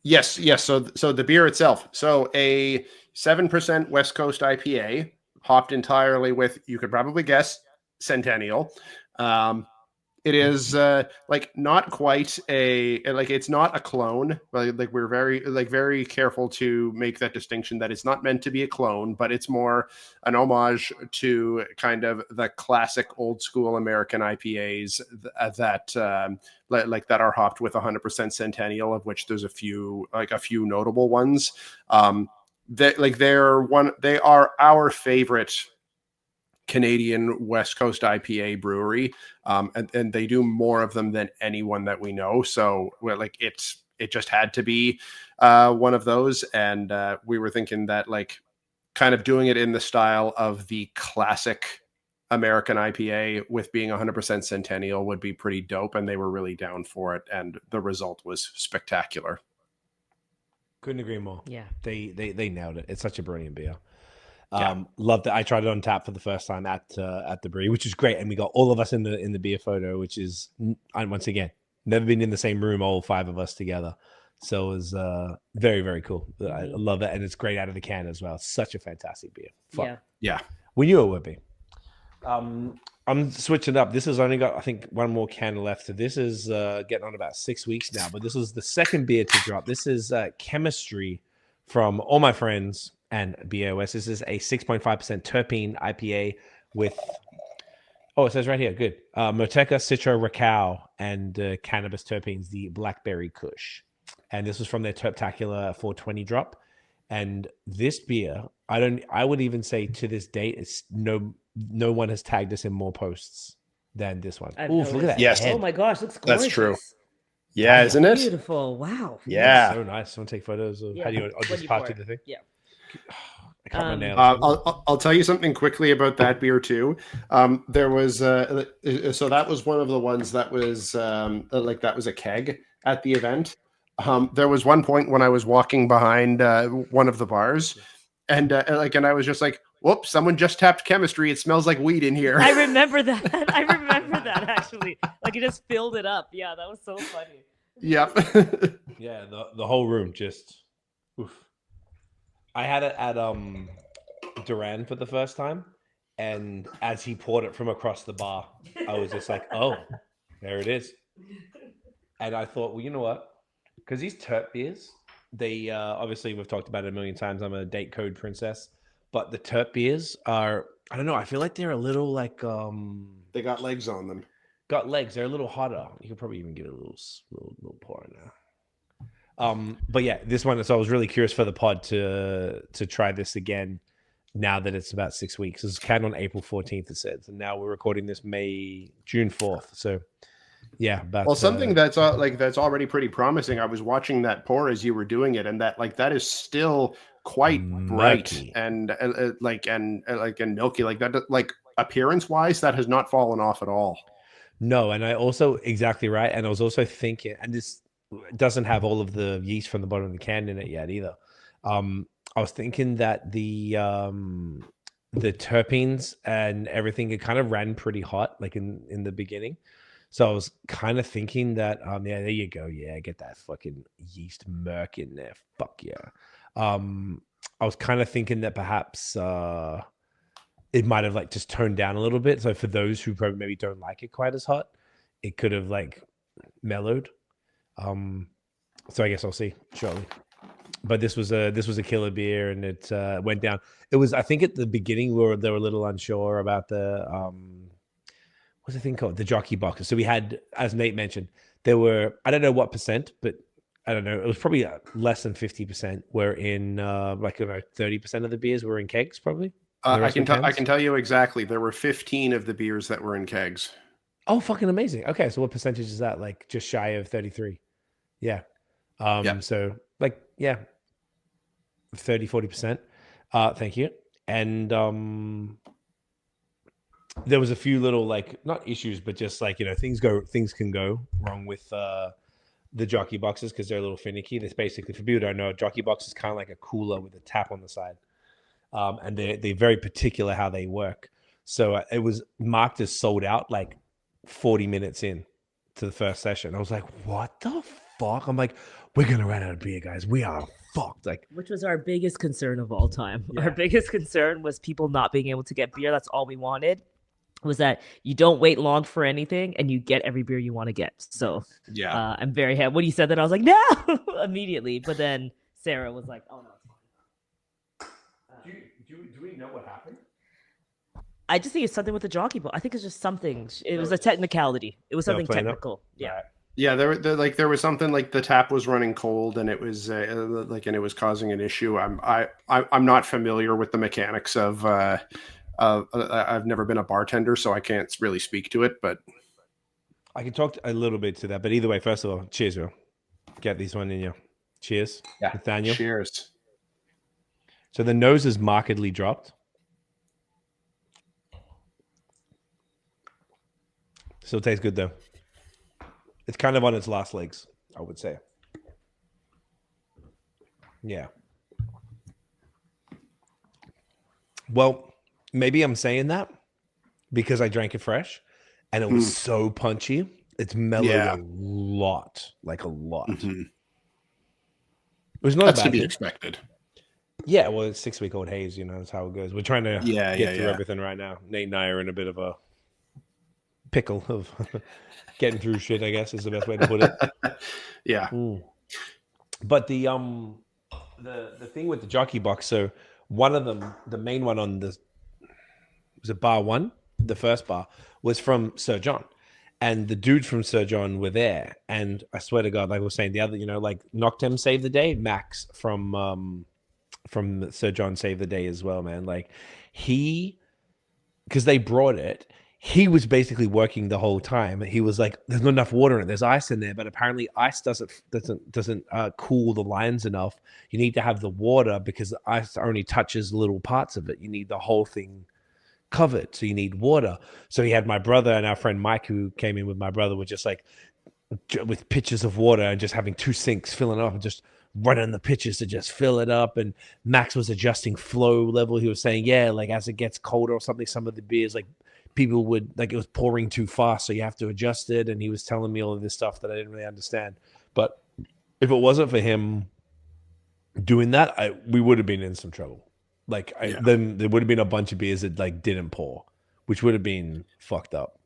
[SPEAKER 4] Yes. So the beer itself. So a 7% West Coast IPA, hopped entirely with, you could probably guess, Centennial. It is like not quite it's not a clone. Like we're very careful to make that distinction that it's not meant to be a clone, but it's more an homage to kind of the classic old school American IPAs that that are hopped with 100% Centennial, of which there's a few notable ones. They are our favorite Canadian West Coast IPA brewery, and they do more of them than anyone that we know. So it just had to be one of those, and we were thinking that kind of doing it in the style of the classic American IPA with being 100% Centennial would be pretty dope, and they were really down for it, and the result was spectacular.
[SPEAKER 2] Couldn't agree more.
[SPEAKER 3] Yeah.
[SPEAKER 2] They nailed it. It's such a brilliant beer.
[SPEAKER 4] Yeah.
[SPEAKER 2] Loved it. I tried it on tap for the first time at the brewery, which is great, and we got all of us in the beer photo, which is, and once again, never been in the same room, all 5 of us together. So it was very, very cool. I love it, and it's great out of the can as well. It's such a fantastic beer. Fuck.
[SPEAKER 3] Yeah.
[SPEAKER 2] We knew it would be. I'm switching up. This has only got, I think, one more can left. So this is getting on about 6 weeks now, but this is the second beer to drop. This is Chemistry from all my friends and BAOS. This is a 6.5% terpene IPA with, it says right here, good. Moteca, Citra, Racao, and cannabis terpenes, the Blackberry Kush. And this was from their SpecTAPular 420 drop. And this beer, I would even say to this date, it's no one has tagged us in more posts than this one.
[SPEAKER 3] I've
[SPEAKER 2] Ooh, look at
[SPEAKER 3] noticed.
[SPEAKER 2] that.
[SPEAKER 4] Yes.
[SPEAKER 2] head.
[SPEAKER 3] Oh my gosh, looks gorgeous.
[SPEAKER 4] That's true. Yeah, isn't it?
[SPEAKER 3] Beautiful. Wow.
[SPEAKER 4] Yeah.
[SPEAKER 2] So nice. Want to take photos of
[SPEAKER 3] Yeah.
[SPEAKER 2] how do you? I'll
[SPEAKER 3] When
[SPEAKER 2] just
[SPEAKER 3] you
[SPEAKER 2] pass
[SPEAKER 3] pour
[SPEAKER 2] you
[SPEAKER 3] it.
[SPEAKER 2] the thing.
[SPEAKER 3] Yeah.
[SPEAKER 2] I cut my nails.
[SPEAKER 4] I'll tell you something quickly about that beer too. There was so that was one of the ones that was that was a keg at the event. There was one point when I was walking behind one of the bars, and I was just like, "Whoops! Someone just tapped Chemistry. It smells like weed in here."
[SPEAKER 3] I remember that. I remember that actually. Like you just filled it up. Yeah, that was so funny.
[SPEAKER 4] Yep.
[SPEAKER 2] Yeah, the whole room just. Oof. I had it at Duran for the first time, and as he poured it from across the bar, I was just like, "Oh, there it is." And I thought, well, you know what? Because these terp beers, they obviously we've talked about it a million times. I'm a date code princess, but the terp beers are, I don't know. I feel like they're a little like
[SPEAKER 4] They got legs on them.
[SPEAKER 2] got legs. They're a little hotter. You could probably even give it a little pour in there. But yeah, this one. So I was really curious for the pod to try this again. Now that it's about 6 weeks, it's canned on April 14th. It says, and now we're recording this June 4th. So yeah, but
[SPEAKER 4] Something that's already pretty promising. I was watching that pour as you were doing it, and that is still quite bright
[SPEAKER 2] murky.
[SPEAKER 4] and milky. Like that, appearance wise, that has not fallen off at all.
[SPEAKER 2] No, and I also exactly right. And I was also thinking, and this doesn't have all of the yeast from the bottom of the can in it yet either. I was thinking that the terpenes and everything, it kind of ran pretty hot, like in the beginning. So I was kind of thinking that, yeah, there you go. Yeah, get that fucking yeast murk in there. Fuck yeah. I was kind of thinking that perhaps it might have like just toned down a little bit. So for those who probably maybe don't like it quite as hot, it could have like mellowed. So I guess I'll see shortly. But this was a killer beer, and it went down. It was, I think, at the beginning they were a little unsure about the what's the thing called, the jockey boxes. So we had, as Nate mentioned, there were, I don't know what percent, but I don't know, it was probably less than 50% were in 30% of the beers were in kegs probably.
[SPEAKER 4] I can tell you exactly. There were 15 of the beers that were in kegs.
[SPEAKER 2] Oh, fucking amazing. Okay, so what percentage is that? Like just shy of 33. Yeah. So like, yeah, 30-40%. Thank you. And there was a few little, like, not issues, but just like, things can go wrong with the jockey boxes because they're a little finicky. That's basically, for people who don't know, a jockey box is kind of like a cooler with a tap on the side. And they're very particular how they work. So it was marked as sold out like 40 minutes in to the first session. I was like, what the fuck? I'm like, we're going to run out of beer, guys. We are fucked. Like,
[SPEAKER 3] which was our biggest concern of all time.
[SPEAKER 2] Yeah.
[SPEAKER 3] Our biggest concern was people not being able to get beer. That's all we wanted, was that you don't wait long for anything and you get every beer you want to get. So
[SPEAKER 4] yeah,
[SPEAKER 3] I'm very happy. When you said that, I was like, no, immediately. But then Sarah was like, oh, no, it's fine.
[SPEAKER 2] Do we know what happened?
[SPEAKER 3] I just think it's something with the jockey ball. I think it's just something. It was a technicality. It was something technical. Yeah.
[SPEAKER 4] Yeah, there was something like the tap was running cold, and it was and it was causing an issue. I'm not familiar with the mechanics of. I've never been a bartender, so I can't really speak to it. But
[SPEAKER 2] I can talk a little bit to that. But either way, first of all, cheers, bro. Get these one in you. Cheers, Nathaniel.
[SPEAKER 4] Cheers.
[SPEAKER 2] So the nose is markedly dropped. Still tastes good though. It's kind of on its last legs, I would say. Yeah. Well, maybe I'm saying that because I drank it fresh and it was so punchy. It's mellowed a lot, like a lot.
[SPEAKER 4] Mm-hmm.
[SPEAKER 2] It was not
[SPEAKER 4] That's
[SPEAKER 2] a bad
[SPEAKER 4] to be
[SPEAKER 2] thing.
[SPEAKER 4] expected.
[SPEAKER 2] Yeah, well, it's 6-week-old haze, that's how it goes. We're trying to get through everything right now. Nate and I are in a bit of a pickle of getting through shit, I guess is the best way to put it.
[SPEAKER 4] Yeah.
[SPEAKER 2] But the thing with the jockey box, so one of them, the main one on the, was it bar one? The first bar was from Sir John. And the dudes from Sir John were there. And I swear to God, like I was saying, the other, like Noctem saved the day, Max from Sir John saved the day as well, man. Like because they brought it, he was basically working the whole time. He was like, there's not enough water in it. There's ice in there, but apparently ice doesn't cool the lines enough. You need to have the water because the ice only touches little parts of it. You need the whole thing covered. So you need water. So he had my brother and our friend Mike, who came in with my brother, were just like with pitchers of water and just having 2 sinks filling it up and just running the pitchers to just fill it up. And Max was adjusting flow level. He was saying, yeah, like as it gets colder or something, some of the beers, like people would, like it was pouring too fast, so you have to adjust it. And he was telling me all of this stuff that I didn't really understand. But if it wasn't for him doing that, we would have been in some trouble. Like then there would have been a bunch of beers that like didn't pour, which would have been fucked up.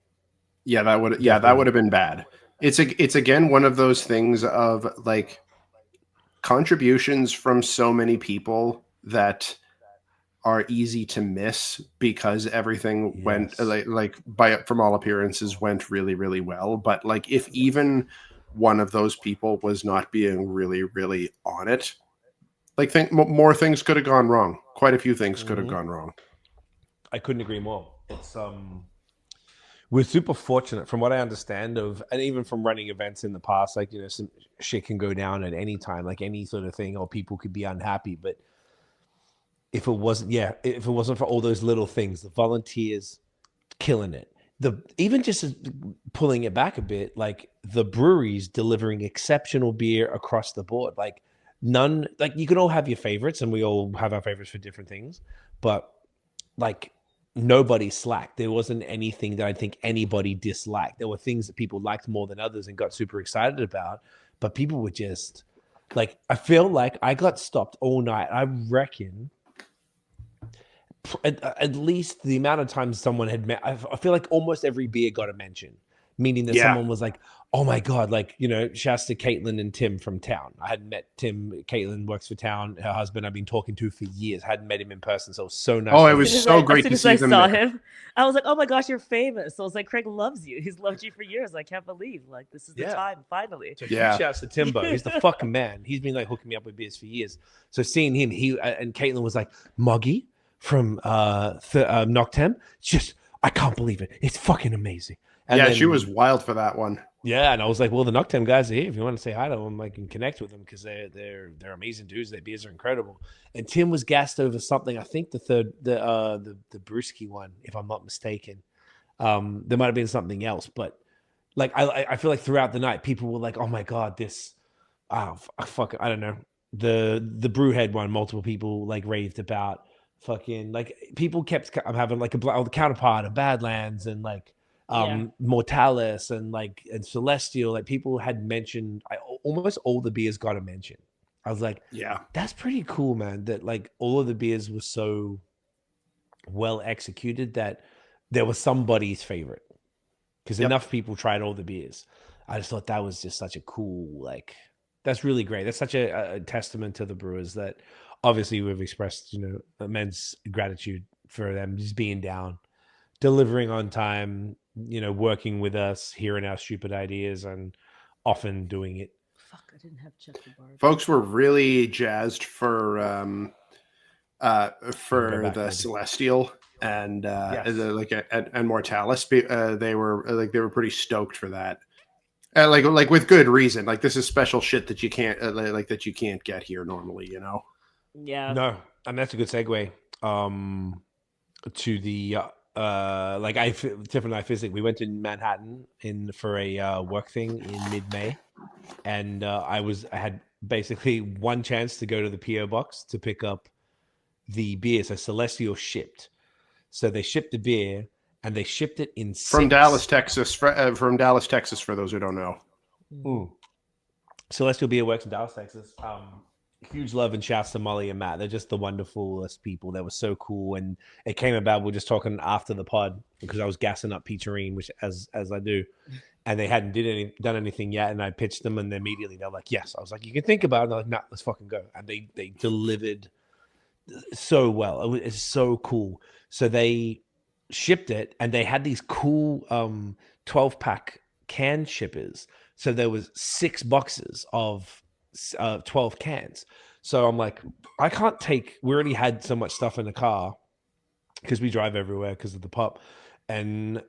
[SPEAKER 4] Yeah, that would have been bad. It's again one of those things of like contributions from so many people that are easy to miss because everything went from all appearances went really, really well. But like if even one of those people was not being really, really on it, like more things could have gone wrong. Quite a few things could have gone wrong.
[SPEAKER 2] I couldn't agree more. It's we're super fortunate from what I understand of, and even from running events in the past, like, some shit can go down at any time, like any sort of thing, or people could be unhappy. But if it wasn't for all those little things, the volunteers killing it, even just pulling it back a bit, like the breweries delivering exceptional beer across the board, like none, like you can all have your favorites and we all have our favorites for different things, but like nobody slacked. There wasn't anything that I think anybody disliked. There were things that people liked more than others and got super excited about, but people were just like, I feel like I got stopped all night. I reckon at least the amount of times someone had met, I feel like almost every beer got a mention, meaning that
[SPEAKER 4] Yeah.
[SPEAKER 2] someone was like, oh my God, like, you know, shouts to Caitlin and Tim from Town. I hadn't met Tim. Caitlin works for Town. Her husband I've been talking to for years. Hadn't met him in person. So it was so nice.
[SPEAKER 4] Oh,
[SPEAKER 2] to
[SPEAKER 4] it
[SPEAKER 2] meet
[SPEAKER 4] was
[SPEAKER 2] him.
[SPEAKER 4] so great to see
[SPEAKER 3] as
[SPEAKER 4] them
[SPEAKER 3] soon as I saw
[SPEAKER 4] there.
[SPEAKER 3] him, I was like, oh my gosh, you're famous. So I was like, Craig loves you. He's loved you for years. I can't believe, like, this is the
[SPEAKER 2] Yeah.
[SPEAKER 3] time, finally.
[SPEAKER 2] So
[SPEAKER 4] Yeah.
[SPEAKER 2] huge shouts to Timbo. He's the fucking man. He's been like hooking me up with beers for years. So seeing him, and Caitlin was like, Moggy from Noctem, just, I can't believe it. It's fucking amazing. And
[SPEAKER 4] Yeah,
[SPEAKER 2] then,
[SPEAKER 4] she was wild for that one.
[SPEAKER 2] Yeah, and I was like, well, the Noctem guys are here. If you want to say hi to them, I can connect with them because they're amazing dudes. Their beers are incredible. And Tim was gassed over something. I think the brewski one, if I'm not mistaken. There might have been something else, but like I feel like throughout the night, people were like, oh my God, this, fuck, I don't know. The BrewHead one, multiple people like raved about. Fucking like people kept having like the Counterpart of Badlands and like Mortalis and Celestial. Like people had mentioned, almost all the beers got a mention. I was like,
[SPEAKER 4] Yeah,
[SPEAKER 2] that's pretty cool, man. That like all of the beers were so well executed that there was somebody's favorite because enough people tried all the beers. I just thought that was just such a cool, like, that's really great. That's such a testament to the brewers that obviously we've expressed, you know, immense gratitude for them just being down, delivering on time, you know, working with us, hearing our stupid ideas and often doing it.
[SPEAKER 3] Fuck, I didn't have Chester Bar.
[SPEAKER 4] folks were really jazzed for the Celestial and and Mortalis. They were pretty stoked for that. Like with good reason. Like this is special shit that you can't that you can't get here normally, you know.
[SPEAKER 3] Yeah.
[SPEAKER 2] No, and that's a good segue to the Tiff and I physically we went to Manhattan for a work thing in mid-May, and I had basically one chance to go to the PO box to pick up the beer. So Celestial shipped, so they shipped the beer and they shipped it in
[SPEAKER 4] from Dallas, Texas. From Dallas, Texas, for those who don't know.
[SPEAKER 2] Celestial Beer works in Dallas, Texas. Huge love and shouts to Molly and Matt. They're just the wonderfulest people. They were so cool. And it came about, we were just talking after the pod because I was gassing up Peterine, which as I do. And they hadn't done anything yet. And I pitched them and immediately they're like, yes. I was like, you can think about it. And they're like, nah, let's fucking go. And they delivered so well. It's so cool. So they shipped it and they had these cool 12-pack can shippers. So there was 6 boxes of 12 cans. So I'm like, I can't take, we already had so much stuff in the car because we drive everywhere because of the pup. And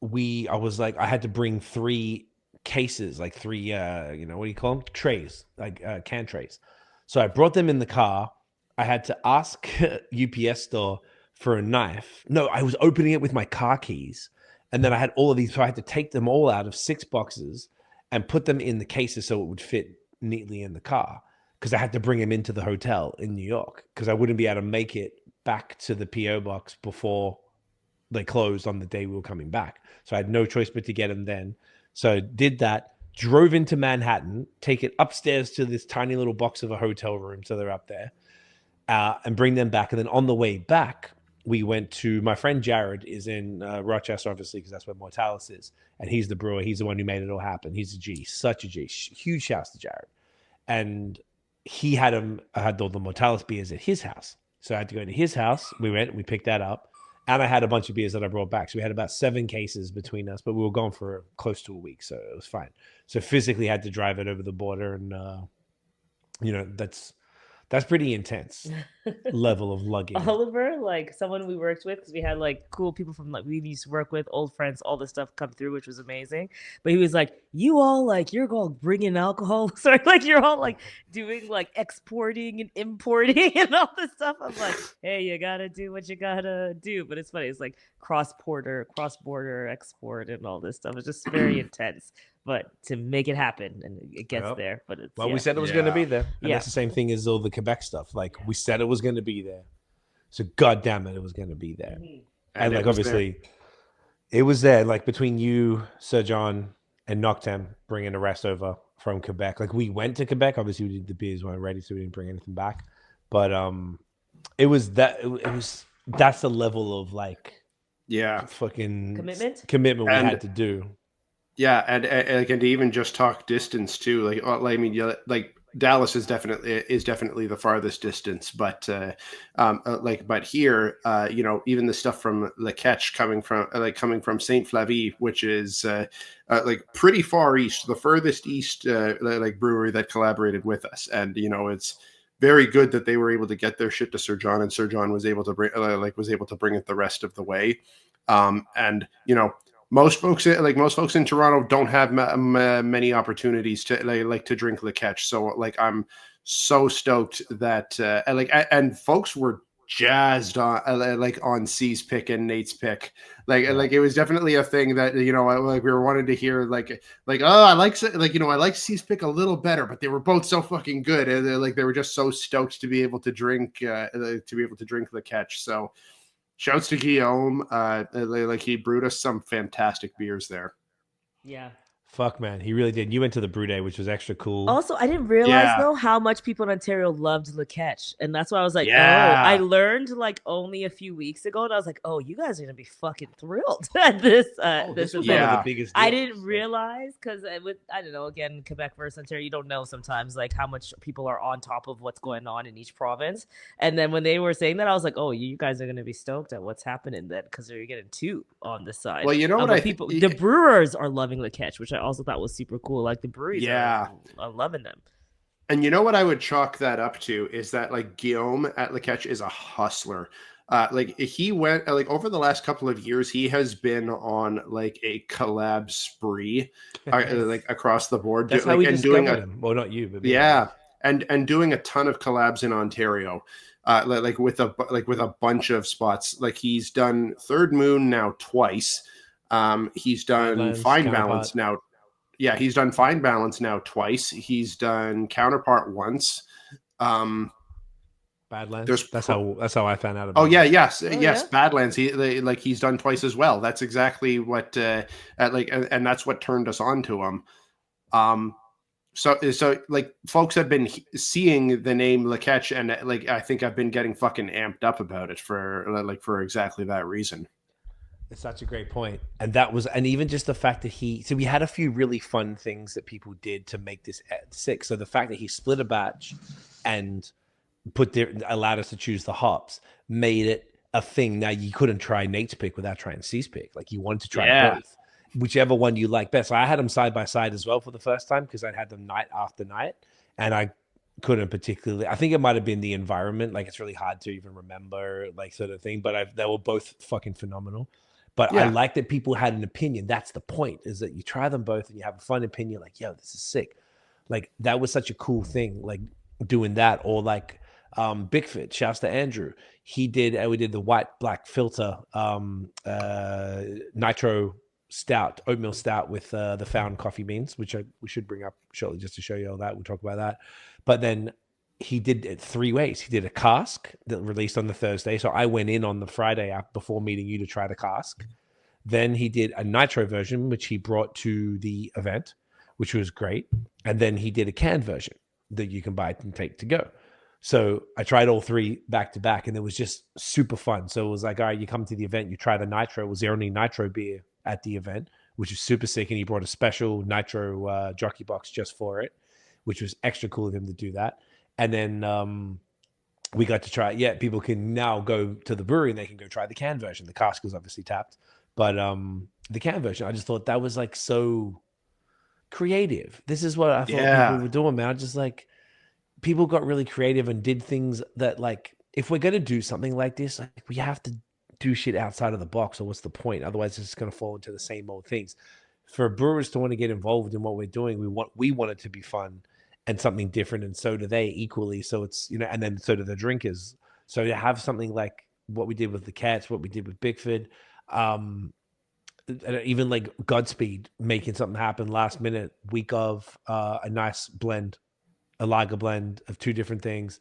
[SPEAKER 2] I was like, I had to bring 3 cases, like 3, what do you call them? Trays, like can trays. So I brought them in the car. I had to ask UPS store for a knife. No, I was opening it with my car keys. And then I had all of these. So I had to take them all out of 6 boxes and put them in the cases so it would fit neatly in the car because I had to bring them into the hotel in New York because I wouldn't be able to make it back to the PO box before they closed on the day we were coming back. So I had no choice but to get them then. So did that, drove into Manhattan, take it upstairs to this tiny little box of a hotel room. So they're up there and bring them back. And then on the way back, we went to, my friend Jared is in Rochester, obviously, because that's where Mortalis is. And he's the brewer. He's the one who made it all happen. He's a G, such a G. Huge shouts to Jared. And he had all the Mortalis beers at his house. So I had to go to his house. We went, we picked that up. And I had a bunch of beers that I brought back. So we had about 7 cases between us, but we were gone for close to a week. So it was fine. So physically had to drive it over the border. And, that's pretty intense level of lugging.
[SPEAKER 3] Oliver, like someone we worked with, because we had like cool people from like we used to work with, old friends, all this stuff come through, which was amazing. But he was like, "You all like you're all bringing alcohol, sorry, like you're all like doing like exporting and importing and all this stuff." I'm like, "Hey, you gotta do what you gotta do." But it's funny, it's like cross-border export and all this stuff. It's just very intense. But to make it happen, and it gets there. But it's
[SPEAKER 2] we said it was going to be there. And that's the same thing as all the Quebec stuff. Like we said it was going to be there. So God damn it was going to be there.
[SPEAKER 3] Mm-hmm.
[SPEAKER 2] And like obviously it was there. Like between you, Sir John, and Noctem bringing the rest over from Quebec. Like we went to Quebec. Obviously the beers weren't ready, so we didn't bring anything back. But it was that's the level of like
[SPEAKER 4] Yeah.
[SPEAKER 2] fucking
[SPEAKER 3] Commitment?
[SPEAKER 2] we
[SPEAKER 4] And-
[SPEAKER 2] had to do.
[SPEAKER 4] Yeah, and to even just talk distance too, I mean, like Dallas is definitely the farthest distance, but but here, even the stuff from Le Catch coming from Saint Flavie, which is like pretty far east, the furthest east brewery that collaborated with us, and it's very good that they were able to get their shit to Sir John, and Sir John was able to bring it the rest of the way, and most folks in Toronto don't have many opportunities to to drink Le Catch. So I'm so stoked that and folks were jazzed on C's pick and Nate's pick. It was definitely a thing that we were wanting to hear I like C's pick a little better, but they were both so fucking good, and they were just so stoked to be able to drink Le Catch. So shouts to Guillaume. He brewed us some fantastic beers there.
[SPEAKER 3] Yeah.
[SPEAKER 2] Fuck, man, he really did. You went to the brew day, which was extra cool.
[SPEAKER 3] Also, I didn't realize
[SPEAKER 4] Yeah.
[SPEAKER 3] though how much people in Ontario loved Le Catch, and that's why I was like,
[SPEAKER 4] Yeah.
[SPEAKER 3] oh, I learned like only a few weeks ago, and I was like, oh, you guys are gonna be fucking thrilled at this.
[SPEAKER 2] This was
[SPEAKER 3] event.
[SPEAKER 2] one of
[SPEAKER 4] Yeah.
[SPEAKER 2] the biggest.
[SPEAKER 3] I
[SPEAKER 2] deals.
[SPEAKER 3] didn't realize because I don't know. Again, Quebec versus Ontario, you don't know sometimes like how much people are on top of what's going on in each province. And then when they were saying that, I was like, oh, you guys are gonna be stoked at what's happening then because you're getting two on this side.
[SPEAKER 4] Well, you know what
[SPEAKER 3] the
[SPEAKER 4] I
[SPEAKER 3] people,
[SPEAKER 4] think-
[SPEAKER 3] the brewers are loving Le Catch, which I also thought was super cool. Like the breweries,
[SPEAKER 4] Yeah.
[SPEAKER 3] are loving them.
[SPEAKER 4] And you know what I would chalk that up to is that Guillaume at Le Catch is a hustler. He went over the last couple of years, he has been on a collab spree, across the board.
[SPEAKER 2] That's how we discovered him. Well, not you, but me.
[SPEAKER 4] Yeah, and doing a ton of collabs in Ontario, with a bunch of spots. He's done Third Moon now twice. He's done
[SPEAKER 2] Badlands,
[SPEAKER 4] Fine
[SPEAKER 2] Counterpart.
[SPEAKER 4] Balance now. Yeah, he's done Fine Balance now twice. He's done Counterpart once.
[SPEAKER 2] Badlands. That's how I found out about.
[SPEAKER 4] Oh yeah, yes,
[SPEAKER 3] Oh,
[SPEAKER 4] yes.
[SPEAKER 3] yeah?
[SPEAKER 4] Badlands. He's done twice as well. That's exactly what and that's what turned us on to him. So folks have been seeing the name Le Catch, and I think I've been getting fucking amped up about it for exactly that reason.
[SPEAKER 2] It's such a great point. And that was, and even just the fact that so we had a few really fun things that people did to make this sick. So the fact that he split a batch and allowed us to choose the hops made it a thing. Now you couldn't try Nate's pick without trying C's pick. You wanted to try both, whichever one you like best. So I had them side by side as well for the first time because I'd had them night after night, and I couldn't particularly. I think it might have been the environment. It's really hard to even remember, sort of thing. But they were both fucking phenomenal. But I like that people had an opinion. That's the point, is that you try them both and you have a fun opinion. Yo, this is sick. That was such a cool thing. Doing that, or Bigfoot. Shouts to Andrew. We did the white black filter nitro stout, oatmeal stout with the found coffee beans, which we should bring up shortly just to show you all that. We'll talk about that. But then he did it 3 ways. He did a cask that released on the Thursday. So I went in on the Friday before meeting you to try the cask. Then he did a nitro version, which he brought to the event, which was great. And then he did a canned version that you can buy and take to go. So I tried all three back to back, and it was just super fun. So it was all right, you come to the event, you try the nitro. It was the only nitro beer at the event, which was super sick. And he brought a special nitro jockey box just for it, which was extra cool of him to do that. And then we got to try it. Yeah, people can now go to the brewery and they can go try the canned version. The cask was obviously tapped, but the canned version, I just thought that was so creative. This is what I thought people were doing, man. I just people got really creative and did things that if we're going to do something like this, we have to do shit outside of the box, or what's the point? Otherwise it's just going to fall into the same old things. For brewers to want to get involved in what we're doing, we want it to be fun and something different, and so do they equally. So it's, and then so do the drinkers. So to have something like what we did with the Cats, what we did with Bigfoot, even Godspeed making something happen last minute, week of a nice blend, a lager blend of 2 different things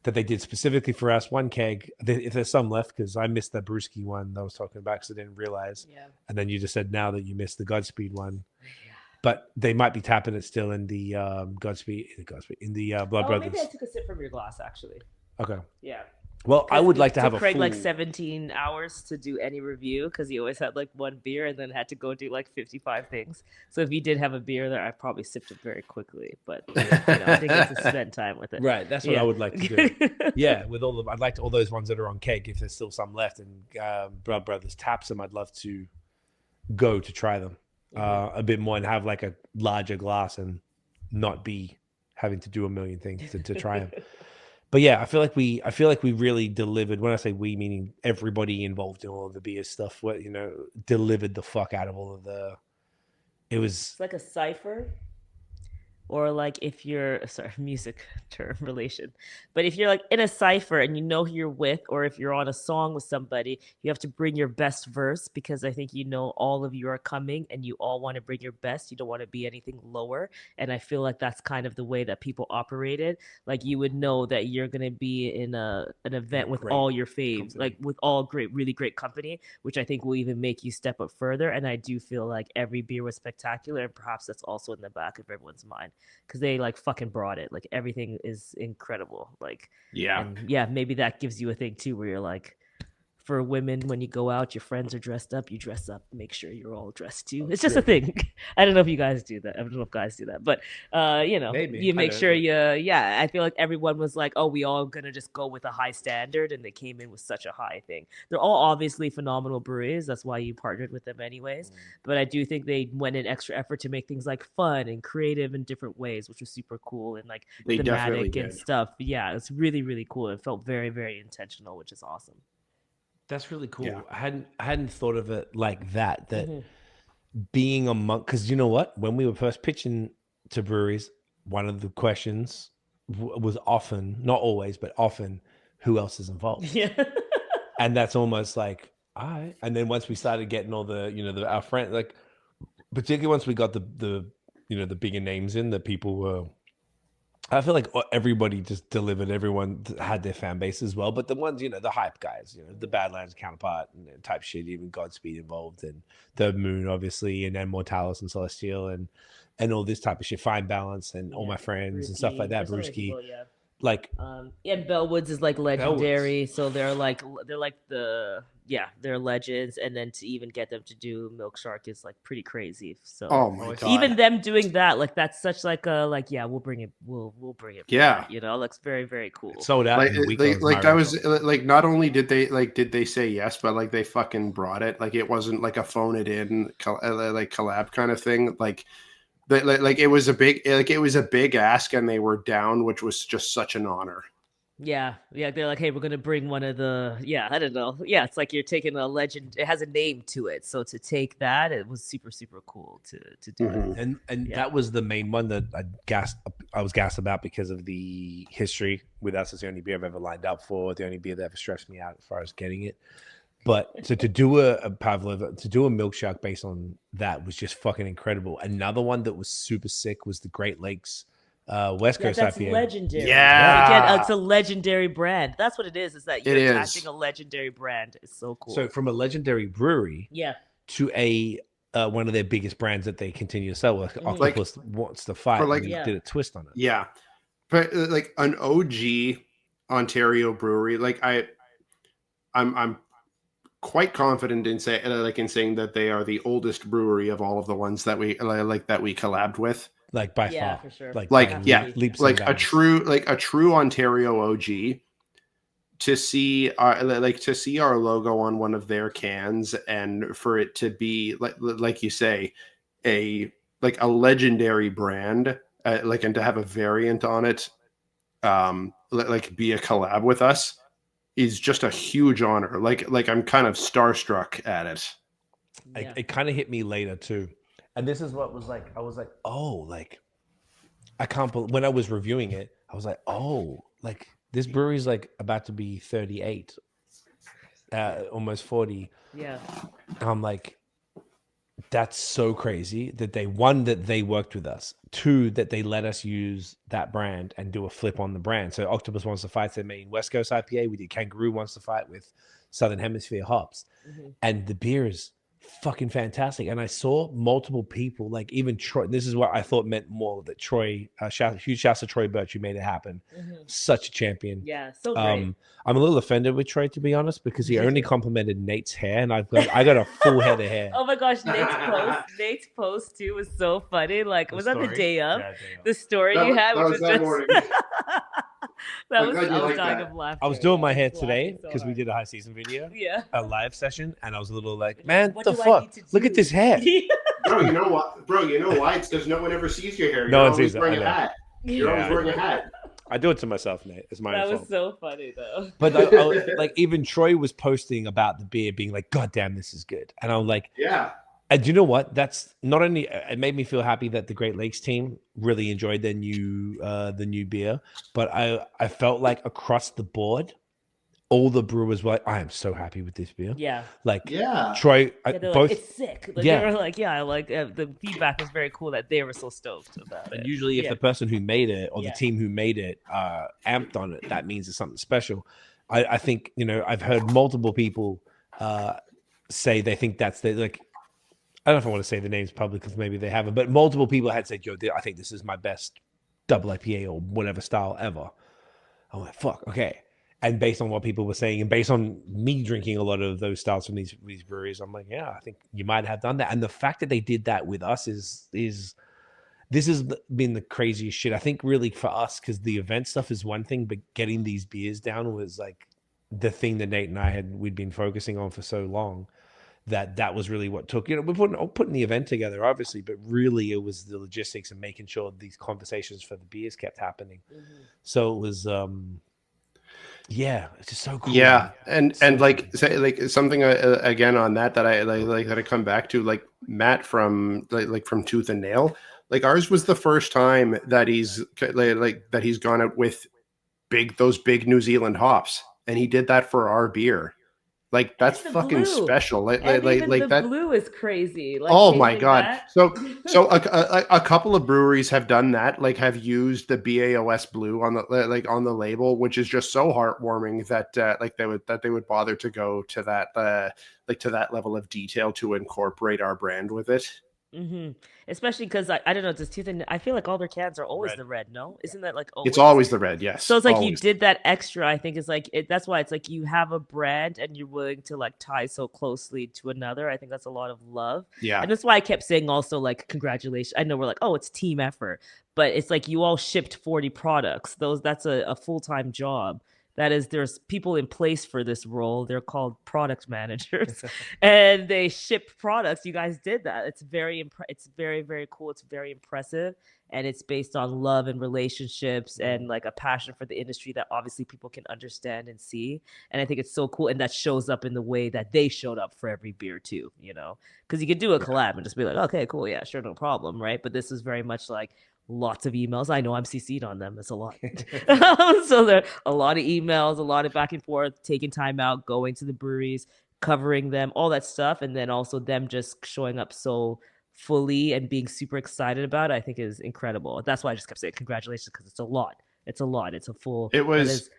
[SPEAKER 2] that they did specifically for us. 1 keg. If there's some left, because I missed the brewski one that I was talking about because I didn't realize.
[SPEAKER 3] Yeah.
[SPEAKER 2] And then you just said now that you missed the Godspeed one. But they might be tapping it still in the Godspeed, in the Blood Brothers.
[SPEAKER 3] Maybe I took a sip from your glass, actually.
[SPEAKER 2] Okay.
[SPEAKER 3] Yeah.
[SPEAKER 2] Well, I would like to have a
[SPEAKER 3] Craig
[SPEAKER 2] full...
[SPEAKER 3] like 17 hours to do any review because he always had like one beer and then had to go do like 55 things. So if he did have a beer there, I probably sipped it very quickly. But I didn't get to spend time with it.
[SPEAKER 2] Right, that's what I would like to do. Yeah, with all I'd like all those ones that are on keg, if there's still some left, and Brothers taps them, I'd love to go to try them a bit more and have like a larger glass and not be having to do a million things to try them. But yeah, I feel like we really delivered. When I say we, meaning everybody involved in all of the beer stuff, delivered the fuck out of all of the. It's
[SPEAKER 3] like a cipher. Or like if you're music term relation, but if you're like in a cipher and you know who you're with, or if you're on a song with somebody, you have to bring your best verse because I think all of you are coming and you all want to bring your best. You don't want to be anything lower, and I feel like that's kind of the way that people operated. Like you would know that you're gonna be in an event with all your faves, like with all really great company, which I think will even make you step up further. And I do feel like every beer was spectacular, and perhaps that's also in the back of everyone's mind. Because they like fucking brought it. Like everything is incredible. Like maybe that gives you a thing too, where you're like, for women, when you go out, your friends are dressed up, you dress up, make sure you're all dressed too. It's just a thing. I don't know if you guys do that. I don't know if guys do that, but maybe. You make sure I feel like everyone was like, oh, we all gonna just go with a high standard, and they came in with such a high thing. They're all obviously phenomenal breweries. That's why you partnered with them anyways. But I do think they went in extra effort to make things like fun and creative in different ways, which was super cool and like thematic and stuff. Yeah, it's really, really cool. It felt very, very intentional, which is awesome.
[SPEAKER 2] That's really cool. Yeah. I hadn't thought of it like that. Being a monk, because you know what? When we were first pitching to breweries, one of the questions was often, not always, but often, who else is involved?
[SPEAKER 3] Yeah.
[SPEAKER 2] And that's almost like, all right. And then once we started getting all the our friends, like particularly once we got the bigger names in, that people were. I feel like everybody just delivered. Everyone had their fan base as well, but the ones, the hype guys, the Badlands counterpart and type shit, even Godspeed involved, and the Moon obviously, and then Mortalis and Celestial and all this type of shit, Fine Balance and all my friends and stuff like that. Brewski, like
[SPEAKER 3] and Bellwoods is like legendary, so they're they're legends, and then to even get them to do Milk Shark is like pretty crazy. So
[SPEAKER 4] oh my god,
[SPEAKER 3] even them doing that, like that's such like a we'll bring it
[SPEAKER 4] yeah,
[SPEAKER 3] looks very, very cool.
[SPEAKER 2] It's sold out
[SPEAKER 4] I was like, not only did they say yes, but like they fucking brought it. Like it wasn't like a phone it in collab kind of thing. Like it was a big ask, and they were down, which was just such an honor.
[SPEAKER 3] Yeah, they're like, hey, we're gonna bring one of the I don't know. Yeah, it's like you're taking a legend. It has a name to it, so to take that, it was super, super cool to do it.
[SPEAKER 2] And that was the main one that I was gassed about because of the history with us. It's the only beer I've ever lined up for, the only beer that ever stressed me out as far as getting it. But so to do a Pavlova, to do a Milk Shark based on that was just fucking incredible. Another one that was super sick was the Great Lakes West Coast
[SPEAKER 3] that's
[SPEAKER 2] IPA.
[SPEAKER 3] Legendary.
[SPEAKER 4] Yeah.
[SPEAKER 3] Again, it's a legendary brand. That's what it is that you're attaching a legendary brand. It's so cool.
[SPEAKER 2] So from a legendary brewery to a one of their biggest brands that they continue to sell, like Octopus wants to fight, did a twist on it.
[SPEAKER 4] Yeah. But like an OG Ontario brewery, like I'm quite confident in saying that they are the oldest brewery of all of the ones that we collabed with.
[SPEAKER 2] Like by far,
[SPEAKER 3] for sure.
[SPEAKER 2] Leaps
[SPEAKER 4] like
[SPEAKER 2] and
[SPEAKER 4] a true Ontario OG. To see our logo on one of their cans, and for it to be like you say, a legendary brand, and to have a variant on it, be a collab with us, is just a huge honor. Like I'm kind of starstruck at it.
[SPEAKER 2] It kind of hit me later too. And this is what was like, I was like, oh, like, I can't believe, when I was reviewing it, I was like, oh, like, this brewery's like about to be 38, almost 40.
[SPEAKER 3] Yeah.
[SPEAKER 2] I'm like, that's so crazy that they worked with us. 2, that they let us use that brand and do a flip on the brand. So Octopus Wants to Fight, they made West Coast IPA. We did Kangaroo Wants to Fight with Southern Hemisphere hops. And the beer is fucking fantastic. And I saw multiple people, like even Troy. This is what I thought meant more, that Troy, huge shouts to Troy Birch, who made it happen. Such a champion.
[SPEAKER 3] Yeah, so great.
[SPEAKER 2] I'm a little offended with Troy, to be honest, because he only complimented Nate's hair, and I got a full head of hair.
[SPEAKER 3] Oh my gosh, Nate's post too was so funny. Like, was that the day of?
[SPEAKER 2] Yeah,
[SPEAKER 3] the story you had,
[SPEAKER 4] that
[SPEAKER 3] which
[SPEAKER 4] was
[SPEAKER 3] was
[SPEAKER 4] that
[SPEAKER 3] just
[SPEAKER 4] morning.
[SPEAKER 3] I was
[SPEAKER 4] like
[SPEAKER 3] dying
[SPEAKER 4] that.
[SPEAKER 3] of laughter.
[SPEAKER 2] I was doing my hair
[SPEAKER 3] I was
[SPEAKER 2] today
[SPEAKER 3] laughing so
[SPEAKER 2] because we
[SPEAKER 3] hard.
[SPEAKER 2] did a high season video,
[SPEAKER 3] Yeah.
[SPEAKER 2] a live session, and I was a little like, man,
[SPEAKER 3] What
[SPEAKER 2] the
[SPEAKER 3] do I
[SPEAKER 2] fuck?
[SPEAKER 3] need to
[SPEAKER 2] Look at
[SPEAKER 3] do?
[SPEAKER 2] this hair.
[SPEAKER 4] Bro, you know what? Bro, you know why? It's because no one ever sees your hair.
[SPEAKER 2] No
[SPEAKER 4] You're
[SPEAKER 2] one sees
[SPEAKER 4] always
[SPEAKER 2] it,
[SPEAKER 4] wearing
[SPEAKER 2] I
[SPEAKER 4] a
[SPEAKER 2] know.
[SPEAKER 4] hat. You're always wearing a hat.
[SPEAKER 2] I do it to myself, Nate. It's my
[SPEAKER 3] That
[SPEAKER 2] own
[SPEAKER 3] was
[SPEAKER 2] fault.
[SPEAKER 3] so funny though.
[SPEAKER 2] But like even Troy was posting about the beer, being like, "God damn, this is good," and I'm like,
[SPEAKER 4] Yeah.
[SPEAKER 2] And you know what? That's not only it made me feel happy that the Great Lakes team really enjoyed their new beer, but I felt like across the board, all the brewers were like, I am so happy with this beer.
[SPEAKER 3] Yeah.
[SPEAKER 2] Like
[SPEAKER 4] Yeah.
[SPEAKER 2] Troy,
[SPEAKER 3] Yeah, they're
[SPEAKER 2] both.
[SPEAKER 3] like, it's sick. Like,
[SPEAKER 2] Yeah.
[SPEAKER 3] They were like, yeah, I like the feedback was very cool that they were so stoked about it.
[SPEAKER 2] And usually, if
[SPEAKER 3] Yeah.
[SPEAKER 2] the person who made it or
[SPEAKER 3] Yeah.
[SPEAKER 2] the team who made it amped on it, that means it's something special. I think, I've heard multiple people say they think that's like. I don't know if I want to say the names publicly because maybe they haven't, but multiple people had said, "Yo, I think this is my best double IPA or whatever style ever." I'm like, "Fuck, okay." And based on what people were saying, and based on me drinking a lot of those styles from these breweries, I'm like, "Yeah, I think you might have done that." And the fact that they did that with us is this has been the craziest shit. I think really for us, because the event stuff is one thing, but getting these beers down was like the thing that Nate and we'd been focusing on for so long. That was really what took, we're putting the event together, obviously, but really it was the logistics and making sure these conversations for the beers kept happening. So it was, it's just so cool.
[SPEAKER 4] Yeah, and
[SPEAKER 2] So
[SPEAKER 4] like say like something again on that I like that I come back to, like Matt from like from Tooth and Nail, like ours was the first time that he's that he's gone out with those big New Zealand hops, and he did that for our beer. Like that's
[SPEAKER 3] And the
[SPEAKER 4] fucking
[SPEAKER 3] blue.
[SPEAKER 4] special. Like
[SPEAKER 3] The
[SPEAKER 4] that.
[SPEAKER 3] blue is crazy. Like,
[SPEAKER 4] Oh my
[SPEAKER 3] changing
[SPEAKER 4] god!
[SPEAKER 3] that.
[SPEAKER 4] So a couple of breweries have done that. Like have used the BAOS blue on the on the label, which is just so heartwarming that they would bother to go to that to that level of detail to incorporate our brand with it.
[SPEAKER 3] Especially because I don't know, does Tooth and I feel like all their cans are always
[SPEAKER 2] Red.
[SPEAKER 3] the red. No, isn't that like
[SPEAKER 4] It's always the red, yes.
[SPEAKER 3] So it's like you
[SPEAKER 4] always.
[SPEAKER 3] did that extra. I think it's like that's why it's like you have a brand and you're willing to like tie so closely to another. I think that's a lot of love.
[SPEAKER 4] Yeah.
[SPEAKER 3] And that's why I kept saying also like congratulations. I know we're like, oh, it's team effort, but it's like you all shipped 40 products. That's a full-time job. That is, there's people in place for this role. They're called product managers, and they ship products. You guys did that. It's very very cool. It's very impressive, and it's based on love and relationships and like a passion for the industry that obviously people can understand and see. And I think it's so cool, and that shows up in the way that they showed up for every beer too. Because you could do a collab and just be like, okay, cool, yeah, sure, no problem, right? But this is very much like lots of emails. I know I'm CC'd on them. It's a lot. So there are a lot of emails, a lot of back and forth, taking time out, going to the breweries, covering them, all that stuff. And then also them just showing up so fully and being super excited about it, I think is incredible. That's why I just kept saying congratulations, because it's a lot. It's a lot. It's a full.
[SPEAKER 4] It was.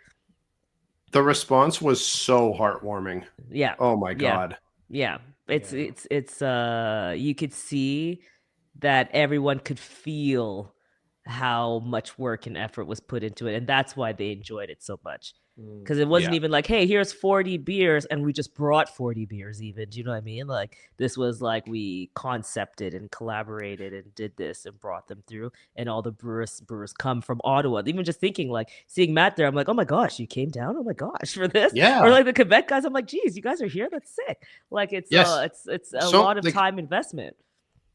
[SPEAKER 4] The response was so heartwarming.
[SPEAKER 3] Yeah.
[SPEAKER 4] Oh my god.
[SPEAKER 3] Yeah. It's you could see that everyone could feel how much work and effort was put into it, and that's why they enjoyed it so much. Because it wasn't even like, hey, here's 40 beers and we just brought 40 beers even. Do you know what I mean? Like this was like we concepted and collaborated and did this and brought them through, and all the brewers come from Ottawa. Even just thinking, like seeing Matt there, I'm like, oh my gosh, you came down, oh my gosh, for this.
[SPEAKER 4] Yeah.
[SPEAKER 3] Or like the Quebec guys, I'm like, geez, you guys are here, that's sick. Like it's it's a lot of time investment.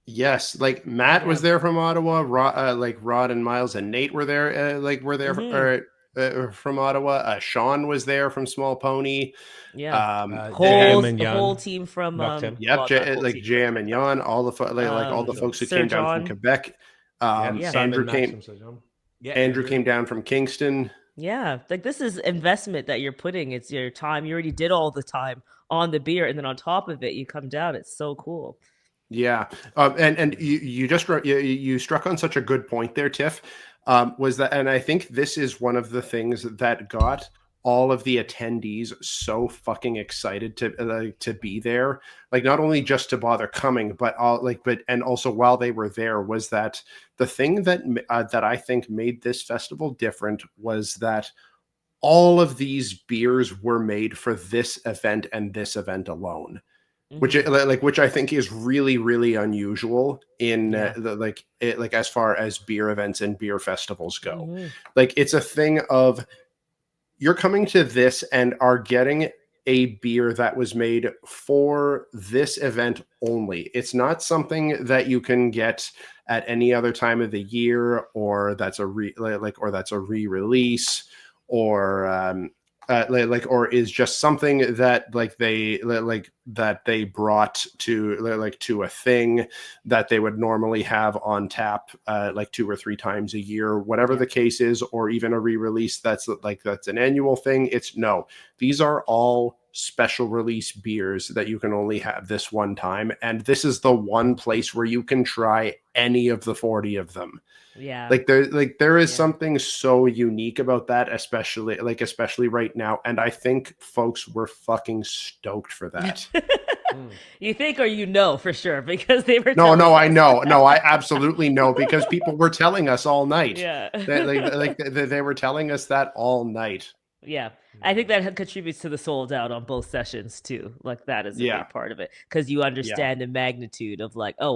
[SPEAKER 4] Yes, like Matt was there from Ottawa. Rod and Miles and Nate were there. From Ottawa. Sean was there from Small Pony.
[SPEAKER 3] Yeah,
[SPEAKER 2] the
[SPEAKER 3] whole team from
[SPEAKER 4] Jam and Jan, all the folks who
[SPEAKER 3] Sir
[SPEAKER 4] came
[SPEAKER 3] John.
[SPEAKER 4] down from Quebec. Andrew came down from Kingston.
[SPEAKER 3] Yeah, like this is investment that you're putting. It's your time. You already did all the time on the beer, and then on top of it, you come down. It's so cool.
[SPEAKER 4] Yeah, and you struck on such a good point there, Tiff. Was that, and I think this is one of the things that got all of the attendees so fucking excited to be there. Like, not only just to bother coming, but and also while they were there, was that the thing that that I think made this festival different was that all of these beers were made for this event and this event alone. Which I think is really, really unusual in as far as beer events and beer festivals go. Like, it's a thing of, you're coming to this and are getting a beer that was made for this event only. It's not something that you can get at any other time of the year, or that's a re-release, or or is just something that they brought to a thing that they would normally have on tap 2 or 3 times a year, whatever the case is, or even a re-release that's an annual thing. These are all special release beers that you can only have this one time, and this is the one place where you can try any of the 40 of them. There is something so unique about that, especially right now, and I think folks were fucking stoked for that.
[SPEAKER 3] You think, or for sure, because they were
[SPEAKER 4] I absolutely know, because people were telling us all night. They were telling us that all night.
[SPEAKER 3] Yeah, I think that contributes to the sold out on both sessions too. Like, that is a big part of it, because you understand the magnitude of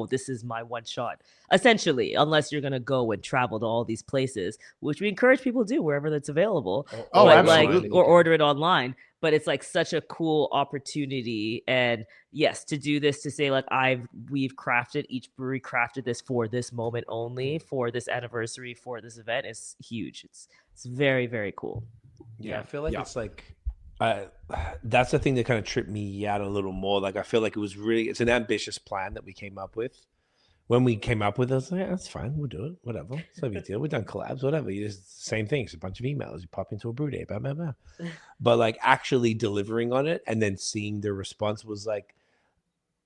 [SPEAKER 3] this is my one shot, essentially, unless you're going to go and travel to all these places, which we encourage people to do wherever that's available.
[SPEAKER 4] Absolutely.
[SPEAKER 3] Or order it online. But it's such a cool opportunity, and yes, to do this, to say we've crafted, each brewery crafted this for this moment only, for this anniversary, for this event, is huge. It's very, very cool.
[SPEAKER 2] Yeah, I feel like it's that's the thing that kind of tripped me out a little more. I feel like it's an ambitious plan that we came up with. When we came up with it, I was like, that's fine, we'll do it, whatever. It's no big deal. We've done collabs, whatever. It's the same thing. It's a bunch of emails. You pop into a brew day, blah, blah, blah. But actually delivering on it and then seeing the response was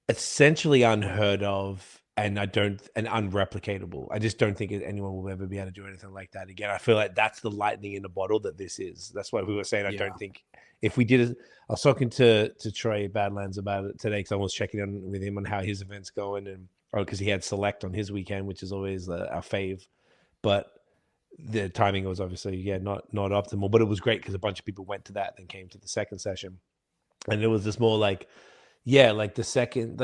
[SPEAKER 2] essentially unheard of, and unreplicatable. I just don't think anyone will ever be able to do anything like that again. I feel like that's the lightning in the bottle that this is. That's why we were saying, I don't think if we did it. I was talking to Trey Badlands about it today, because I was checking in with him on how his event's going, and because he had Select on his weekend, which is always our fave, but the timing was obviously not optimal. But it was great because a bunch of people went to that, then came to the second session, and it was just more the second,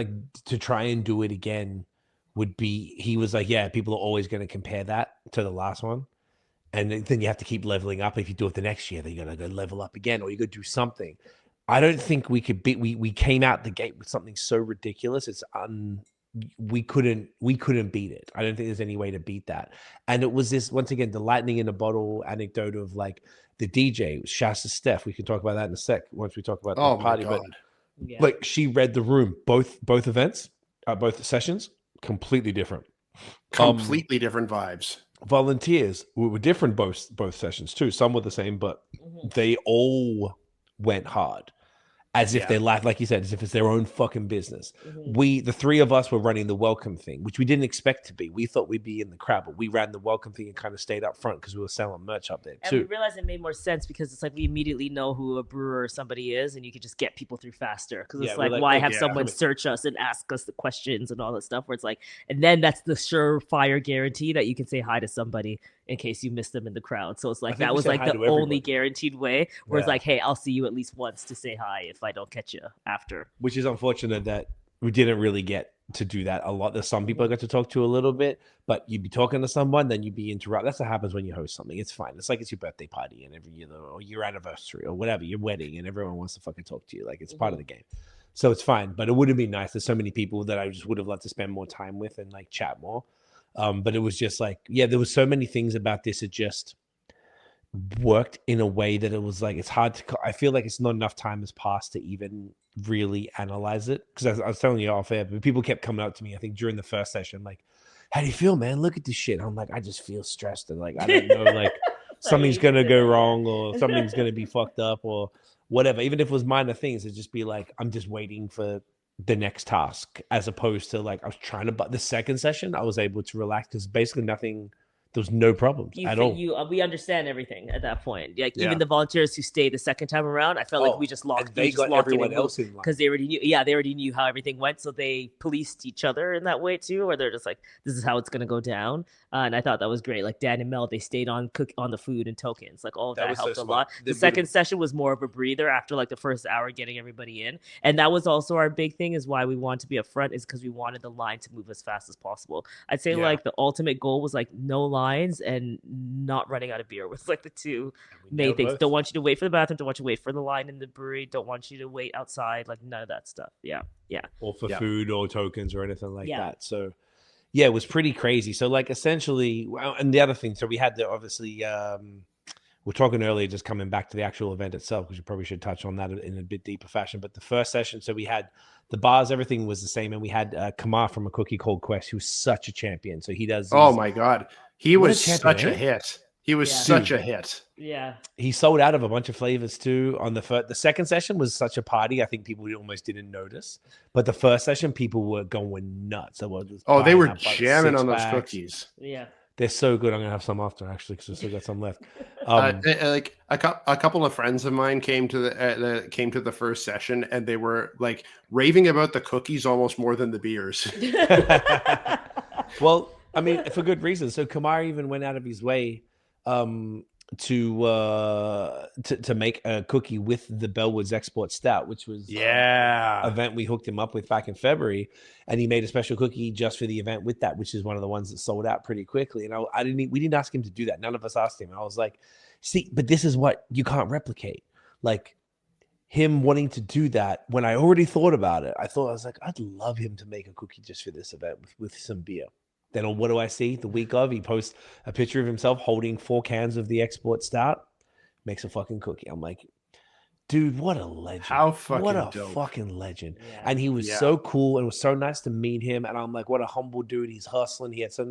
[SPEAKER 2] to try and do it again would be, he was people are always going to compare that to the last one, and then you have to keep leveling up. If you do it the next year, then you're going to go level up again, or you got to do something. I don't think we could beat. We came out the gate with something so ridiculous. We couldn't beat it. I don't think there's any way to beat that. And it was this, once again, the lightning in a bottle anecdote of the DJ, Shasta Steph. We can talk about that in a sec once we talk about the party. But she read the room, both events, both sessions, completely different.
[SPEAKER 4] Completely different vibes.
[SPEAKER 2] Volunteers were different both sessions too. Some were the same, but they all went hard. As if they like you said, as if it's their own fucking business. The 3 of us were running the welcome thing, which we didn't expect to be. We thought we'd be in the crowd, but we ran the welcome thing and kind of stayed up front because we were selling merch up there too.
[SPEAKER 3] And we realized it made more sense because it's we immediately know who a brewer or somebody is, and you could just get people through faster. Because it's why have someone search us and ask us the questions and all that stuff, where it's and then that's the surefire guarantee that you can say hi to somebody in case you miss them in the crowd. So it's that was the only guaranteed way, where it's hey, I'll see you at least once to say hi if I don't catch you after.
[SPEAKER 2] Which is unfortunate that we didn't really get to do that a lot. There's some people I got to talk to a little bit, but you'd be talking to someone, then you'd be interrupted. That's what happens when you host something. It's fine. It's it's your birthday party and every year, or your anniversary or whatever, your wedding, and everyone wants to fucking talk to you. It's part of the game. So it's fine, but it would have been nice. There's so many people that I just would have loved to spend more time with and chat more. But it was just there was so many things about this. It just worked in a way that it was it's hard to, I feel it's not enough time has passed to even really analyze it. Because I was telling you off air, but people kept coming up to me, I think during the first session, how do you feel, man? Look at this shit. I'm I just feel stressed and I don't know, something's going to go wrong or something's going to be fucked up or whatever. Even if it was minor things, it'd just be I'm just waiting for the next task, as opposed to I was trying to, but the second session I was able to relax because basically nothing There was no problems at all.
[SPEAKER 3] We understand everything at that point. Like
[SPEAKER 4] Yeah.
[SPEAKER 3] even the volunteers who stayed the second time around, I felt like we just locked.
[SPEAKER 2] And they got everyone else in line
[SPEAKER 3] because they already knew. Yeah, they already knew how everything went, so they policed each other in that way too. Where they're just like, "This is how it's gonna go down," and I thought that was great. Like Dan and Mel, they stayed on the food and tokens. Like all of that helped a lot. The second session was more of a breather after like the first hour getting everybody in, and that was also our big thing. Is why we wanted to be up front is because we wanted the line to move as fast as possible. I'd say like the ultimate goal was like no lines and not running out of beer was like the two main things. Don't want you to wait for the bathroom, don't want you to wait for the line in the brewery, don't want you to wait outside, like none of that stuff. Yeah
[SPEAKER 2] or for food or tokens or anything like that. So yeah, it was pretty crazy. So like essentially, and the other thing, so we had the obviously we're talking earlier, just coming back to the actual event itself, because you probably should touch on that in a bit deeper fashion. But the first session, so we had the bars, everything was the same, and we had Kamar from A Cookie Called Quest, who's such a champion. So he does.
[SPEAKER 4] Oh my god, he was such a hit. He was such a hit.
[SPEAKER 3] Yeah.
[SPEAKER 2] He sold out of a bunch of flavors too. On the second session was such a party. I think people almost didn't notice. But the first session, people were going nuts. They
[SPEAKER 4] were jamming on those cookies.
[SPEAKER 3] Yeah.
[SPEAKER 2] They're so good. I'm gonna have some after actually because I still got some left.
[SPEAKER 4] Like a couple of friends of mine came to the first session, and they were like raving about the cookies almost more than the beers.
[SPEAKER 2] Well, I mean, for good reason. So Kamar even went out of his way to make a cookie with the Bellwoods Export Stout, which was event we hooked him up with back in February, and he made a special cookie just for the event with that, which is one of the ones that sold out pretty quickly. And we didn't ask him to do that. None of us asked him. And I was like, see, but this is what you can't replicate. Like him wanting to do that when I already thought about it. I was like, I'd love him to make a cookie just for this event with some beer. Then what do I see? The week of, he posts a picture of himself holding 4 cans of the Export Stout, makes a fucking cookie. I'm like, dude, what a legend. Fucking legend. Yeah. And he was so cool, and it was so nice to meet him. And I'm like, what a humble dude. He's hustling. He had so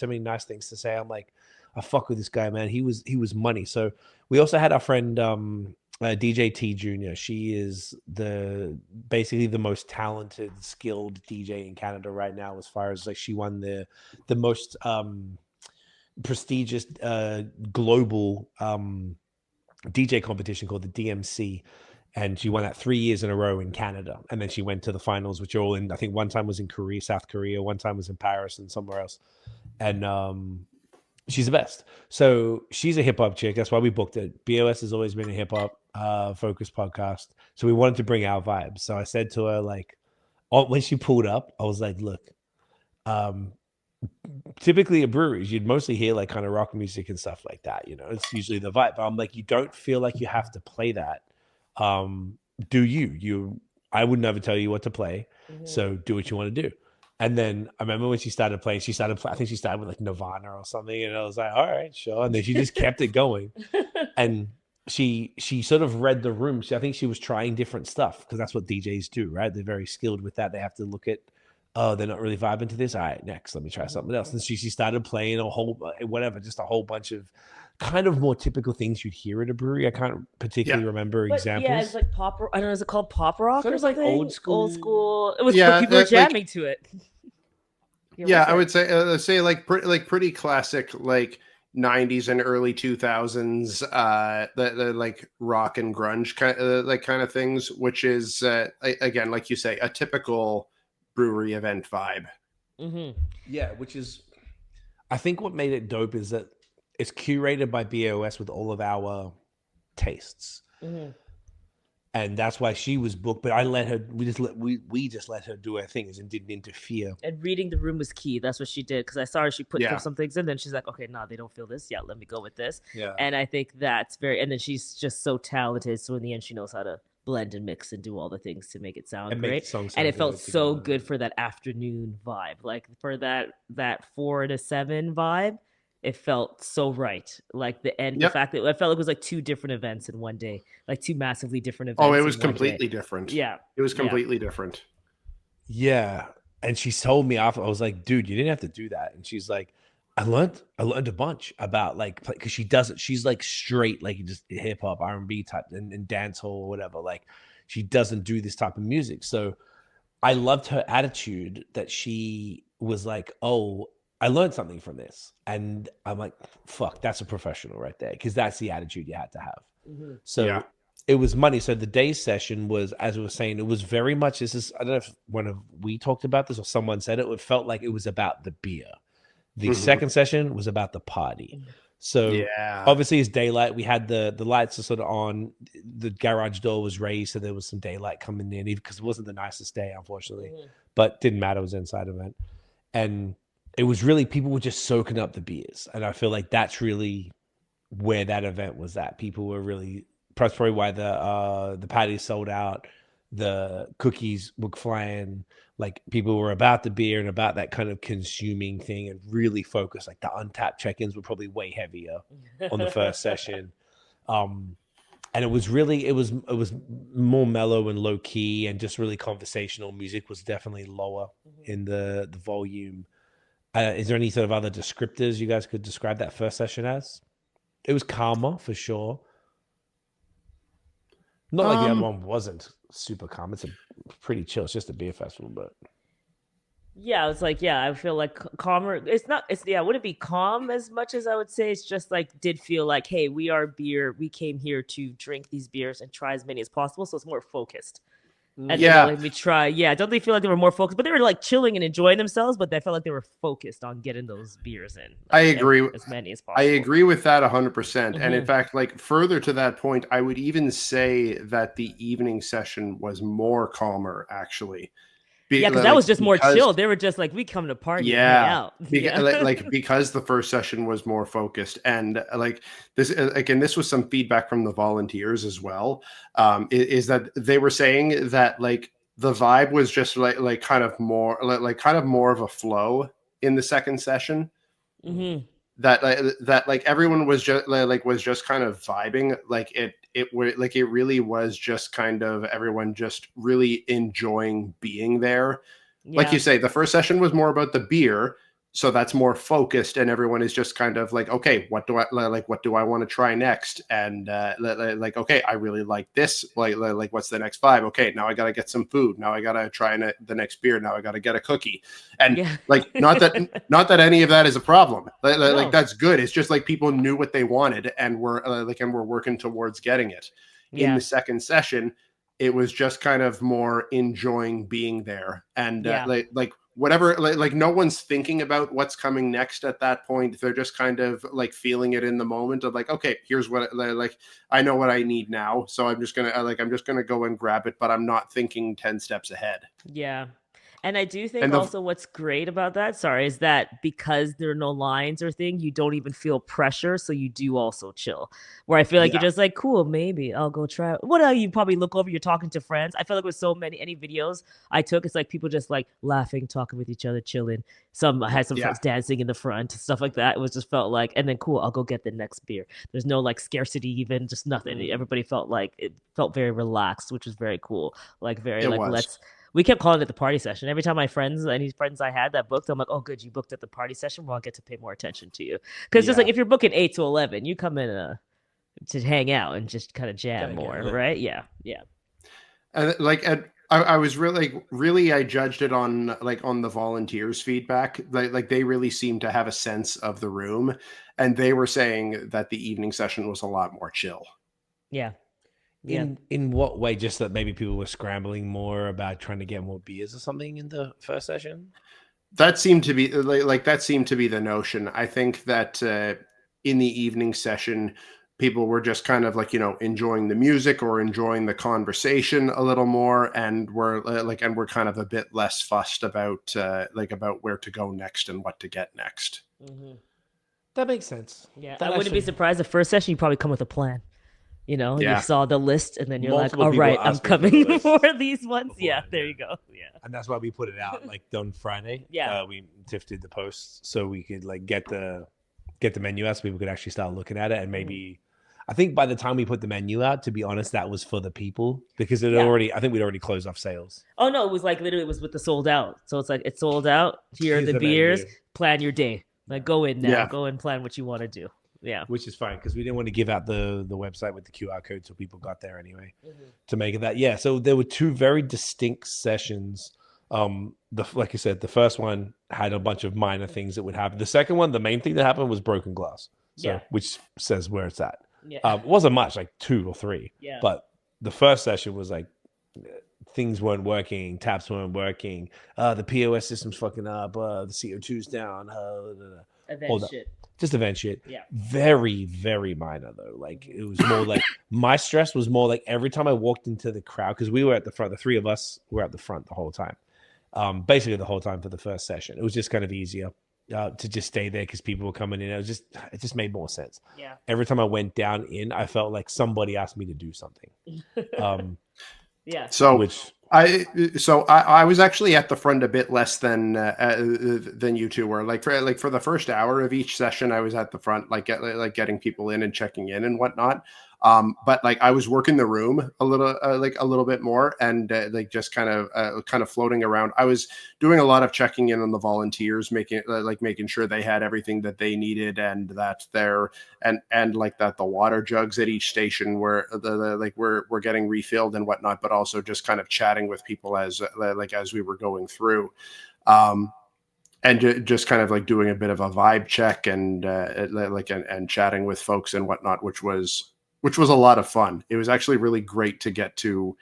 [SPEAKER 2] many nice things to say. I'm like, I fuck with this guy, man. He was money. So we also had our friend DJ T Jr. She is basically the most talented, skilled DJ in Canada right now, as far as like she won the most prestigious global DJ competition called the DMC, and she won that 3 years in a row in Canada. And then she went to the finals, which are all in, I think one time was in Korea, South Korea, one time was in Paris and somewhere else. And she's the best. So she's a hip hop chick. That's why we booked it. BOS has always been a hip hop focused podcast. So we wanted to bring our vibes. So I said to her, like, when she pulled up, I was like, look, typically at breweries, you'd mostly hear like kind of rock music and stuff like that. You know, it's usually the vibe. But I'm like, you don't feel like you have to play that. Do you? I would never tell you what to play. Mm-hmm. So do what you want to do. And then I remember when she started playing, I think she started with like Nirvana or something. And I was like, all right, sure. And then she just kept it going. And she sort of read the room. I think she was trying different stuff, because that's what DJs do, right? They're very skilled with that. They have to look at, oh, they're not really vibing to this. All right, next, let me try something else. And she started playing just a whole bunch of kind of more typical things you'd hear at a brewery. I can't particularly remember examples. Yeah,
[SPEAKER 3] it's like pop. I don't know. Is it called pop rock or something?
[SPEAKER 2] Like old school.
[SPEAKER 3] It was people were jamming to it.
[SPEAKER 4] I would say like pretty classic, like 90s and early 2000s, the like rock and grunge kind of things, which is again, like you say, a typical brewery event vibe.
[SPEAKER 3] Mm-hmm.
[SPEAKER 2] Yeah, which is, I think what made it dope is that it's curated by BAOS with all of our tastes. Mm-hmm. And that's why she was booked. But I let her. We just let her do her things and didn't interfere.
[SPEAKER 3] And reading the room was key. That's what she did, because I saw her. She put some things in, then she's like, "Okay, they don't feel this. Yeah, let me go with this."
[SPEAKER 2] Yeah.
[SPEAKER 3] And I think that's very. And then she's just so talented. So in the end, she knows how to blend and mix and do all the things to make it sound great. And it felt so good for that afternoon vibe, like for that 4 to 7 vibe. It felt so right. Like the end, the fact that I felt like it was like 2 different events in one day, like 2 massively different events.
[SPEAKER 4] Oh, it was completely different.
[SPEAKER 3] Yeah.
[SPEAKER 4] It was completely different.
[SPEAKER 2] Yeah. And she told me after, I was like, dude, you didn't have to do that. And she's like, I learned a bunch about like, because she's like straight, like just hip hop, R&B type and dance hall or whatever. Like she doesn't do this type of music. So I loved her attitude that she was like, oh, I learned something from this, and I'm like, fuck, that's a professional right there, because that's the attitude you had to have. So
[SPEAKER 4] Yeah.
[SPEAKER 2] it was money. So the day session was, as we were saying, it was very much, this is, I don't know if we talked about this or someone said it, it felt like it was about the beer. The second session was about the party. So
[SPEAKER 4] Yeah.
[SPEAKER 2] obviously it's daylight. We had the lights are sort of on. The garage door was raised, so there was some daylight coming in, even because it wasn't the nicest day, unfortunately. But didn't matter. It was an inside event. And it was really, people were just soaking up the beers. And I feel like that's really where that event was at. People were really, that's probably why the patties sold out. The cookies were flying. Like, people were about the beer and about that kind of consuming thing and really focused. Like, the untapped check-ins were probably way heavier on the first session. And it was really, it was more mellow and low key and just really conversational. Music was definitely lower in the volume. Is there any sort of other descriptors you guys could describe that first session as? It was calmer for sure. Not like the other one wasn't super calm. It's a pretty chill. It's just a beer festival, but
[SPEAKER 3] Yeah, it's like, yeah, I feel like calmer. It's not, it's, yeah, wouldn't be calm as much as I would say. It's just like, did feel like, hey, we are beer. We came here to drink these beers and try as many as possible. So it's more focused. And
[SPEAKER 4] Yeah.
[SPEAKER 3] let me try. Yeah, don't they feel like they were more focused? But they were like chilling and enjoying themselves. But they felt like they were focused on getting those beers in.
[SPEAKER 4] I agree.
[SPEAKER 3] As many as possible.
[SPEAKER 4] I agree with that 100%. And in fact, like, further to that point, I would even say that the evening session was more calmer, actually.
[SPEAKER 3] Yeah, because that was just more chill. They were just like, we come to party and hang out.
[SPEAKER 4] Because the first session was more focused, and like this, again, this was some feedback from the volunteers as well. Is that they were saying that like the vibe was just like kind of more of a flow in the second session. That like everyone was just kind of vibing, like it really was just kind of everyone just really enjoying being there. Like you say, the first session was more about the beer, so that's more focused, and everyone is just kind of like, okay, what do I want to try next? And like, okay, I really like this, like what's the next vibe? Okay, now I gotta get some food, now I gotta try the next beer, now I gotta get a cookie. And like, not that any of that is a problem, like that's good. It's just like people knew what they wanted and were working towards getting it. In the second session, it was just kind of more enjoying being there, and like whatever, like no one's thinking about what's coming next at that point. They're just kind of like feeling it in the moment of like, okay, here's what, like, I know what I need now, so I'm just gonna go and grab it, but I'm not thinking 10 steps ahead.
[SPEAKER 3] Yeah. And I do think also what's great about that, is that because there are no lines or thing, you don't even feel pressure. So you do also chill. Where I feel like you're just like, cool, maybe I'll go try it. What you probably look over, you're talking to friends. I feel like with so many, any videos I took, it's like people just like laughing, talking with each other, chilling. I had some friends dancing in the front, stuff like that. It was just felt like, and then cool, I'll go get the next beer. There's no like scarcity, even just nothing. Everybody felt like, it felt very relaxed, which was very cool. Like very we kept calling it the party session. Every time any friends I had that booked, I'm like, oh, good, you booked at the party session. Well, I'll get to pay more attention to you. Because just like if you're booking 8 to 11, you come in to hang out and just kind of jam more, right? Yeah.
[SPEAKER 4] And like, I was really, I judged it on the volunteers' feedback. Like they really seemed to have a sense of the room, and they were saying that the evening session was a lot more chill.
[SPEAKER 3] Yeah.
[SPEAKER 2] In what way? Just that maybe people were scrambling more about trying to get more beers or something in the first session?
[SPEAKER 4] That seemed to be the notion. I think that in the evening session, people were just kind of like, enjoying the music or enjoying the conversation a little more, and we're kind of a bit less fussed about where to go next and what to get next.
[SPEAKER 2] That makes sense.
[SPEAKER 3] Yeah, I wouldn't be surprised the first session you probably come with a plan. You saw the list and then you're
[SPEAKER 2] Multiple
[SPEAKER 3] like, all right, I'm coming
[SPEAKER 2] for
[SPEAKER 3] these ones. Yeah, there you go. Yeah.
[SPEAKER 2] And that's why we put it out like on Friday. Tiff did the post so we could like get the menu out so people could actually start looking at it. And maybe I think by the time we put the menu out, to be honest, that was for the people because I think we'd already closed off sales.
[SPEAKER 3] Oh no, it was like literally it was with the sold out. So it's like it's sold out. Here are the beers. Menu. Plan your day. Like go in now. Go and plan what you want to do. Yeah,
[SPEAKER 2] which is fine because we didn't want to give out the website with the QR code so people got there anyway to make it that. Yeah, so there were 2 very distinct sessions. Like you said, the first one had a bunch of minor things that would happen. The second one, the main thing that happened was broken glass. So,
[SPEAKER 3] Yeah.
[SPEAKER 2] which says where it's at.
[SPEAKER 3] Yeah.
[SPEAKER 2] It wasn't much, like 2 or 3.
[SPEAKER 3] Yeah.
[SPEAKER 2] But the first session was like things weren't working, taps weren't working, the POS system's fucking up, the CO2's down,
[SPEAKER 3] Event shit.
[SPEAKER 2] Just event shit.
[SPEAKER 3] Yeah.
[SPEAKER 2] Very, very minor though. Like it was more like my stress was more like every time I walked into the crowd, because we were at the front, the 3 of us were at the front the whole time. Basically the whole time for the first session. It was just kind of easier to just stay there because people were coming in. It just made more sense.
[SPEAKER 3] Yeah.
[SPEAKER 2] Every time I went down in, I felt like somebody asked me to do something.
[SPEAKER 3] Yeah.
[SPEAKER 4] So I was actually at the front a bit less than you two were. Like for the first hour of each session, I was at the front, like getting people in and checking in and whatnot. But like I was working the room a little bit more, and like just kind of floating around. I was doing a lot of checking in on the volunteers, making sure they had everything that they needed, and that like that the water jugs at each station were were getting refilled and whatnot. But also just kind of chatting with people as we were going through. And just kind of like doing a bit of a vibe check and chatting with folks and whatnot, which was a lot of fun. It was actually really great to get to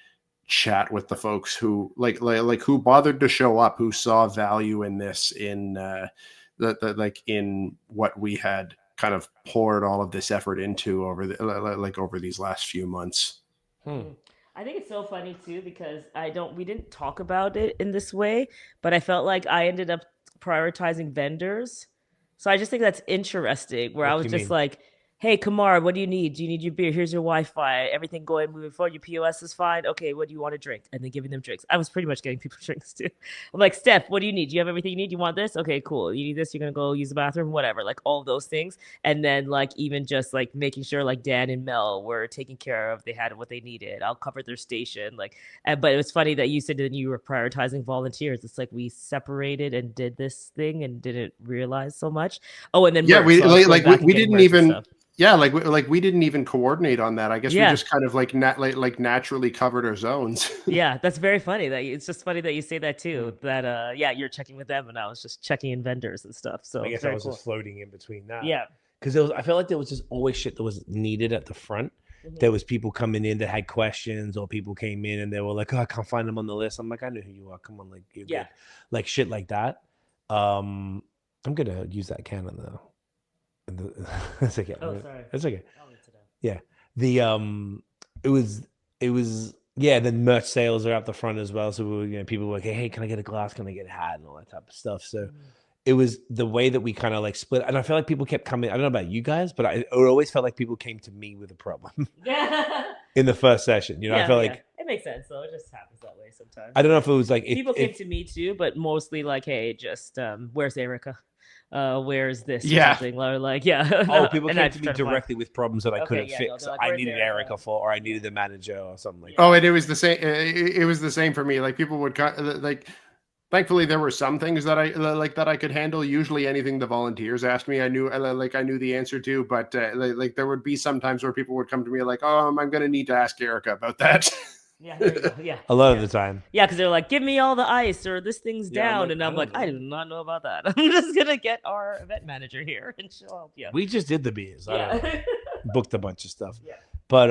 [SPEAKER 4] chat with the folks who who bothered to show up, who saw value in this, in in what we had kind of poured all of this effort into over these last few months.
[SPEAKER 3] I think it's so funny too because we didn't talk about it in this way, but I felt like I ended up prioritizing vendors. So I just think that's interesting where I was just like, hey, Kamar, what do you need? Do you need your beer? Here's your Wi-Fi. Everything going moving forward. Your POS is fine. Okay, what do you want to drink? And then giving them drinks. I was pretty much getting people drinks too. I'm like, Steph, what do you need? Do you have everything you need? You want this? Okay, cool. You need this? You're going to go use the bathroom? Whatever. Like all of those things. And then like even just like making sure like Dan and Mel were taken care of. They had what they needed. I'll cover their station. But it was funny that you said that you were prioritizing volunteers. It's like we separated and did this thing and didn't realize so much. Oh, and then
[SPEAKER 4] yeah, we didn't even.
[SPEAKER 3] Stuff.
[SPEAKER 4] Yeah, we didn't even coordinate on that. I guess we just kind of naturally covered our zones.
[SPEAKER 3] Yeah, that's very funny. It's just funny that you say that too. That you're checking with them, and I was just checking in vendors and stuff. So
[SPEAKER 2] I guess I was just floating in between that.
[SPEAKER 3] Yeah,
[SPEAKER 2] because I felt like there was just always shit that was needed at the front. Mm-hmm. There was people coming in that had questions, or people came in and they were like, "Oh, I can't find them on the list." I'm like, "I know who you are. Come on, like you're good." Like shit like that. I'm gonna use that cannon though. That's okay.
[SPEAKER 3] Oh, sorry.
[SPEAKER 2] That's okay. Yeah. It was then merch sales are up the front as well. So people were like, hey, can I get a glass? Can I get a hat? And all that type of stuff. So it was the way that we kind of like split. And I feel like people kept coming. I don't know about you guys, but it always felt like people came to me with a problem in the first session. I felt like
[SPEAKER 3] it makes sense though. It just happens that way sometimes.
[SPEAKER 2] I don't know if it was like
[SPEAKER 3] people came to me too, but mostly like, hey, just where's Erica? Where's this?
[SPEAKER 4] Yeah.
[SPEAKER 3] Or something? Or like,
[SPEAKER 2] Oh, people came to me directly with problems that I couldn't fix.
[SPEAKER 3] Like,
[SPEAKER 2] I needed Erica for, or I needed the manager or something like
[SPEAKER 4] that. Oh, and it was the same. It was the same for me. Like people would like. Thankfully, there were some things that I could handle. Usually, anything the volunteers asked me, I knew the answer to. But there would be some times where people would come to me like, "Oh, I'm going to need to ask Erica about that."
[SPEAKER 3] Yeah, there you go. Yeah.
[SPEAKER 2] A lot of the time.
[SPEAKER 3] Yeah, because they're like, give me all the ice or this thing's down. And I'm like, I do not know about that. I'm just going to get our event manager here and she'll help you.
[SPEAKER 2] We just did the beers. I booked a bunch of stuff.
[SPEAKER 3] Yeah.
[SPEAKER 2] But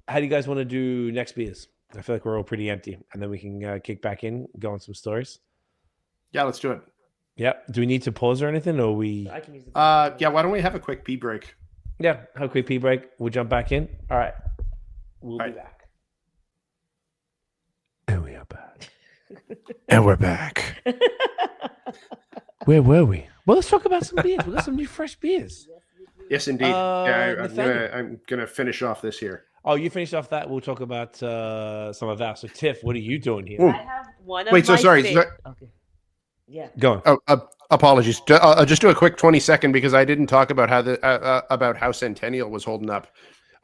[SPEAKER 2] how do you guys want to do next beers? I feel like we're all pretty empty. And then we can kick back in, go on some stories.
[SPEAKER 4] Yeah, let's do it.
[SPEAKER 2] Yeah. Do we need to pause or anything? Or
[SPEAKER 3] I can use
[SPEAKER 4] why don't we have a quick pee break?
[SPEAKER 2] Yeah, have a quick pee break. We'll jump back in. All right. We'll be back. And we are back.
[SPEAKER 4] And we're back.
[SPEAKER 2] Where were we? Well, let's talk about some beers. We got some new fresh beers.
[SPEAKER 4] Yes, indeed. I'm gonna finish off this here.
[SPEAKER 2] Oh, you finished off that. We'll talk about some of that. So, Tiff, what are you doing here?
[SPEAKER 3] I have one of
[SPEAKER 4] Wait, so
[SPEAKER 3] my
[SPEAKER 4] sorry.
[SPEAKER 3] Okay. Yeah.
[SPEAKER 2] Go on.
[SPEAKER 4] Oh, apologies. I'll just do a quick 20-second because I didn't talk about how Centennial was holding up.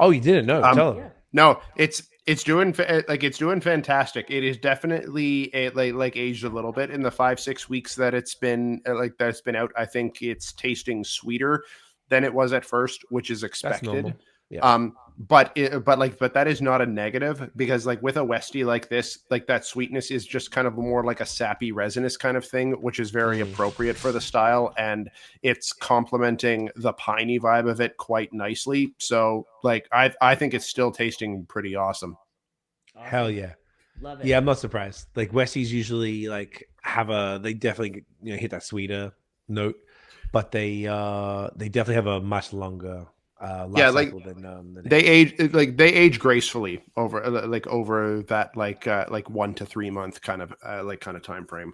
[SPEAKER 2] Oh, you didn't? No, tell them.
[SPEAKER 4] No, it's doing fantastic. It is definitely aged a little bit in the 5-6 weeks that it's been out. I think it's tasting sweeter than it was at first, which is expected.
[SPEAKER 2] Yeah.
[SPEAKER 4] But that is not a negative, because like with a Westie like this, like that sweetness is just kind of more like a sappy resinous kind of thing, which is very appropriate for the style, and it's complementing the piney vibe of it quite nicely. So like I think it's still tasting pretty awesome.
[SPEAKER 2] Hell yeah.
[SPEAKER 3] Love it.
[SPEAKER 2] Yeah, I'm not surprised. Like Westies usually like they definitely hit that sweeter note, but they definitely have a much longer life cycle than
[SPEAKER 4] they age gracefully over that 1 to 3 month kind of time frame.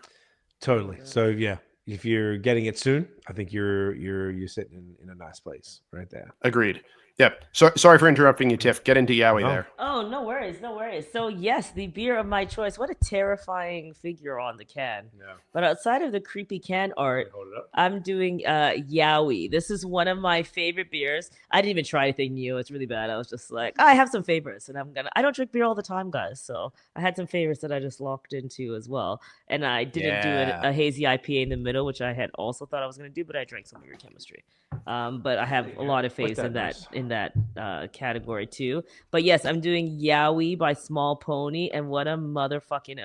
[SPEAKER 2] Totally. So yeah, if you're getting it soon, I think you're sitting in a nice place right there.
[SPEAKER 4] Agreed. Yep. So sorry for interrupting you, Tiff. Get into Yowie there.
[SPEAKER 3] Oh, no worries, no worries. So yes, the beer of my choice. What a terrifying figure on the can.
[SPEAKER 2] Yeah.
[SPEAKER 3] But outside of the creepy can art, I'm doing Yowie. This is one of my favorite beers. I didn't even try anything new. It's really bad. I was just like, I have some favorites, and I don't drink beer all the time, guys. So I had some favorites that I just locked into as well. And I didn't do a hazy IPA in the middle, which I had also thought I was going to do, but I drank some weird chemistry. But I have a lot of faith in that category too. But yes, I'm doing Yowie by Small Pony, and what a motherfucking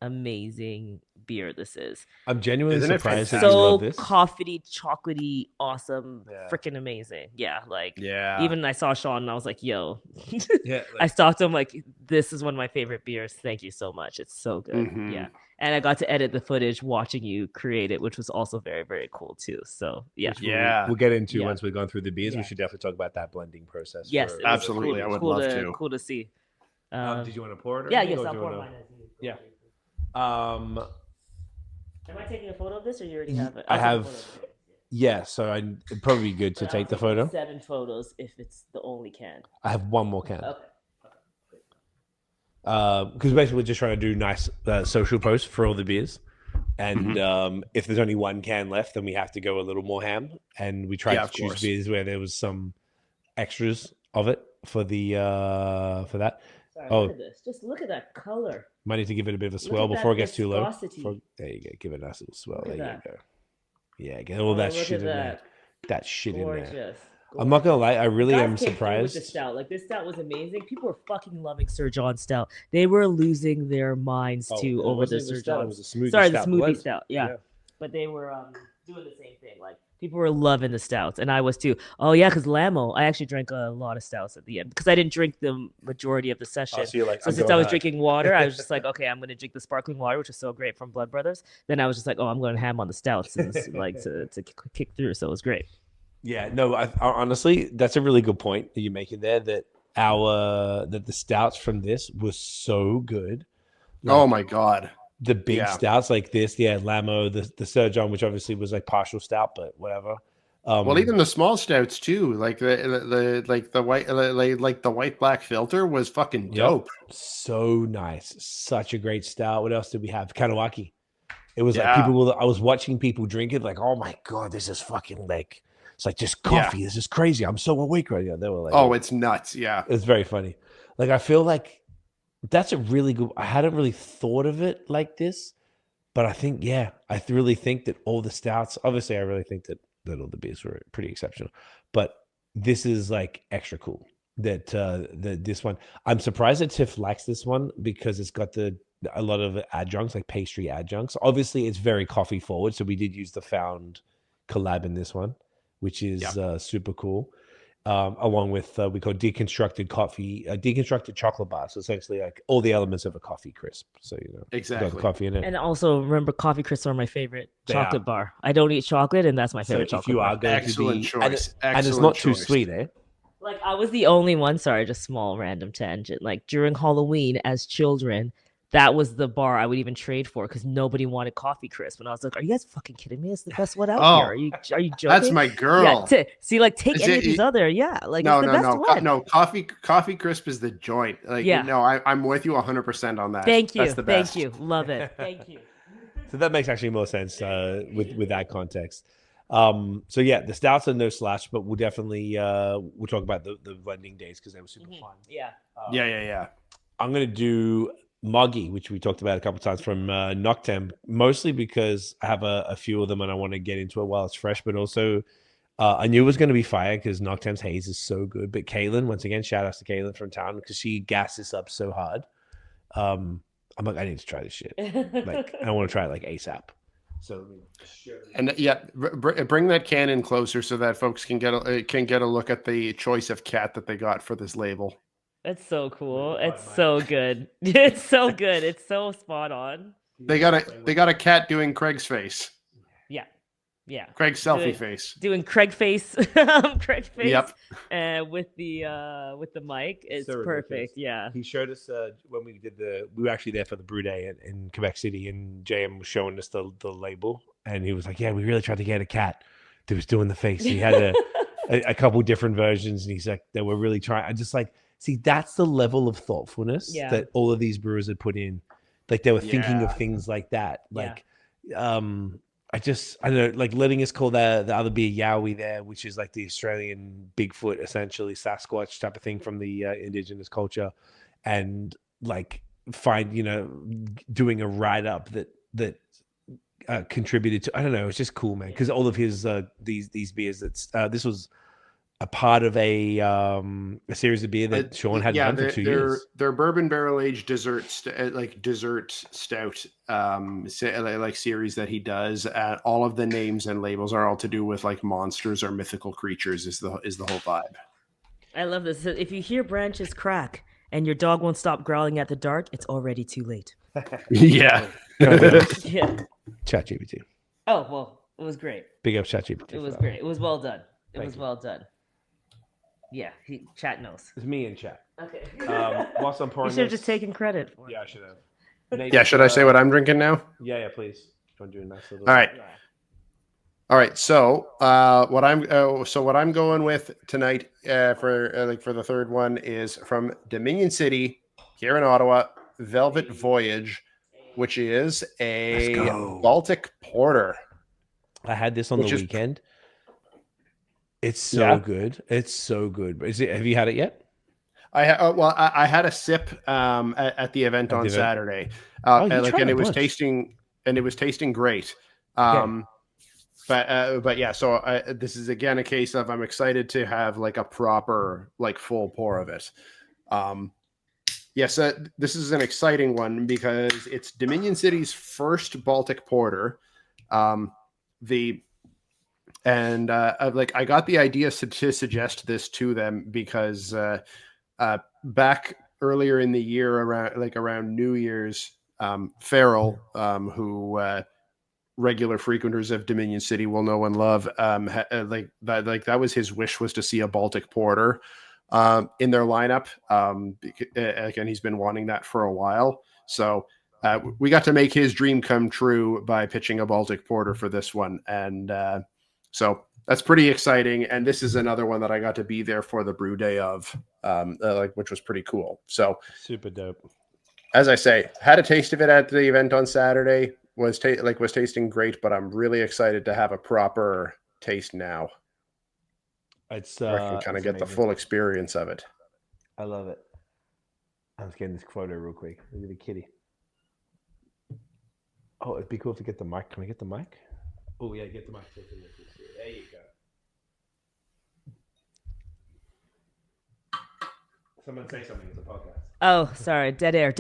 [SPEAKER 3] amazing beer this is.
[SPEAKER 2] I'm genuinely surprised that
[SPEAKER 3] so
[SPEAKER 2] you love this.
[SPEAKER 3] Coffee-y, chocolatey, awesome, freaking amazing. Yeah, even I saw Sean and I was like, yo. I stalked him like, this is one of my favorite beers. Thank you so much. It's so good.
[SPEAKER 4] Mm-hmm.
[SPEAKER 3] Yeah. And I got to edit the footage watching you create it, which was also very, very cool too. So yeah.
[SPEAKER 2] We'll get into once we've gone through the beers. We should definitely talk about that blending process.
[SPEAKER 3] Yes,
[SPEAKER 4] absolutely. I would love to.
[SPEAKER 3] Cool to see.
[SPEAKER 2] Did you want to pour it?
[SPEAKER 3] Yes, I'll pour mine.
[SPEAKER 2] Yeah.
[SPEAKER 3] Am I taking a photo of this, or you already have it?
[SPEAKER 2] I have. Yeah, so it'd probably be good to take the photo.
[SPEAKER 3] 7 photos if it's the only can.
[SPEAKER 2] I have one more can.
[SPEAKER 3] Okay.
[SPEAKER 2] Because basically we're just trying to do nice social posts for all the beers, and if there's only one can left, then we have to go a little more ham, and we tried to choose beers where there was some extras of it for the for that.
[SPEAKER 3] Sorry, look at this. Just look at that color.
[SPEAKER 2] Might need to give it a bit of a swell before it gets too low.
[SPEAKER 3] There
[SPEAKER 2] you go. Give it a nice little swell.
[SPEAKER 3] There
[SPEAKER 2] you go. Yeah, get all that shit in there. That shit
[SPEAKER 3] Gorgeous.
[SPEAKER 2] in there. I'm not gonna lie, I really am surprised.
[SPEAKER 3] With the stout. Like, this stout was amazing. People were fucking loving Sir John stout. They were losing their minds too over the Sir John.
[SPEAKER 2] It was a smoothie
[SPEAKER 3] Sorry,
[SPEAKER 2] stout
[SPEAKER 3] the smoothie
[SPEAKER 2] blend.
[SPEAKER 3] stout. Yeah. But they were doing the same thing. Like, people were loving the stouts, and I was too. Oh yeah, because Lamo, I actually drank a lot of stouts at the end because I didn't drink the majority of the session.
[SPEAKER 2] So
[SPEAKER 3] since I was drinking water, I was just like, okay, I'm gonna drink the sparkling water, which is so great from Blood Brothers. Then I was just like, oh, I'm going ham on the stouts, and like to kick through. So it was great.
[SPEAKER 2] Yeah, no, I honestly, that's a really good point that you're making there. That the stouts from this was so good.
[SPEAKER 4] Like, oh my god.
[SPEAKER 2] The big stouts like this, Lamo, the Sir John, which obviously was like partial stout, but whatever.
[SPEAKER 4] Well, even the small stouts too, like the white black filter was fucking dope.
[SPEAKER 2] So nice, such a great stout. What else did we have? Kanawaki. It was like I was watching people drink it, like, oh my god, this is fucking like, it's like just coffee. This is crazy. I'm so awake right now. They were like,
[SPEAKER 4] oh, it's nuts. Yeah,
[SPEAKER 2] it's very funny. Like, I feel like that's a really good. I hadn't really thought of it like this, but I think, I really think that all the stouts. Obviously, I really think that all the beers were pretty exceptional, but this is like extra cool. That this one, I'm surprised that Tiff likes this one because it's got a lot of adjuncts, like pastry adjuncts. Obviously, it's very coffee forward, so we did use the Found collab in this one, which is super cool. Along with we call deconstructed chocolate bar. So essentially, like all the elements of a coffee crisp. So
[SPEAKER 4] exactly,
[SPEAKER 2] got coffee in it.
[SPEAKER 3] And also remember, coffee crisps are my favorite chocolate bar. I don't eat chocolate, and that's my favorite chocolate.
[SPEAKER 2] If you are
[SPEAKER 3] bar.
[SPEAKER 2] going
[SPEAKER 4] Excellent
[SPEAKER 2] to be,
[SPEAKER 4] choice,
[SPEAKER 2] and it's not too sweet, eh?
[SPEAKER 3] Like, I was the only one. Sorry, just small random tangent. Like, during Halloween, as children, that was the bar I would even trade for because nobody wanted coffee crisp. And I was like, "Are you guys fucking kidding me? It's the best one out here. Are you joking?"
[SPEAKER 4] That's my girl.
[SPEAKER 3] Yeah, see, like, take any of these other. Yeah, like, it's the best one.
[SPEAKER 4] No. Coffee crisp is the joint. Like, no, I'm with you 100% on that.
[SPEAKER 3] Thank you.
[SPEAKER 4] That's the best.
[SPEAKER 3] Thank you. Love it. Thank you.
[SPEAKER 2] So that makes actually more sense with that context. So the stouts are no slash, but we'll definitely we'll talk about the blending days because they were super fun.
[SPEAKER 3] Yeah.
[SPEAKER 2] I'm gonna do Moggy, which we talked about a couple of times from Noctem, mostly because I have a few of them and I want to get into it while it's fresh, but also I knew it was going to be fire because Noctem's Haze is so good. But Kaylin, once again, shout out to Kaylin from town because she gassed this up so hard. I'm like, I need to try this shit. Like, I want to try it like ASAP. So,
[SPEAKER 4] and yeah, bring that can in closer so that folks can get a look at the choice of cat that they got for this label.
[SPEAKER 3] It's so cool. It's so good. It's so good. It's so spot on.
[SPEAKER 4] They got a cat doing Craig's face.
[SPEAKER 3] Yeah.
[SPEAKER 4] Craig's selfie face.
[SPEAKER 3] Doing Craig face. Craig face.
[SPEAKER 4] Yep.
[SPEAKER 3] With the mic. It's
[SPEAKER 2] so
[SPEAKER 3] perfect.
[SPEAKER 2] ridiculous.
[SPEAKER 3] Yeah.
[SPEAKER 2] He showed us when we were actually there for the brew day in Quebec City, and JM was showing us the label, and he was like, "Yeah, we really tried to get a cat that was doing the face." He had a couple different versions, and he's like, "They were really trying." I just like see that's the level of thoughtfulness that all of these brewers had put in. Like they were thinking of things like that. Like, I don't know, like letting us call the other beer Yowie there, which is like the Australian Bigfoot, essentially Sasquatch type of thing from the indigenous culture, and like doing a write up that contributed to, I don't know, it's just cool, man, because all of his these beers this was a part of a series of beer that Sean had done for 2 years.
[SPEAKER 4] They're bourbon barrel aged dessert stout like series that he does. All of the names and labels are all to do with like monsters or mythical creatures. Is the whole vibe.
[SPEAKER 3] I love this. If you hear branches crack and your dog won't stop growling at the dark, it's already too late.
[SPEAKER 4] Yeah.
[SPEAKER 3] Yeah.
[SPEAKER 2] ChatGPT.
[SPEAKER 3] Oh well, it was great.
[SPEAKER 2] Big up ChatGPT.
[SPEAKER 3] It was great. It was well done. It was well done. Yeah, chat knows.
[SPEAKER 2] It's me in chat.
[SPEAKER 3] Okay.
[SPEAKER 2] Whilst I'm pouring,
[SPEAKER 3] You should have just taken credit for it.
[SPEAKER 2] Yeah, I should have. Nate,
[SPEAKER 4] Yeah. Should I say what I'm drinking now?
[SPEAKER 2] Yeah, please. I'm doing nice little.
[SPEAKER 4] All right. All right. So, what I'm going with tonight for the third one is from Dominion City here in Ottawa, Velvet Voyage, which is a Baltic Porter.
[SPEAKER 2] I had this on the weekend. It's so good. It's so good. Have you had it yet?
[SPEAKER 4] I had a sip at the event on Saturday, and it was tasting great. But yeah, so this is again a case of I'm excited to have like a proper like full pour of it. Yes, this is an exciting one because it's Dominion City's first Baltic Porter. I got the idea to suggest this to them because back earlier in the year around New Year's, Farrell, who regular frequenters of Dominion City will know and love, that was his wish, was to see a Baltic Porter in their lineup. Again, he's been wanting that for a while. So we got to make his dream come true by pitching a Baltic Porter for this one. And so that's pretty exciting. And this is another one that I got to be there for the brew day of, which was pretty cool. So
[SPEAKER 2] super dope.
[SPEAKER 4] As I say, had a taste of it at the event on Saturday. Was tasting great, but I'm really excited to have a proper taste now.
[SPEAKER 2] It's
[SPEAKER 4] I can kind of get the full experience of it.
[SPEAKER 2] I love it. I'm just getting this photo real quick. Look at the kitty. Oh, it'd be cool to get the mic. Can we get the mic? Oh yeah, get the mic. There you go. Someone say something. It's a podcast.
[SPEAKER 3] Oh, sorry. Dead air.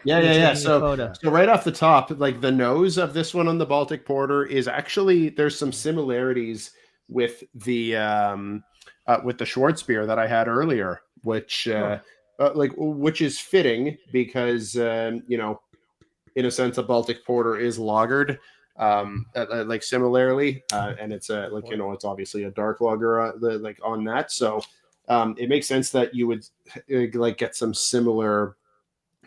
[SPEAKER 4] Yeah. So right off the top, like the nose of this one on the Baltic Porter is actually, there's some similarities with the Schwarzbier that I had earlier, which is fitting because in a sense a Baltic Porter is lagered similarly, and it's it's obviously a dark lager on that, so it makes sense that you would get some similar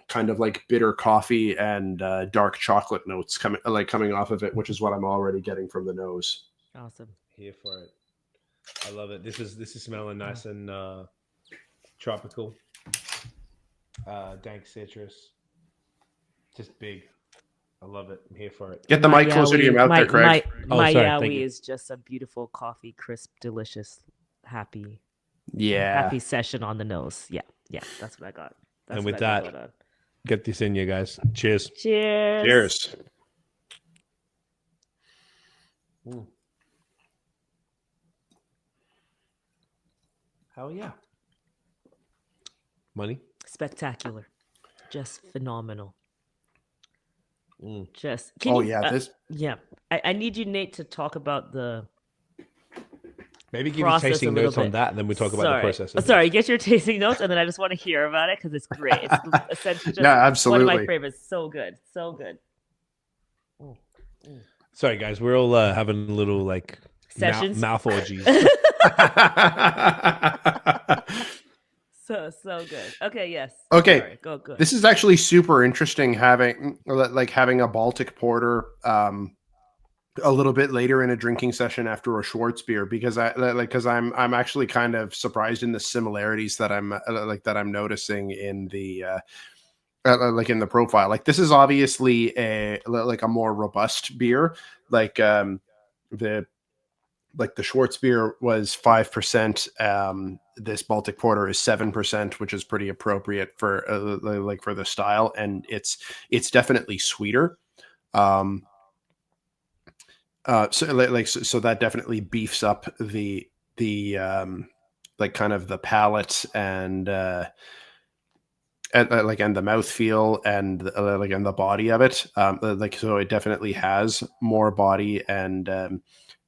[SPEAKER 4] kind of like bitter coffee and dark chocolate notes coming off of it, which is what I'm already getting from the nose.
[SPEAKER 3] Awesome.
[SPEAKER 2] Here for it. I love it. This is smelling nice and tropical. Dank citrus. Just big. I love it. I'm here for it.
[SPEAKER 4] Get the mic closer to your mouth there, Craig.
[SPEAKER 3] My Yowie is just a beautiful coffee, crisp, delicious, happy session on the nose. Yeah. That's what I got.
[SPEAKER 2] And with that, get this in, you guys. Cheers.
[SPEAKER 4] Cheers.
[SPEAKER 2] Hell yeah. Money.
[SPEAKER 3] SpecTAPular, just phenomenal.
[SPEAKER 2] Mm.
[SPEAKER 3] Just
[SPEAKER 4] this
[SPEAKER 3] I need you, Nate, to talk about the
[SPEAKER 2] Maybe give your
[SPEAKER 3] process a
[SPEAKER 2] tasting
[SPEAKER 3] little
[SPEAKER 2] notes on
[SPEAKER 3] bit.
[SPEAKER 2] that, and then we talk about the process.
[SPEAKER 3] Sorry, get your tasting notes, and then I just want to hear about it because it's great. It's essentially just
[SPEAKER 4] Yeah,
[SPEAKER 3] one of
[SPEAKER 4] absolutely.
[SPEAKER 3] my favorites. So good, so good.
[SPEAKER 2] Sorry, guys, we're all having a little like
[SPEAKER 3] Sessions?
[SPEAKER 2] mouth orgies.
[SPEAKER 3] So good. Okay, yes.
[SPEAKER 4] Okay.
[SPEAKER 3] Sorry, go good.
[SPEAKER 4] This is actually super interesting having a Baltic Porter a little bit later in a drinking session after a Schwartz beer, because I'm actually kind of surprised in the similarities that I'm noticing in the in the profile. Like, this is obviously a more robust beer. The Schwartz beer was 5%. This Baltic Porter is 7%, which is pretty appropriate for for the style, and it's definitely sweeter. So that definitely beefs up the kind of the palate and the mouthfeel and and the body of it. So it definitely has more body and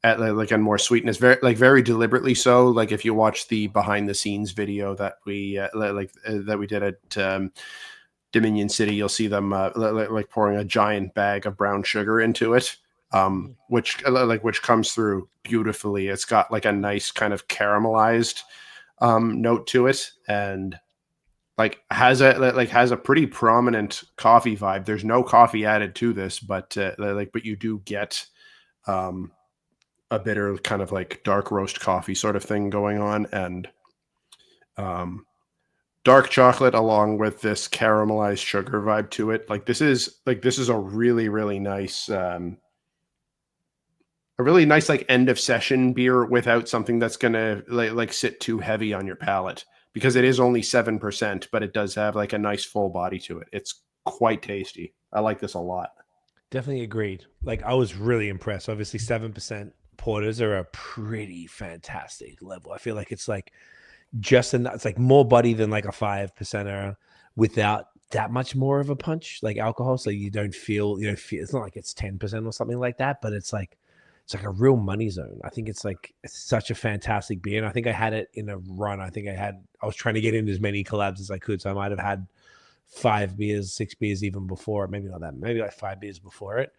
[SPEAKER 4] and more sweetness, very deliberately so. Like, if you watch the behind the scenes video that we that we did at Dominion City, you'll see them pouring a giant bag of brown sugar into it, which comes through beautifully. It's got like a nice kind of caramelized note to it, and has a pretty prominent coffee vibe. There's no coffee added to this, but you do get a bitter kind of like dark roast coffee sort of thing going on, and dark chocolate along with this caramelized sugar vibe to it. This is a really, really nice like end of session beer without something that's gonna sit too heavy on your palate, because it is only 7%, but it does have like a nice full body to it. It's quite tasty. I like this a lot.
[SPEAKER 2] Definitely agreed. Like, I was really impressed. Obviously, 7% porters are a pretty fantastic level. I feel like it's like just enough. It's like more body than like a 5%er without that much more of a punch, like alcohol. So you don't feel it's not like it's 10% or something like that, but it's like a real money zone. I think it's such a fantastic beer. And I think I had it in a run. I was trying to get in as many collabs as I could. So I might have had 5 beers, 6 beers even before, maybe not that, maybe like 5 beers before it.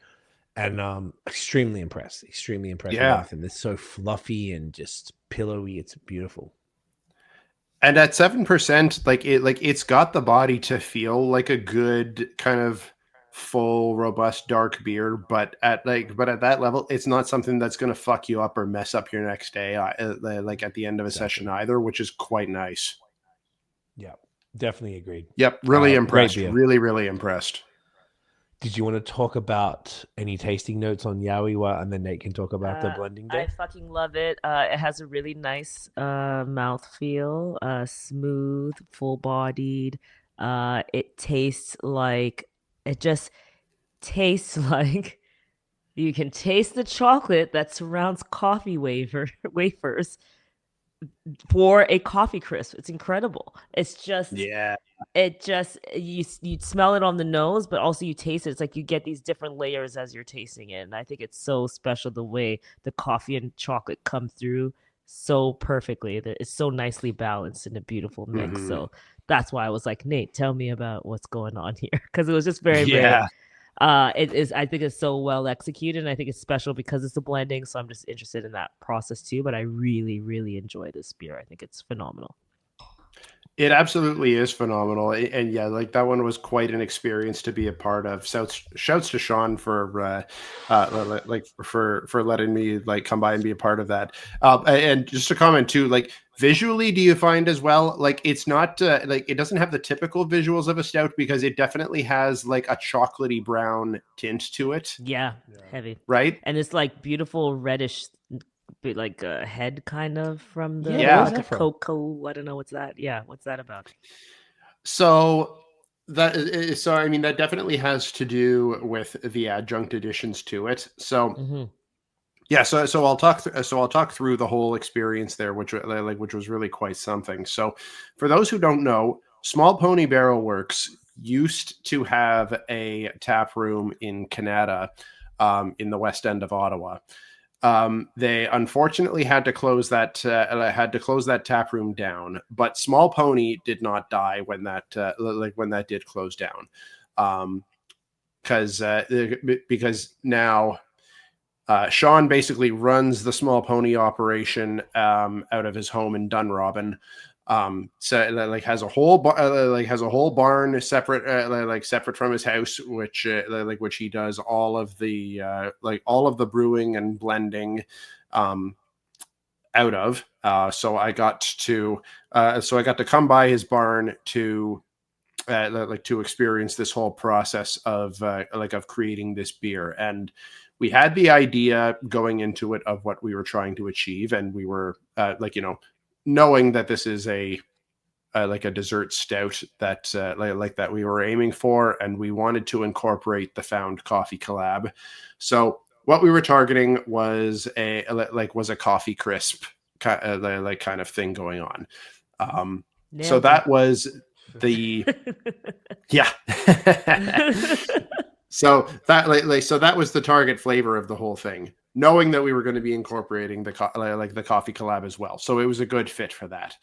[SPEAKER 2] And extremely impressed
[SPEAKER 4] Yeah.
[SPEAKER 2] with everything. It's so fluffy and just pillowy. It's beautiful.
[SPEAKER 4] And at 7%, it's got the body to feel like a good kind of full, robust, dark beer, but at that level, it's not something that's going to fuck you up or mess up your next day, at the end of a session either, which is quite nice.
[SPEAKER 2] Yeah, definitely agreed.
[SPEAKER 4] Yep, really impressed.
[SPEAKER 2] Great beer.
[SPEAKER 4] Really, really impressed.
[SPEAKER 2] Did you want to talk about any tasting notes on Yowie, and then Nate can talk about the blending day?
[SPEAKER 3] I fucking love it. It has a really nice mouthfeel, smooth, full-bodied. It tastes like you can taste the chocolate that surrounds coffee wafers for a coffee crisp. It's incredible. It's just you smell it on the nose, but also you taste it. It's like you get these different layers as you're tasting it, and I think it's so special the way the coffee and chocolate come through so perfectly. It's so nicely balanced in a beautiful mix. So that's why I was like, Nate, tell me about what's going on here, because it was just very it is. I think it's so well executed, and I think it's special because it's a blending. So I'm just interested in that process too. But I really, really enjoy this beer. I think it's phenomenal.
[SPEAKER 4] It absolutely is phenomenal, and yeah, that one was quite an experience to be a part of. Shouts to Sean for for letting me come by and be a part of that. And just to comment too, visually, do you find as well, it's not it doesn't have the typical visuals of a stout, because it definitely has a chocolatey brown tint to it.
[SPEAKER 3] Yeah, heavy,
[SPEAKER 4] right?
[SPEAKER 3] And it's beautiful reddish, head kind of from the cocoa. I don't know what's that. Yeah, what's that about?
[SPEAKER 4] So that definitely has to do with the adjunct additions to it. So Yeah, so I'll talk through the whole experience there, which was really quite something. So, for those who don't know, Small Pony Barrel Works used to have a tap room in Canada, in the West End of Ottawa. They unfortunately had to close that tap room down, but Small Pony did not die when that did close down, because now. Sean basically runs the Small Pony operation out of his home in Dunrobin. So has a whole barn separate from his house, which he does all of the brewing and blending out of. So I got to come by his barn to experience this whole process of creating this beer. And we had the idea going into it of what we were trying to achieve, and we were knowing that this is a dessert stout that we were aiming for, and we wanted to incorporate the Found Coffee collab. So what we were targeting was a coffee crisp kind of thing going on. So that was the yeah. So that was the target flavor of the whole thing, knowing that we were going to be incorporating the coffee collab as well. So it was a good fit for that.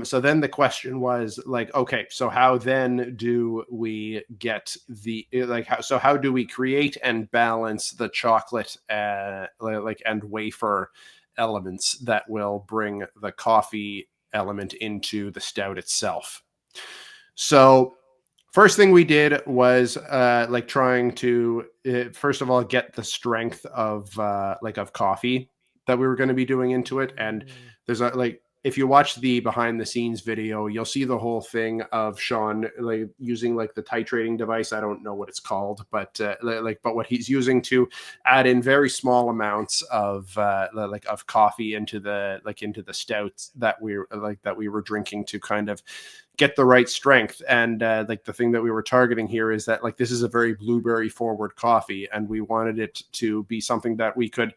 [SPEAKER 4] So then the question was okay, so how then do we get how do we create and balance the chocolate and wafer elements that will bring the coffee element into the stout itself? So first thing we did was trying to first of all get the strength of coffee that we were going to be doing into it. And there's if you watch the behind the scenes video, you'll see the whole thing of Sean using the titrating device. I don't know what it's called, but what he's using to add in very small amounts of coffee into the stouts that we were drinking to kind of get the right strength. And the thing that we were targeting here is that this is a very blueberry forward coffee, and we wanted it to be something that we could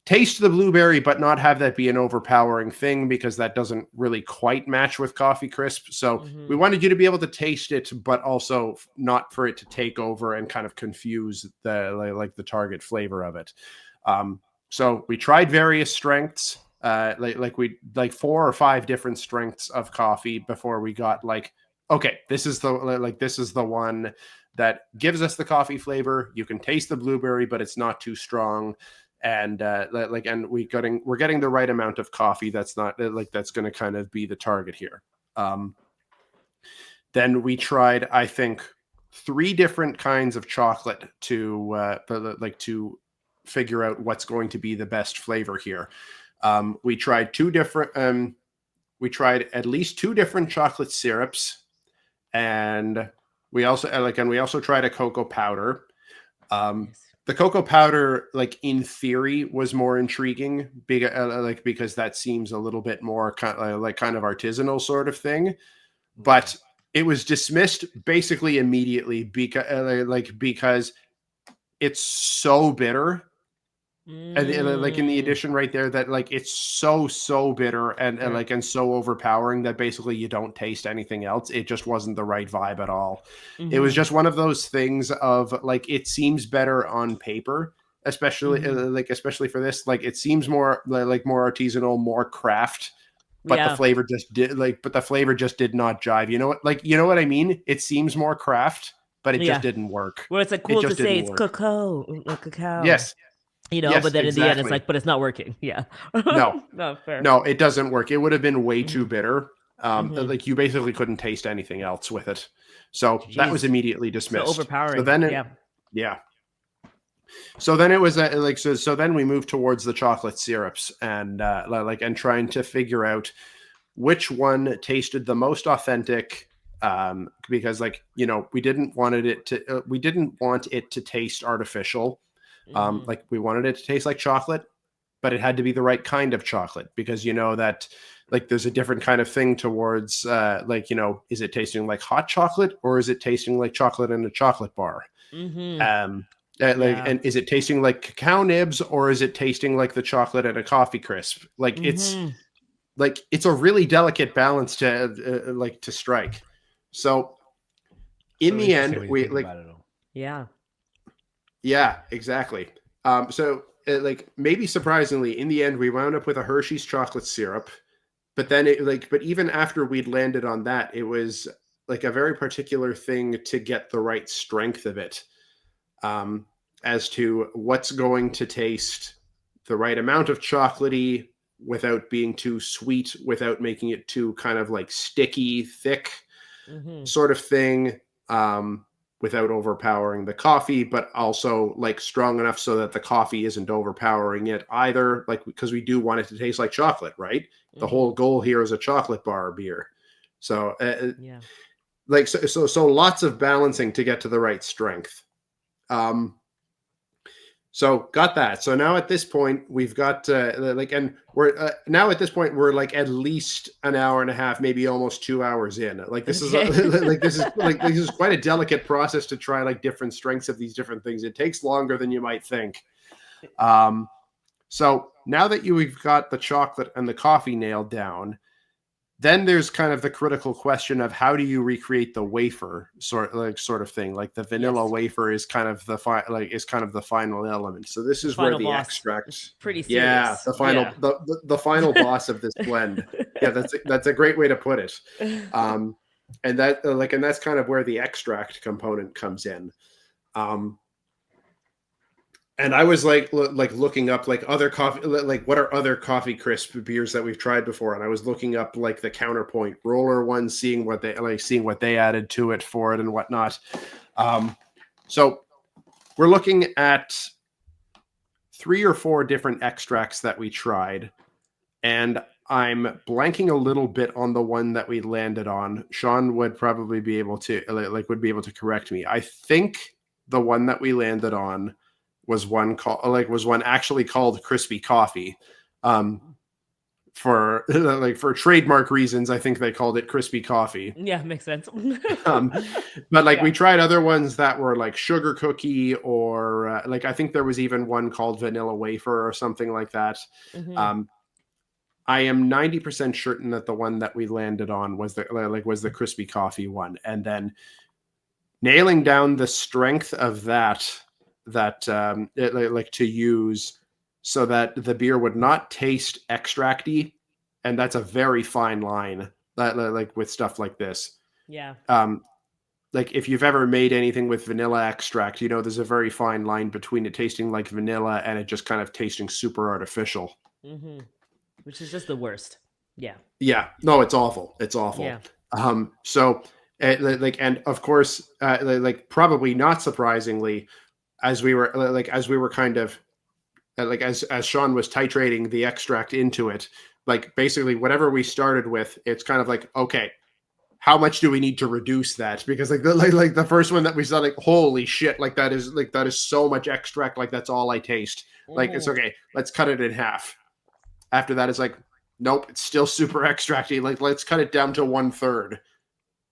[SPEAKER 4] taste the blueberry, but not have that be an overpowering thing, because that doesn't really quite match with coffee crisp. So we wanted you to be able to taste it, but also not for it to take over and kind of confuse the target flavor of it. So we tried various strengths, 4 or 5 different strengths of coffee before we got okay, this is the one that gives us the coffee flavor. You can taste the blueberry, but it's not too strong. And and we're getting the right amount of coffee that's not that's going to kind of be the target here. Then we tried, I think, 3 different kinds of chocolate to figure out what's going to be the best flavor here. We tried at least 2 different chocolate syrups, and we also tried a cocoa powder. The cocoa powder, in theory, was more intriguing, because that seems a little bit more kind of artisanal sort of thing. But it was dismissed basically immediately because it's so bitter. And in the addition right there, that it's so bitter and so overpowering that basically you don't taste anything else. It just wasn't the right vibe at all. It was just one of those things of it seems better on paper, especially especially for this. It seems more more artisanal, more craft, but the flavor just did did not jive. You know what I mean? It seems more craft, but it just didn't work.
[SPEAKER 3] Well, it's cool to say it's cacao.
[SPEAKER 4] Yes. Yes,
[SPEAKER 3] but then in the end, it's but it's not working. Yeah.
[SPEAKER 4] No,
[SPEAKER 3] fair.
[SPEAKER 4] No, it doesn't work. It would have been way too bitter. You basically couldn't taste anything else with it. So that was immediately dismissed.
[SPEAKER 3] So overpowering.
[SPEAKER 4] So then So then it was so then we moved towards the chocolate syrups and and trying to figure out which one tasted the most authentic. Because we didn't want it to taste artificial. We wanted it to taste like chocolate, but it had to be the right kind of chocolate, because that there's a different kind of thing towards is it tasting like hot chocolate, or is it tasting like chocolate in a chocolate bar? And is it tasting like cacao nibs, or is it tasting like the chocolate at a coffee crisp? Like it's a really delicate balance to strike. So in the end, we yeah, exactly. So maybe surprisingly, in the end, we wound up with a Hershey's chocolate syrup. But then but even after we'd landed on that, it was like a very particular thing to get the right strength of it, as to what's going to taste the right amount of chocolatey without being too sweet, without making it too kind of like sticky, thick sort of thing, without overpowering the coffee, but also like strong enough so that the coffee isn't overpowering it either. Like, because we do want it to taste like chocolate, right? The whole goal here is a chocolate bar beer. So, so lots of balancing to get to the right strength. So got that. So now at this point we've got and we're now at this point we're like at least an hour and a half, maybe almost 2 hours in. Like this is this is quite a delicate process to try like different strengths of these different things. It takes longer than you might think. So now that we've got the chocolate and the coffee nailed down, then there's kind of the critical question of how do you recreate the wafer sort of thing. Like the vanilla wafer is kind of the final element. So this is where the extract,
[SPEAKER 3] pretty serious.
[SPEAKER 4] the final boss of this blend. Yeah, that's a great way to put it. And that's kind of where the extract component comes in. And I was like looking up like other coffee, like what are other coffee crisp beers that we've tried before, and I was looking up like the Counterpoint roller ones, seeing what they added to it for it and whatnot. So we're looking at 3 or 4 different extracts that we tried, and I'm blanking a little bit on the one that we landed on. Sean would probably be able to correct me. I think the one that we landed on was one actually called Crispy Coffee. For trademark reasons, I think they called it Crispy Coffee.
[SPEAKER 3] Yeah, makes sense.
[SPEAKER 4] But we tried other ones that were like Sugar Cookie, or I think there was even one called Vanilla Wafer or something like that. I am 90% certain that the one that we landed on was the Crispy Coffee one, and then nailing down the strength of that to use so that the beer would not taste extracty, and that's a very fine line that with stuff like this.
[SPEAKER 3] Yeah.
[SPEAKER 4] If you've ever made anything with vanilla extract, there's a very fine line between it tasting like vanilla and it just kind of tasting super artificial.
[SPEAKER 3] Which is just the worst. Yeah.
[SPEAKER 4] Yeah. No, it's awful. It's awful.
[SPEAKER 3] Yeah.
[SPEAKER 4] So and of course, probably not surprisingly, as we were kind of as Sean was titrating the extract into it, basically whatever we started with, it's kind of like, okay, how much do we need to reduce that? Because the first one that we saw, holy shit, that is so much extract, that's all I taste. It's okay, let's cut it in half. After that, it's nope, it's still super extracty. Let's cut it down to 1/3.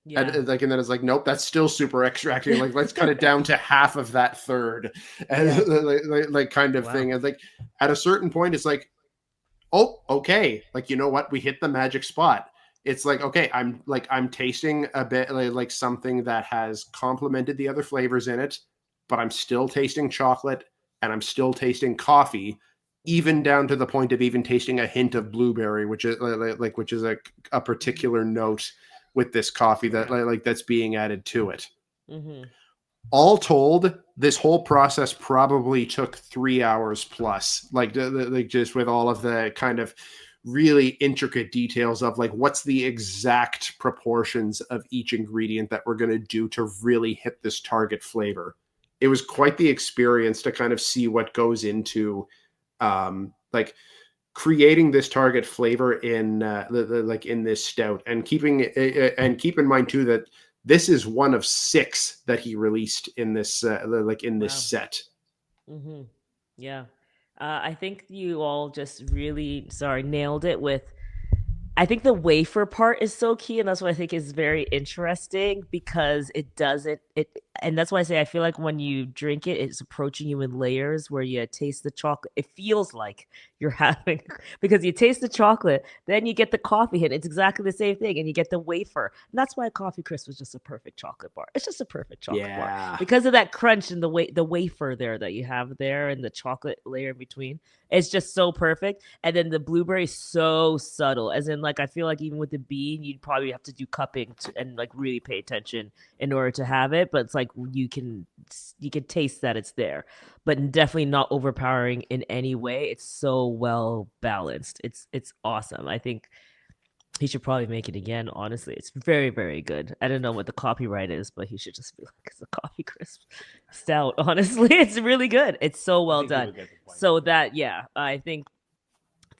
[SPEAKER 4] Yeah. And then it's nope, that's still super extracting. Let's cut it down to half of that third, and kind of thing. And at a certain point, it's oh, okay, you know what? We hit the magic spot. It's okay, I'm tasting a bit something that has complemented the other flavors in it, but I'm still tasting chocolate and I'm still tasting coffee, even down to the point of even tasting a hint of blueberry, which is a particular note with this coffee that that's being added to it. All told, this whole process probably took 3 hours plus, just with all of the kind of really intricate details of what's the exact proportions of each ingredient that we're going to do to really hit this target flavor. It was quite the experience to kind of see what goes into creating this target flavor in in this stout, and keep in mind too that this is one of 6 that he released in this this set.
[SPEAKER 3] Yeah. I think you all just really nailed it with, I think the wafer part is so key, and that's what I think is very interesting, because and that's why I say I feel like when you drink it, it's approaching you in layers where you taste the chocolate. It feels like you're having because you taste the chocolate, then you get the coffee hit. It's exactly the same thing, and you get the wafer. And that's why Coffee Crisp was just a perfect chocolate bar. It's just a perfect chocolate bar because of that crunch and the wafer there that you have there and the chocolate layer in between. It's just so perfect. And then the blueberry is so subtle, as in like I feel like even with the bean, you'd probably have to do cupping and like really pay attention in order to have it. But it's like you can taste that it's there, but definitely not overpowering in any way. It's so well balanced. It's awesome. I think he should probably make it again. Honestly, it's very, very good. I don't know what the copyright is, but he should just be like, it's a Coffee Crisp stout. Honestly, it's really good. It's so well done. So that, yeah, I think,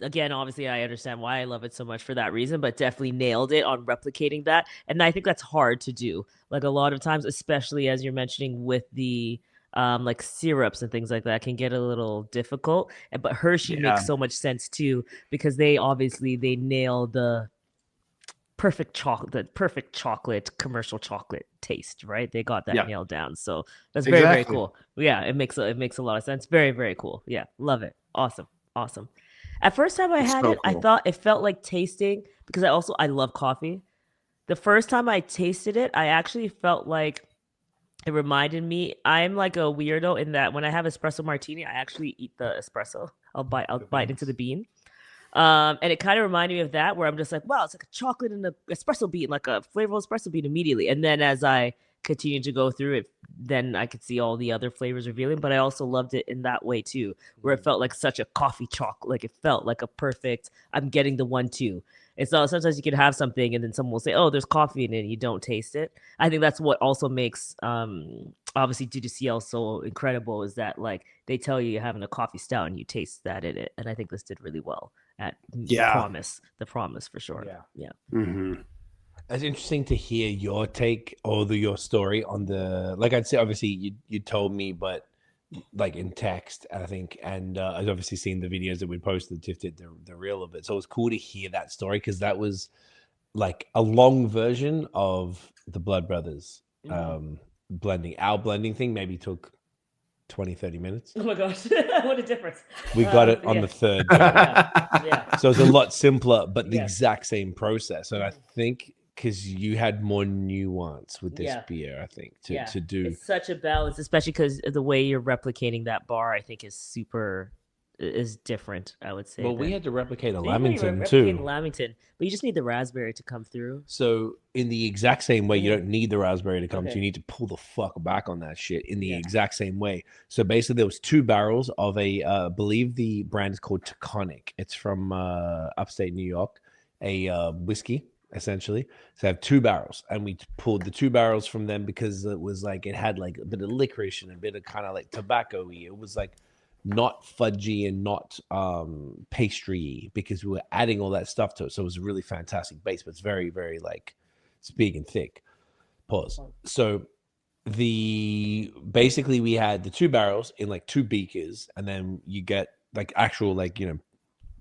[SPEAKER 3] again, obviously, I understand why I love it so much for that reason, but definitely nailed it on replicating that. And I think that's hard to do. Like a lot of times, especially as you're mentioning with the like syrups and things like that, can get a little difficult. But Hershey makes so much sense too, because they nail the perfect chocolate commercial chocolate taste, right? They got that nailed down. So that's very, very cool. Yeah, it makes a lot of sense. Very, very cool. Yeah, love it. Awesome. At first time I had it, cool. I thought it felt like tasting, because I love coffee. The first time I tasted it, I actually felt like it reminded me, I'm like a weirdo in that when I have espresso martini, I actually eat the espresso. I'll bite into the bean. And it kind of reminded me of that, where I'm just like, wow, it's like a chocolate and an espresso bean, like a flavorful espresso bean immediately. And then as I continued to go through it, then I could see all the other flavors revealing. But I also loved it in that way too, where it felt like such a coffee chocolate. Like it felt like a perfect, I'm getting the 1-2. It's not, sometimes you can have something and then someone will say, oh, there's coffee in it, and you don't taste it. I think that's what also makes obviously DDCL so incredible, is that like they tell you you're having a coffee stout and you taste that in it. And I think this did really well at the promise for sure. Yeah.
[SPEAKER 4] Mm-hmm.
[SPEAKER 2] It's interesting to hear your take or your story on the, like I'd say, obviously you told me, but like in text, I think, and I've obviously seen the videos that we posted, Tiff did the reel of it. So it was cool to hear that story, because that was like a long version of the Blood Brothers blending. Our blending thing maybe took 20-30 minutes.
[SPEAKER 3] Oh my gosh, what a difference.
[SPEAKER 2] We got it on the third. So it's a lot simpler, but the exact same process. And I think because you had more nuance with this beer, I think, to do.
[SPEAKER 3] It's such a balance, especially because the way you're replicating that bar, I think, is different, I would say.
[SPEAKER 2] Well, we had to replicate a Lamington too.
[SPEAKER 3] Lamington, but you just need the raspberry to come through.
[SPEAKER 2] So in the exact same way, you don't need the raspberry to come through. You need to pull the fuck back on that shit in the exact same way. So basically, there was 2 barrels of I believe the brand is called Taconic. It's from upstate New York, a whiskey, essentially. So I have 2 barrels, and we pulled the 2 barrels from them because it was like, it had like a bit of licorice and a bit of kind of like tobacco-y. It was like not fudgy and not pastry-y, because we were adding all that stuff to it. So it was a really fantastic base, but it's very, very like, it's big and thick. Pause. So basically we had the 2 barrels in like 2 beakers, and then you get like actual, like, you know,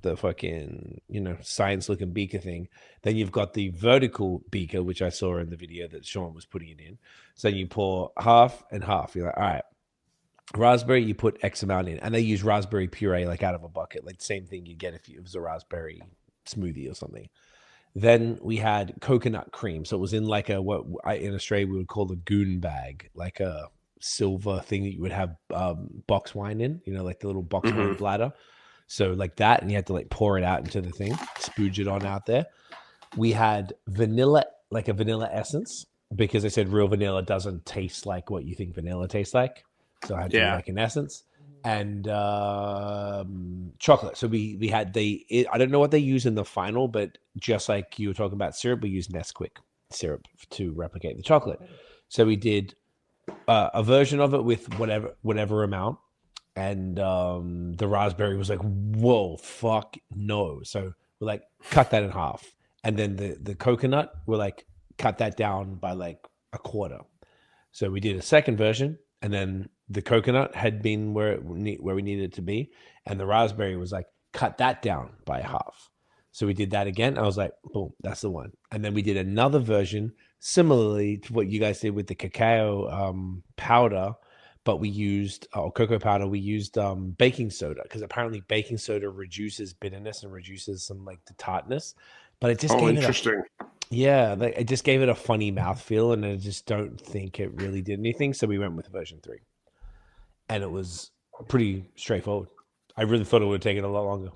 [SPEAKER 2] the fucking, you know, science looking beaker thing. Then you've got the vertical beaker, which I saw in the video that Sean was putting it in. So you pour half and half. You're like, all right, raspberry, you put X amount in, and they use raspberry puree like out of a bucket, like the same thing you'd get if it was a raspberry smoothie or something. Then we had coconut cream, so it was in like in Australia we would call a goon bag, like a silver thing that you would have box wine in, you know, like the little box wine bladder. So like that, and you had to like pour it out into the thing, spooge it on out there. We had vanilla, like a vanilla essence, because I said real vanilla doesn't taste like what you think vanilla tastes like. So I had to do like an essence, and chocolate. So we had I don't know what they use in the final, but just like you were talking about syrup, we used Nesquik syrup to replicate the chocolate. So we did a version of it with whatever amount. And the raspberry was like, whoa, fuck no. So we're like, cut that in half. And then the coconut, we're like, cut that down by like a quarter. So we did a second version, and then the coconut had been where we needed it to be. And the raspberry was like, cut that down by half. So we did that again. I was like, boom, that's the one. And then we did another version similarly to what you guys did with the cacao powder, but we used or cocoa powder. We used baking soda because apparently baking soda reduces bitterness and reduces some like the tartness. But it just gave
[SPEAKER 4] interesting.
[SPEAKER 2] it just gave it a funny mouthfeel, and I just don't think it really did anything. So we went with version 3, and it was pretty straightforward. I really thought it would have taken a lot longer.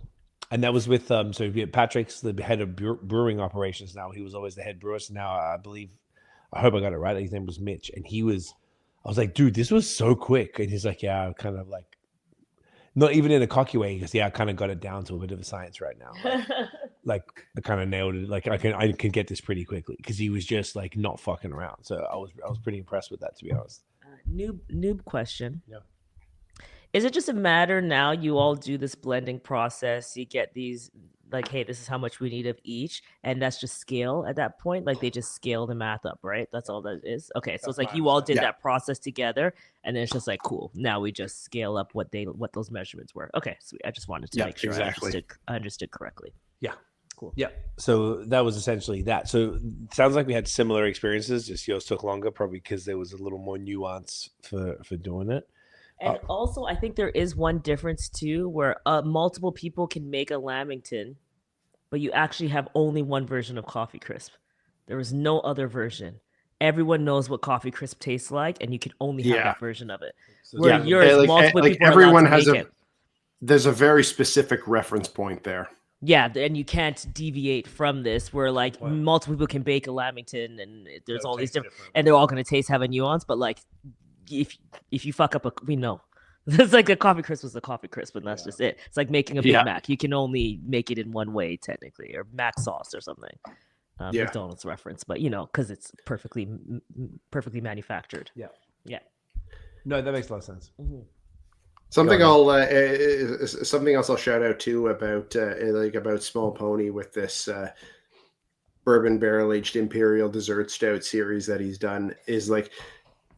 [SPEAKER 2] And that was with so Patrick's the head of brewing operations now. He was always the head brewer. So now I hope I got it right. His name was Mitch, and I was like, dude, this was so quick. And he's like, yeah, kind of like, not even in a cocky way. He goes, yeah, I kind of got it down to a bit of a science right now. Like I kind of nailed it. Like I can get this pretty quickly because he was just like not fucking around. So I was pretty impressed with that, to be honest.
[SPEAKER 3] Noob question.
[SPEAKER 2] Yeah.
[SPEAKER 3] Is it just a matter now you all do this blending process, you get these like, hey, this is how much we need of each, and that's just scale at that point? Like they just scale the math up, right? That's all that is? Okay, so it's like you all did that process together, and then it's just like, cool, now we just scale up what those measurements were. Okay, sweet. I just wanted to make sure I understood correctly.
[SPEAKER 2] Yeah.
[SPEAKER 3] Cool.
[SPEAKER 2] Yeah. So that was essentially that. So it sounds like we had similar experiences, just yours took longer, probably because there was a little more nuance for doing it.
[SPEAKER 3] And also, I think there is one difference too, where multiple people can make a Lamington, but you actually have only one version of Coffee Crisp. There is no other version. Everyone knows what Coffee Crisp tastes like, and you can only have that version of it.
[SPEAKER 2] So
[SPEAKER 3] where yours, multiple people
[SPEAKER 4] everyone
[SPEAKER 3] are allowed to make it.
[SPEAKER 4] There's a very specific reference point there.
[SPEAKER 3] Yeah, and you can't deviate from this. Where like multiple people can bake a Lamington, and there's all these different, and they're all going to have a nuance, but like. If you fuck up we know. It's like a Coffee Crisp was a Coffee Crisp, and that's just it. It's like making a Big Mac. You can only make it in one way, technically, or Mac sauce or something. McDonald's reference, but because it's perfectly manufactured. Yeah.
[SPEAKER 2] No, that makes a lot of sense.
[SPEAKER 3] Mm-hmm.
[SPEAKER 4] Something else I'll shout out too about Small Pony with this bourbon barrel aged imperial dessert stout series that he's done is like.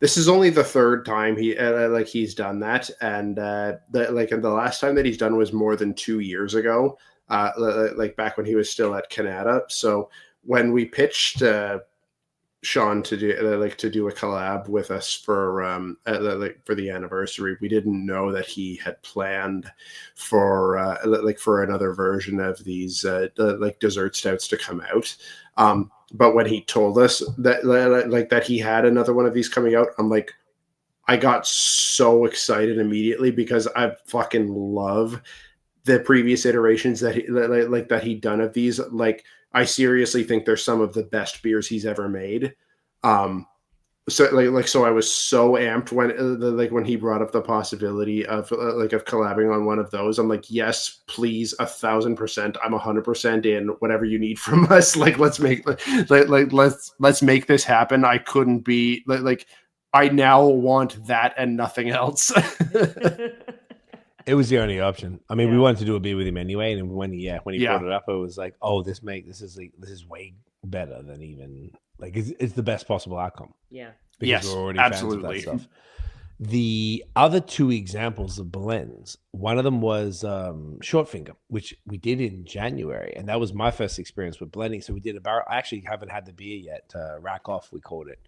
[SPEAKER 4] This is only the third time he's done that, and the last time that he's done was more than 2 years ago, like back when he was still at Canada. So when we pitched Sean to do a collab with us for the anniversary, we didn't know that he had planned for another version of these dessert stouts to come out. But when he told us that he had another one of these coming out, I'm like, I got so excited immediately because I fucking love the previous iterations that he'd done of these. Like, I seriously think they're some of the best beers he's ever made. So I was so amped when he brought up the possibility of collabing on one of those. I'm like, yes, please, 1,000%. I'm 100% in. Whatever you need from us, let's make this happen. I couldn't be I now want that and nothing else.
[SPEAKER 2] It was the only option. I mean, we wanted to do a beer with him anyway, and when he brought it up, it was like, oh, this is way better than even. Like it's the best possible outcome.
[SPEAKER 3] Yeah.
[SPEAKER 2] Because we're already absolutely fans of that stuff. The other two examples of blends, one of them was Short Finger, which we did in January, and that was my first experience with blending. So we did a barrel. I actually haven't had the beer yet. Rack Off, we called it,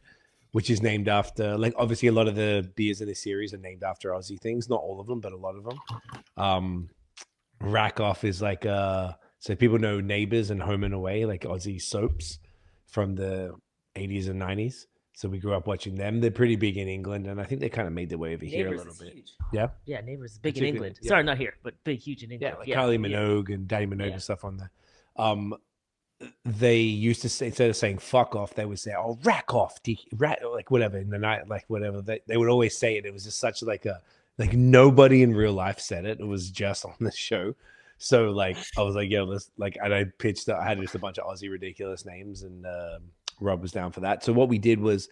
[SPEAKER 2] which is named after obviously a lot of the beers in this series are named after Aussie things. Not all of them, but a lot of them. Rack Off is so people know Neighbours and Home and Away, like Aussie soaps from the 80s and 90s. So we grew up watching them. They're pretty big in England, and I think they kind of made their way over here a little bit.
[SPEAKER 3] Huge.
[SPEAKER 2] Yeah?
[SPEAKER 3] Yeah, Neighbours is big in England. Yeah. Sorry, not here, but huge in England.
[SPEAKER 2] Yeah, Kylie Minogue and Daddy Minogue and stuff on there. They used to say, instead of saying fuck off, they would say, oh, rack off, whatever, in the night, whatever. They would always say it. It was just such nobody in real life said it. It was just on the show. So I was like, yo, let's and I pitched. I had just a bunch of Aussie ridiculous names, and Rob was down for that. So what we did was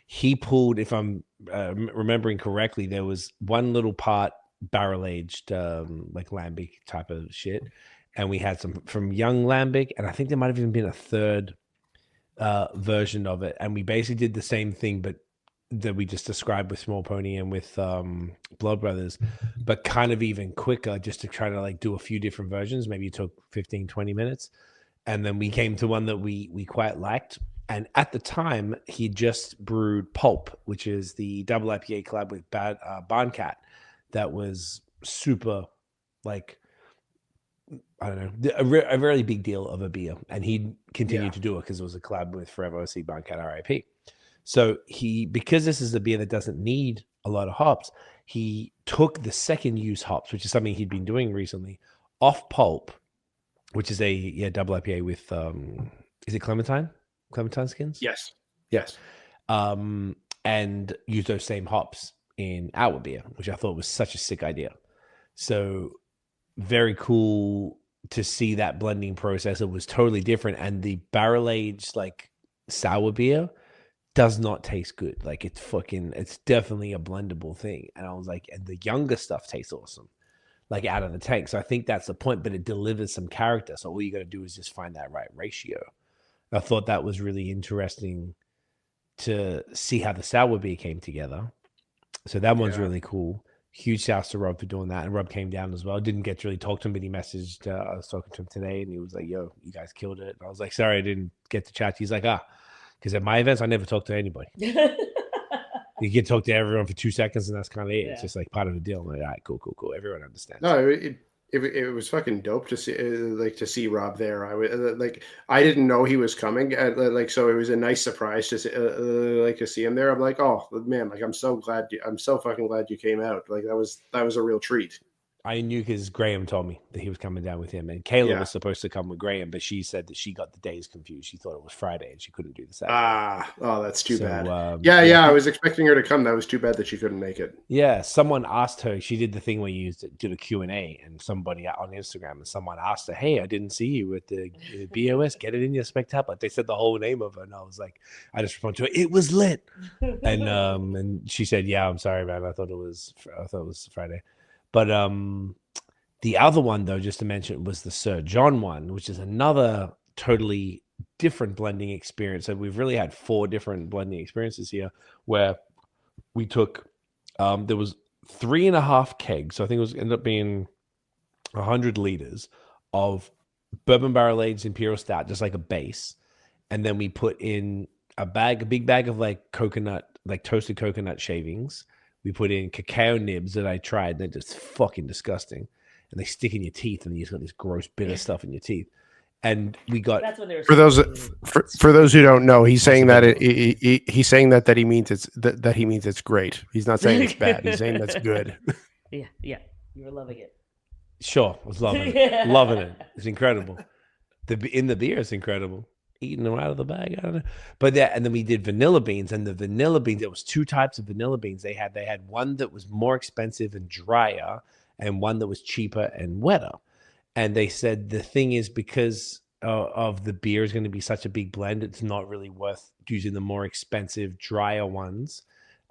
[SPEAKER 2] he pulled, if I'm remembering correctly, there was one little part barrel aged lambic type of shit, and we had some from young lambic, and I think there might have even been a third version of it, and we basically did the same thing, but that we just described with Small Pony and with Blood Brothers, but kind of even quicker, just to try to like do a few different versions. Maybe it took 15, 20 minutes. And then we came to one that we quite liked. And at the time, he just brewed Pulp, which is the double IPA collab with Barncat. That was super, like, I don't know, a really big deal of a beer. And he continued to do it because it was a collab with Forever OC Barncat RIP. So because this is a beer that doesn't need a lot of hops, he took the second use hops, which is something he'd been doing recently, off Pulp, which is a double IPA with, is it Clementine skins?
[SPEAKER 4] Yes.
[SPEAKER 2] And use those same hops in our beer, which I thought was such a sick idea. So very cool to see that blending process. It was totally different. And the barrel aged like sour beer does not taste good. Like it's definitely a blendable thing. And I was like, and the younger stuff tastes awesome, like out of the tank. So I think that's the point, but it delivers some character. So all you got to do is just find that right ratio. I thought that was really interesting to see how the sour beer came together. So that one's really cool. Huge shouts to Rob for doing that. And Rob came down as well. Didn't get to really talk to him, but he messaged, I was talking to him today and he was like, yo, you guys killed it. And I was like, sorry, I didn't get to chat. He's like, because at my events, I never talk to anybody. You get to talk to everyone for 2 seconds and that's kind of it. Yeah. It's just like part of the deal. I'm like, all right, cool. Everyone understands.
[SPEAKER 4] No, it was fucking dope to see Rob there. I didn't know he was coming. So it was a nice surprise to see him there. I'm like, oh man, like I'm so fucking glad you came out. Like that was a real treat.
[SPEAKER 2] I knew because Graham told me that he was coming down with him, and Kayla was supposed to come with Graham, but she said that she got the days confused. She thought it was Friday, and she couldn't do the Saturday.
[SPEAKER 4] That's too bad. I was expecting her to come. That was too bad that she couldn't make it.
[SPEAKER 2] Yeah, someone asked her. She did the thing where you did a Q&A, and somebody on Instagram, and someone asked her, "Hey, I didn't see you at the BAOS. Get it in your SpecTAPular." They said the whole name of her, and I was like, I just responded to her, "It was lit," and she said, "Yeah, I'm sorry, man. I thought it was Friday." But the other one, though, just to mention, was the Sir John one, which is another totally different blending experience. So we've really had 4 different blending experiences here where we took, there was 3.5 kegs. So I think ended up being 100 liters of bourbon barrel aged imperial stout, just like a base. And then we put in a big bag of like toasted coconut shavings. We put in cacao nibs that I tried. They're just fucking disgusting. And they stick in your teeth and you just got this gross bitter stuff in your teeth. And we got
[SPEAKER 4] for those who don't know, he's saying that he's saying that he means it's great. He's not saying it's bad. He's saying that's good.
[SPEAKER 3] Yeah. You were loving it.
[SPEAKER 2] Sure. I was loving it. Loving it. It's incredible. In the beer, it's incredible. Eating them out of the bag. I don't know. But and then we did vanilla beans, and the vanilla beans, there was 2 types of vanilla beans. They had one that was more expensive and drier and one that was cheaper and wetter. And they said the thing is, because of the beer is going to be such a big blend, it's not really worth using the more expensive, drier ones.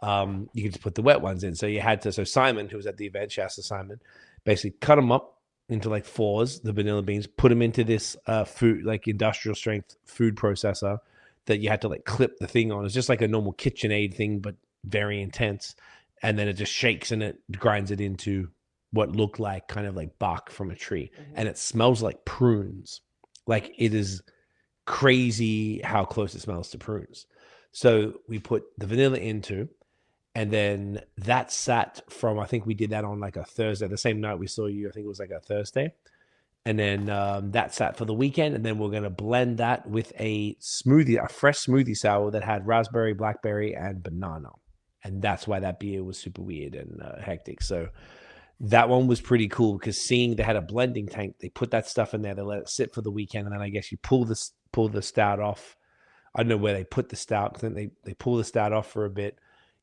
[SPEAKER 2] You can just put the wet ones in. So Simon, who was at the event, Shasta Simon, basically cut them up into like 4s, the vanilla beans, put them into this food, like industrial strength food processor that you had to like clip the thing on. It's just like a normal KitchenAid thing, but very intense. And then it just shakes and it grinds it into what looked like kind of like bark from a tree. Mm-hmm. And it smells like prunes. Like it is crazy how close it smells to prunes. So we put the vanilla into, and then that sat from, I think we did that on like a Thursday, the same night we saw you. I think it was like a Thursday. And then that sat for the weekend. And then we're going to blend that with a fresh smoothie sour that had raspberry, blackberry, and banana. And that's why that beer was super weird and hectic. So that one was pretty cool because seeing they had a blending tank, they put that stuff in there, they let it sit for the weekend. And then I guess you pull the stout off. I don't know where they put the stout. Then they pull the stout off for a bit,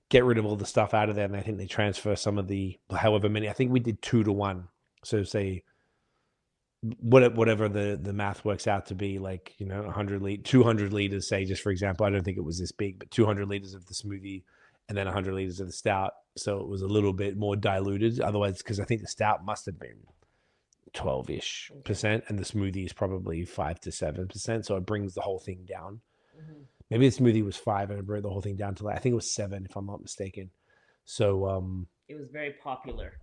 [SPEAKER 2] get rid of all the stuff out of there, and I think they transfer some of the however many. I think we did 2-to-1. So say whatever the math works out to be, like 200 liters, say, just for example. I don't think it was this big, but 200 liters of the smoothie, and then 100 liters of the stout. So it was a little bit more diluted. Otherwise, because I think the stout must have been 12-ish%, and the smoothie is probably 5 to 7%. So it brings the whole thing down. Mm-hmm. Maybe the smoothie was 5 and I wrote the whole thing down to like, I think it was 7 if I'm not mistaken. So
[SPEAKER 3] It was very popular,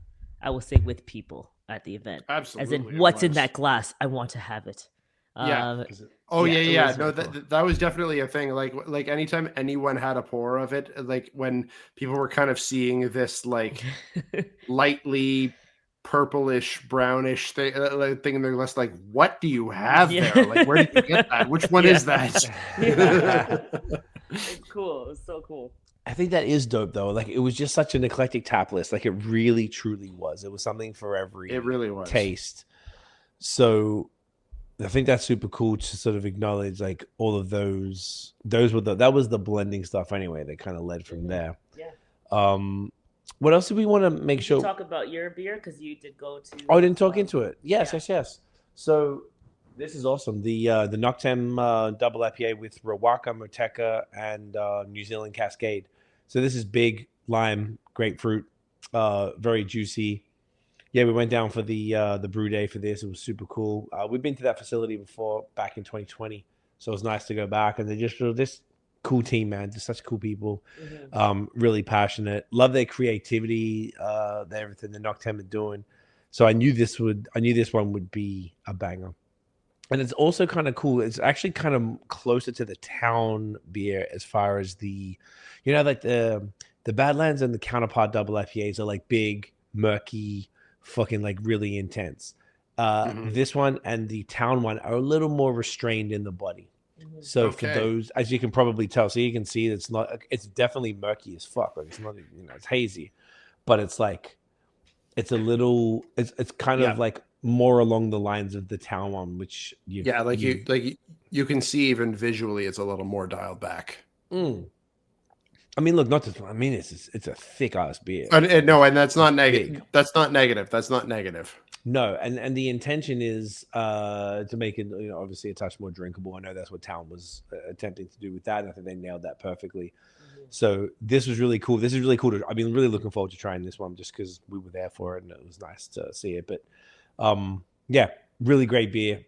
[SPEAKER 3] I will say, with people at the event.
[SPEAKER 4] Absolutely,
[SPEAKER 3] As in,
[SPEAKER 4] it
[SPEAKER 3] what's in
[SPEAKER 4] was.
[SPEAKER 3] that glass? I want to have it.
[SPEAKER 4] Yeah.
[SPEAKER 3] Um,
[SPEAKER 4] Oh
[SPEAKER 3] Yeah,
[SPEAKER 4] yeah,
[SPEAKER 3] it
[SPEAKER 4] yeah.
[SPEAKER 3] was
[SPEAKER 4] No,
[SPEAKER 3] very cool.
[SPEAKER 4] that was definitely a thing. Like anytime anyone had a pour of it, like when people were kind of seeing this like lightly purplish brownish thing, thing in their glass, like, what do you have
[SPEAKER 3] Yeah.
[SPEAKER 4] there? Like, where did you get that? Which one is
[SPEAKER 3] Yeah.
[SPEAKER 4] that?
[SPEAKER 3] It's cool. It's so cool.
[SPEAKER 2] I think that is dope though. Like it was just such an eclectic tap list. Like it really truly was. It was something for every
[SPEAKER 4] It really was.
[SPEAKER 2] taste. So I think that's super cool to sort of acknowledge like all of those were that was the blending stuff anyway that kind of led from there.
[SPEAKER 3] Yeah.
[SPEAKER 2] What else do we want to make
[SPEAKER 3] Did
[SPEAKER 2] sure?
[SPEAKER 3] you talk about your beer because you did go to.
[SPEAKER 2] Oh, I didn't talk into it. Yes,
[SPEAKER 3] yeah.
[SPEAKER 2] yes. So this is awesome. The Noctem double IPA with Rawaka, Moteca, and New Zealand Cascade. So this is big lime, grapefruit, very juicy. Yeah, we went down for the brew day for this. It was super cool. We've been to that facility before back in 2020, so it was nice to go back. And they just this cool team, man. Just such cool people. Really passionate. Love their creativity. Everything the Noctem are doing. So I knew this one would be a banger. And it's also kind of cool. It's actually kind of closer to the town beer as far as the, like the Badlands and the Counterpart double IPAs are like big, murky, fucking like really intense. This one and the town one are a little more restrained in the body. So for those, as you can probably tell, so you can see it's definitely murky as fuck. Like it's not, it's hazy, but it's like, it's a little, it's kind of like more along the lines of the town one, which you
[SPEAKER 4] can see even visually, it's a little more dialed back.
[SPEAKER 2] I mean, look, not just. I mean, it's a thick ass beer.
[SPEAKER 4] And that's not negative. That's not negative. That's not negative.
[SPEAKER 2] No, and the intention is to make it, obviously a touch more drinkable. I know that's what Town was attempting to do with that, and I think they nailed that perfectly. So this was really cool. This is really cool. I've been really looking forward to trying this one just because we were there for it and it was nice to see it. But yeah, really great beer.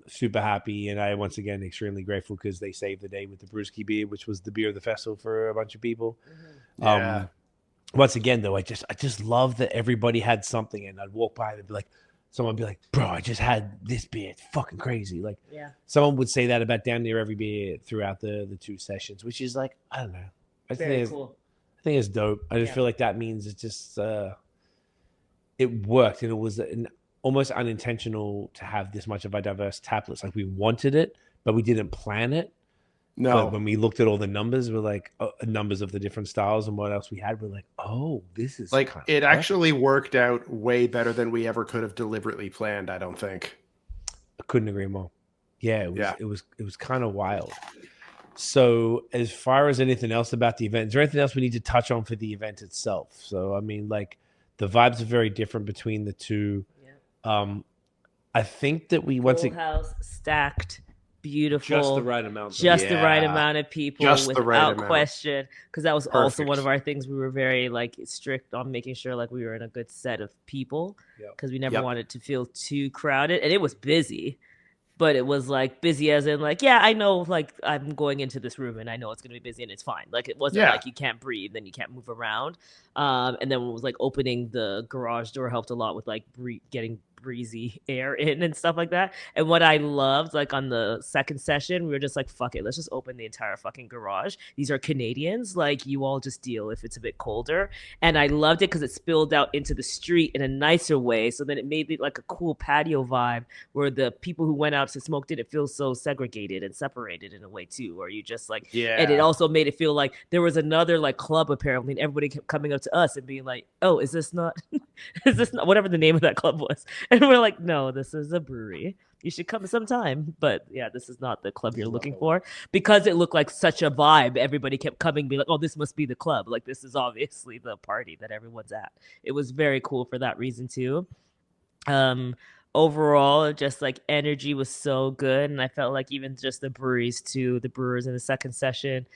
[SPEAKER 2] Super happy, and I once again extremely grateful because they saved the day with the Brewski beer, which was the beer of the festival for a bunch of people. Once again, though, I just love that everybody had something, and I'd walk by and be like, someone would be like, "Bro, I just had this beer. It's fucking crazy." Like, someone would say that about damn near every beer throughout the 2 sessions, which is like, I don't know. I think it's dope. I just feel like that means it's just it worked, and it was almost unintentional to have this much of a diverse tap list. Like we wanted it, but we didn't plan it.
[SPEAKER 4] No.
[SPEAKER 2] But when we looked at all the numbers, we're like numbers of the different styles and what else we had. We're like, oh, this is
[SPEAKER 4] like it actually worked out way better than we ever could have deliberately planned. I don't think.
[SPEAKER 2] I couldn't agree more. Yeah, it was kind of wild. So as far as anything else about the event, is there anything else we need to touch on for the event itself? So I mean, like the vibes are very different between the two. I think that we
[SPEAKER 3] Full house, stacked, beautiful,
[SPEAKER 2] just the right amount,
[SPEAKER 3] the right amount of people,
[SPEAKER 4] just
[SPEAKER 3] without
[SPEAKER 4] the right amount.
[SPEAKER 3] question. Because that was also one of our things. We were very like strict on making sure like we were in a good set of people because we never wanted to feel too crowded, and it was busy. But it was like busy as in like, I know like I'm going into this room and I know it's going to be busy and it's fine. Like it wasn't like you can't breathe and you can't move around. And then when it was like opening the garage door helped a lot with like getting breezy air in and stuff like that. And what I loved, like on the second session, we were just like, fuck it, let's just open the entire fucking garage. These are Canadians. Like you all just deal if it's a bit colder. And I loved it because it spilled out into the street in a nicer way. So then it made it like a cool patio vibe where the people who went out to smoke didn't feel so segregated and separated in a way too, where you just like, and it also made it feel like there was another like club apparently, and everybody kept coming up to us and being like, oh, is this not whatever the name of that club was? And we're like, no, this is a brewery. You should come sometime. But yeah, this is not the club you're looking for. Because it looked like such a vibe. Everybody kept coming, being like, oh, this must be the club. Like, this is obviously the party that everyone's at. It was very cool for that reason, too. Overall, just like energy was so good. And I felt like even just the breweries, too, the brewers in the second session,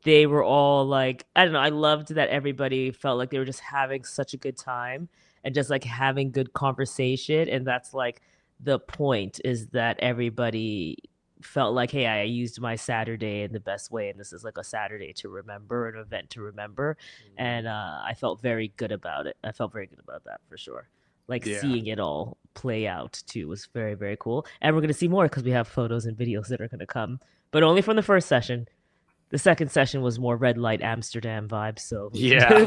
[SPEAKER 3] they were all like, I don't know. I loved that everybody felt like they were just having such a good time. And just like having good conversation. And that's like the point, is that everybody felt like, hey, I used my Saturday in the best way, and this is like a Saturday to remember, an event to remember, and I felt very good about it. I felt very good about that for sure. Like
[SPEAKER 4] Yeah.
[SPEAKER 3] seeing it all play out too was very, very cool. And we're gonna see more because we have photos and videos that are gonna come, but only from the first session. The second session was more red light Amsterdam vibes. So
[SPEAKER 4] Yeah.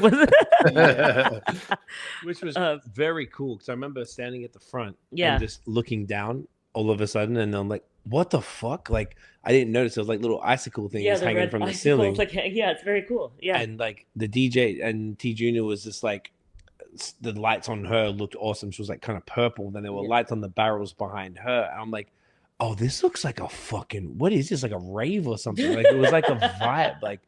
[SPEAKER 2] Which was very cool because I remember standing at the front
[SPEAKER 3] Yeah.
[SPEAKER 2] and just looking down all of a sudden, and I'm like, "What the fuck?" Like I didn't notice there was like little icicle things
[SPEAKER 3] the
[SPEAKER 2] hanging
[SPEAKER 3] red
[SPEAKER 2] from the
[SPEAKER 3] icicles,
[SPEAKER 2] ceiling.
[SPEAKER 3] like, yeah, it's very cool. Yeah,
[SPEAKER 2] And like the DJ and T Junior was just like the lights on her looked awesome. She was like kind of purple. Then there were lights on the barrels behind her. And I'm like, oh, this looks like a fucking what is this? Like a rave or something? Like it was like a vibe. Like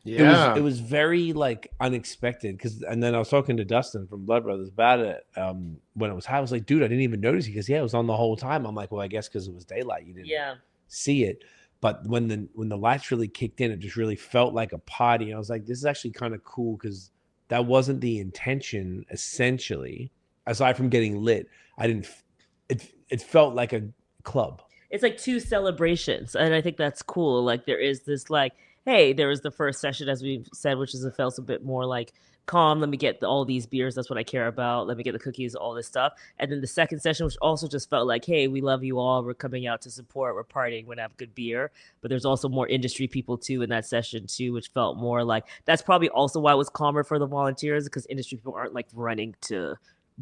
[SPEAKER 4] Yeah.
[SPEAKER 2] it was very like unexpected. And then I was talking to Dustin from Blood Brothers about it when it was high. I was like, dude, I didn't even notice it because it was on the whole time. I'm like, well, I guess because it was daylight, you didn't see it. But when the lights really kicked in, it just really felt like a party. And I was like, this is actually kind of cool because that wasn't the intention, essentially. Aside from getting lit, it felt like a club.
[SPEAKER 3] It's like two celebrations, and I think that's cool. Like there is this like, hey, there was the first session, as we said, which is it felt a bit more like calm. Let me get all these beers. That's what I care about. Let me get the cookies, all this stuff. And then the second session, which also just felt like, hey, we love you all. We're coming out to support. We're partying. We're gonna have good beer. But there's also more industry people too in that session too, which felt more like that's probably also why it was calmer for the volunteers because industry people aren't like running to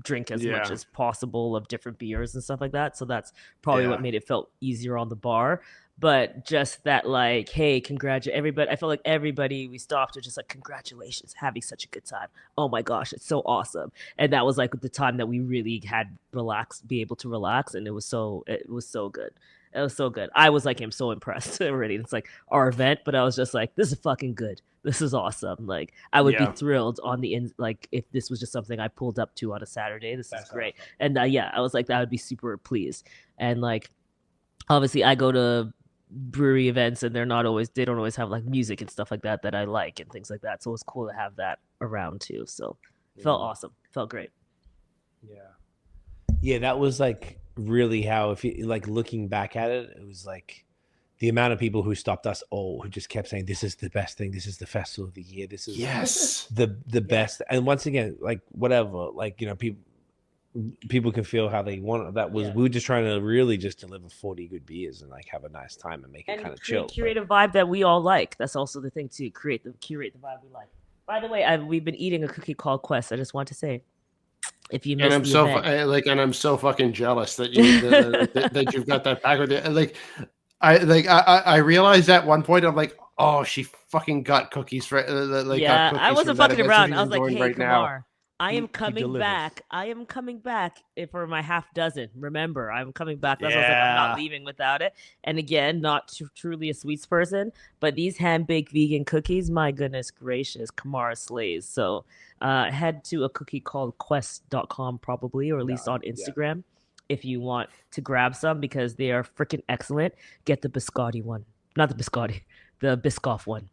[SPEAKER 3] drink as much as possible of different beers and stuff like that. So that's probably what made it felt easier on the bar. But just that, like, hey, congratulate everybody. I felt like everybody we stopped was just like, congratulations, having such a good time. Oh my gosh, it's so awesome. And that was like the time that we really had be able to relax, and it was so good. It was so good. I was like, I'm so impressed already. It's like our event, but I was just like, this is fucking good. This is awesome. Like I would be thrilled on the end. Like if this was just something I pulled up to on a Saturday, this is great. Awesome. And I was like, that would be super pleased. And like, obviously, I go to brewery events, and they don't always have like music and stuff like that I like and things like that. So it was cool to have that around too. So it felt awesome. Felt great.
[SPEAKER 2] Yeah, that was like really how, if you like looking back at it, it was like the amount of people who stopped us all, who just kept saying, this is the best thing. This is the festival of the year. This is the best. And once again, like whatever, like, you know, people can feel how they want. That was, we were just trying to really just deliver 40 good beers and like have a nice time and make it kind of chill.
[SPEAKER 3] Curate a vibe that we all like. That's also the thing too. Curate the vibe we like. By the way, we've been eating a cookie called Quest. I just want to say, if you missed
[SPEAKER 4] and I'm so fucking jealous that that you've got that back with you. I realized at one point I'm like, oh, she fucking got cookies for
[SPEAKER 3] I wasn't fucking around. I was like, hey, Kamar, I am coming back. For my half dozen. Remember, I'm coming back. That's why I was like, I'm not leaving without it. And again, not truly a sweets person, but these hand-baked vegan cookies, my goodness gracious, Kamar slays. So head to a cookie called quest.com probably, or at least on Instagram if you want to grab some, because they are freaking excellent. Get the biscotti one. Not the biscotti, the Biscoff one.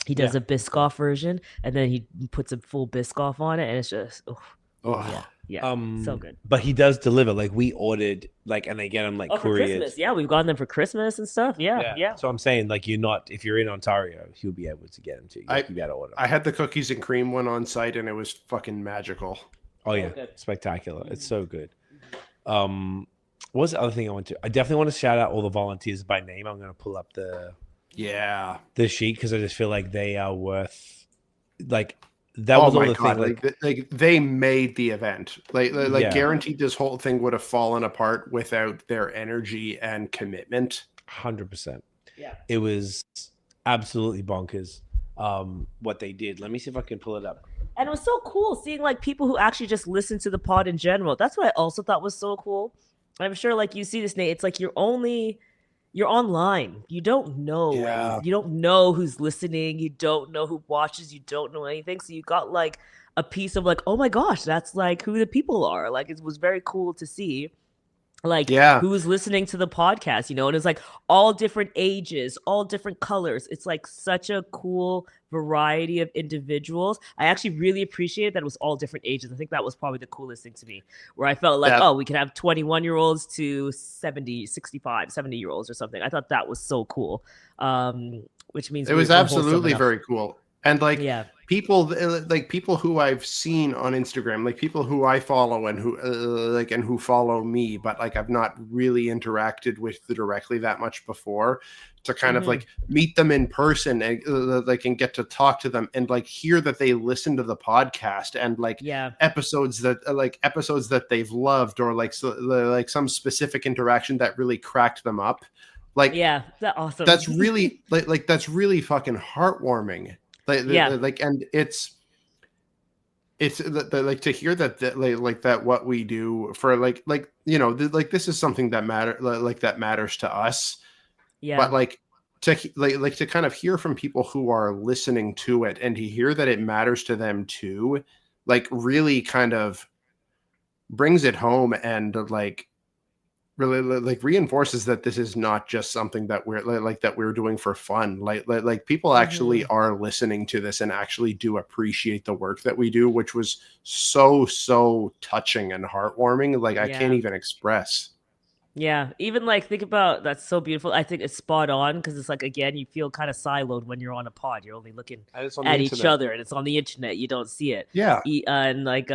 [SPEAKER 3] He does a Biscoff version, and then he puts a full Biscoff on it, and it's just, so good.
[SPEAKER 2] But he does deliver. Like we ordered, like, and they get them like couriers.
[SPEAKER 3] For Christmas. Yeah, we've gotten them for Christmas and stuff. Yeah.
[SPEAKER 2] So I'm saying, like, if you're in Ontario, he'll be able to get them too. You got to order.
[SPEAKER 4] I had the cookies and cream one on site, and it was fucking magical.
[SPEAKER 2] Oh yeah, spectacular! It's so good. What was the other thing I want to? I definitely want to shout out all the volunteers by name. I'm going to pull up the sheet because I just feel like they are worth, like, that was all the thing.
[SPEAKER 4] Like they made the event. Like guaranteed this whole thing would have fallen apart without their energy and commitment.
[SPEAKER 2] 100%. Yeah, it was absolutely bonkers. What they did. Let me see if I can pull it up.
[SPEAKER 3] And it was so cool seeing like people who actually just listen to the pod in general. That's what I also thought was so cool. I'm sure like you see this, Nate. It's like you're online. You don't know.
[SPEAKER 4] Yeah.
[SPEAKER 3] You don't know who's listening. You don't know who watches. You don't know anything. So you got like a piece of like, oh my gosh, that's like who the people are. Like it was very cool to see. Like who's listening to the podcast, you know, and it's like all different ages, all different colors. It's like such a cool variety of individuals. I actually really appreciated that it was all different ages. I think that was probably the coolest thing to me, where I felt like, oh, we could have 21-year-olds to 70, 65, 70-year-olds or something. I thought that was so cool. Which means
[SPEAKER 4] it was absolutely very cool. And like people who I've seen on Instagram, like people who I follow and who and who follow me, but like I've not really interacted with directly that much before, to kind of like meet them in person and and get to talk to them and like hear that they listen to the podcast and like episodes that they've loved, or like some specific interaction that really cracked them up. Like,
[SPEAKER 3] that's awesome.
[SPEAKER 4] That's really that's really fucking heartwarming. And it's like to hear that that what we do for this is something that matters to us. But like to kind of hear from people who are listening to it and to hear that it matters to them too, like really kind of brings it home and like really like reinforces that this is not just something that we're doing for fun. Like people actually are listening to this and actually do appreciate the work that we do, which was so touching and heartwarming. Like I can't even express.
[SPEAKER 3] Yeah, even like think about, that's so beautiful. I think it's spot on, because it's like, again, you feel kind of siloed when you're on a pod. You're only looking at each other, and it's on the internet. You don't see it.
[SPEAKER 4] Yeah,
[SPEAKER 3] and like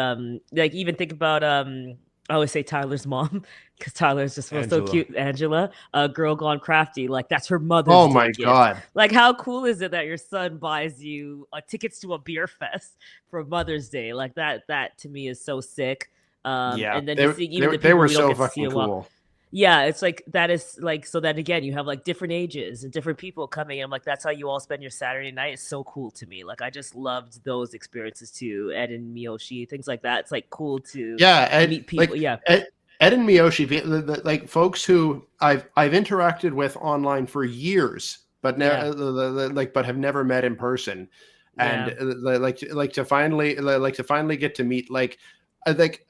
[SPEAKER 3] even think about I always say Tyler's mom, because Tyler's just so cute. Angela, Girl Gone Crafty, like that's her mother's
[SPEAKER 4] Oh
[SPEAKER 3] day
[SPEAKER 4] my
[SPEAKER 3] gift.
[SPEAKER 4] God!
[SPEAKER 3] Like how cool is it that your son buys you tickets to a beer fest for Mother's Day? Like that to me is so sick. And then just seeing even the people we don't get to see a while. Yeah, it's like that is like, so that again, you have like different ages and different people coming. I'm like, that's how you all spend your Saturday night. It's so cool to me. Like I just loved those experiences too. Ed and Miyoshi, things like that. It's like cool to meet people.
[SPEAKER 4] Ed and Miyoshi, like folks who I've interacted with online for years, but but have never met in person, and like to finally get to meet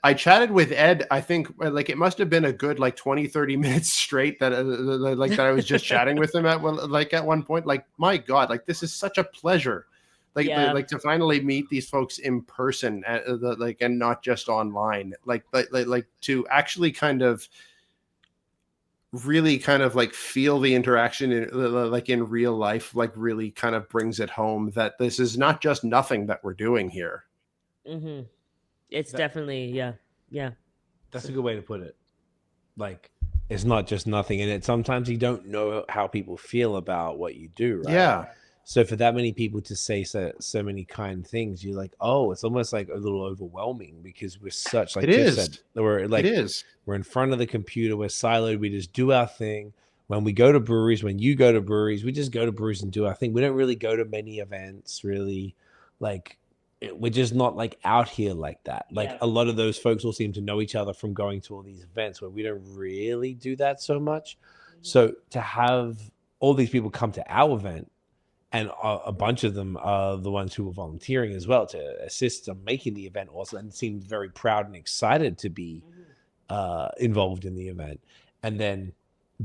[SPEAKER 4] I chatted with Ed. I think like it must have been a good like 20-30 minutes straight that that I was just chatting with him at one point. Like my God, like this is such a pleasure. Like to finally meet these folks in person, and not just online. Like to actually kind of really kind of like feel the interaction in real life. Like really kind of brings it home that this is not just nothing that we're doing here.
[SPEAKER 3] Mm-hmm. It's definitely, yeah.
[SPEAKER 2] That's a good way to put it. Like, it's not just nothing. And sometimes you don't know how people feel about what you do, right?
[SPEAKER 4] Yeah.
[SPEAKER 2] So for that many people to say so many kind things, you're like, oh, it's almost like a little overwhelming, because we're such, like you said, we're in front of the computer, we're siloed, we just do our thing. When we go to breweries, when you go to breweries, we just go to breweries and do our thing. We don't really go to many events, really. Like, we're just not like out here like that. Like a lot of those folks all seem to know each other from going to all these events, where we don't really do that so much. So to have all these people come to our event, and a bunch of them are the ones who were volunteering as well to assist in making the event also, and seemed very proud and excited to be involved in the event, and then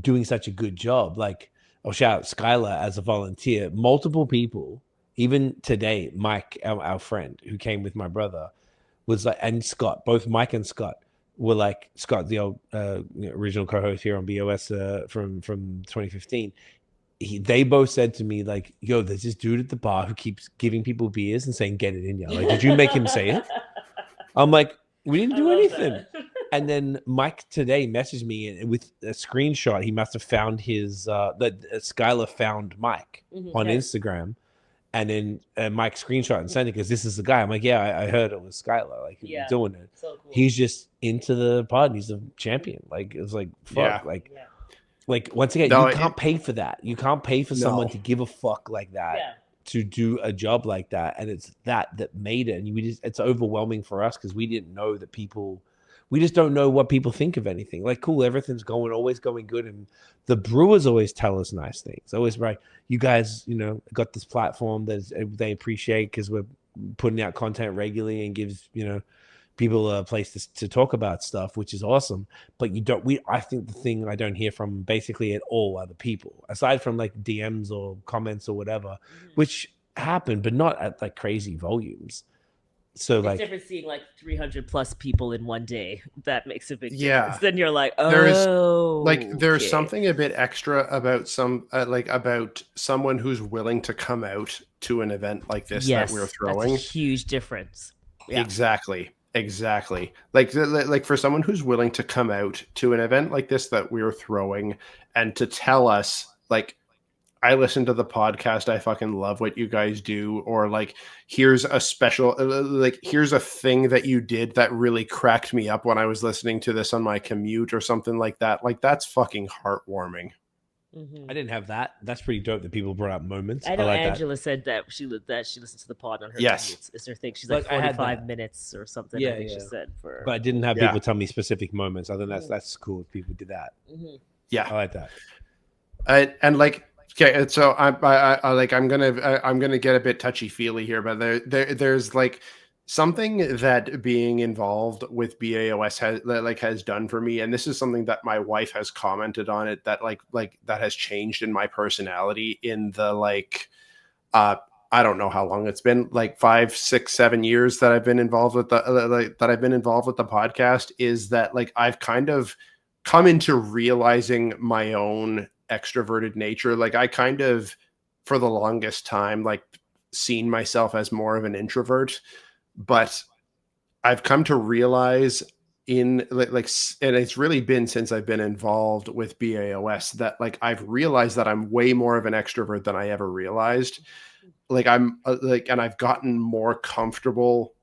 [SPEAKER 2] doing such a good job. Like, I'll shout out Skylar as a volunteer. Multiple people, even today, Mike, our friend who came with my brother, was like, and Scott, both Mike and Scott were like, Scott, the old original co-host here on BAOS from 2015. They both said to me, like, yo, there's this dude at the bar who keeps giving people beers and saying, get it in ya. Like, did you make him say it? I'm like, we didn't do anything. And then Mike today messaged me with a screenshot. He must have found his, that Skylar found Mike on Instagram. And then Mike screenshot and sent it, because this is the guy. I'm like, yeah, I heard it was Skylar. Like, he was doing it. So cool. He's just into the pod. He's a champion. Like, it was like, fuck. Like, once again, you can't pay for that. You can't pay for someone to give a fuck like that, to do a job like that. And it's that made it. And it's overwhelming for us, because we didn't know that we just don't know what people think of anything. Like, cool, everything's always going good. And the brewers always tell us nice things. Always right. You guys, got this platform that they appreciate, because we're putting out content regularly and gives, people a place to talk about stuff, which is awesome. But I think the thing I don't hear from basically at all are the people, aside from like DMs or comments or whatever, which happen, but not at like crazy volumes. So
[SPEAKER 3] It's
[SPEAKER 2] like,
[SPEAKER 3] different seeing like 300 plus people in one day. That makes a big
[SPEAKER 4] Yeah.
[SPEAKER 3] difference. Then you're like,
[SPEAKER 4] There's
[SPEAKER 3] oh,
[SPEAKER 4] there's
[SPEAKER 3] okay.
[SPEAKER 4] something a bit extra about about someone who's willing to come out to an event like this that we're
[SPEAKER 3] That's
[SPEAKER 4] throwing.
[SPEAKER 3] a huge difference. Yeah.
[SPEAKER 4] Exactly. Like for someone who's willing to come out to an event like this that we're throwing and to tell us like, I listen to the podcast, I fucking love what you guys do, or like here's a special like here's a thing that you did that really cracked me up when I was listening to this on my commute or something like that. Like that's fucking heartwarming.
[SPEAKER 3] Mhm.
[SPEAKER 2] I didn't have that. That's pretty dope that people brought up moments.
[SPEAKER 3] I know
[SPEAKER 2] like
[SPEAKER 3] Angela said that she listens to the pod on her
[SPEAKER 4] Yes.
[SPEAKER 3] commutes. Is her thing? She's like
[SPEAKER 2] Like, I had
[SPEAKER 3] 45
[SPEAKER 2] that.
[SPEAKER 3] minutes or something.
[SPEAKER 2] Yeah,
[SPEAKER 3] I think she
[SPEAKER 2] yeah.
[SPEAKER 3] said for.
[SPEAKER 2] But I didn't have
[SPEAKER 4] Yeah.
[SPEAKER 2] people tell me specific moments. I think that's cool if people did that.
[SPEAKER 3] Mhm.
[SPEAKER 4] Yeah.
[SPEAKER 2] I like that.
[SPEAKER 4] And like, okay, so I like I'm gonna get a bit touchy feely here, but there's like something that being involved with BAOS has done for me, and this is something that my wife has commented on it, that like that has changed in my personality in the like I don't know how long it's been, like 5, 6, 7 years that I've been involved with the podcast, is that like I've kind of come into realizing my own extroverted nature. Like I kind of, for the longest time, like seen myself as more of an introvert, but I've come to realize and it's really been since I've been involved with BAOS that like I've realized that I'm way more of an extrovert than I ever realized. Like I'm and I've gotten more comfortable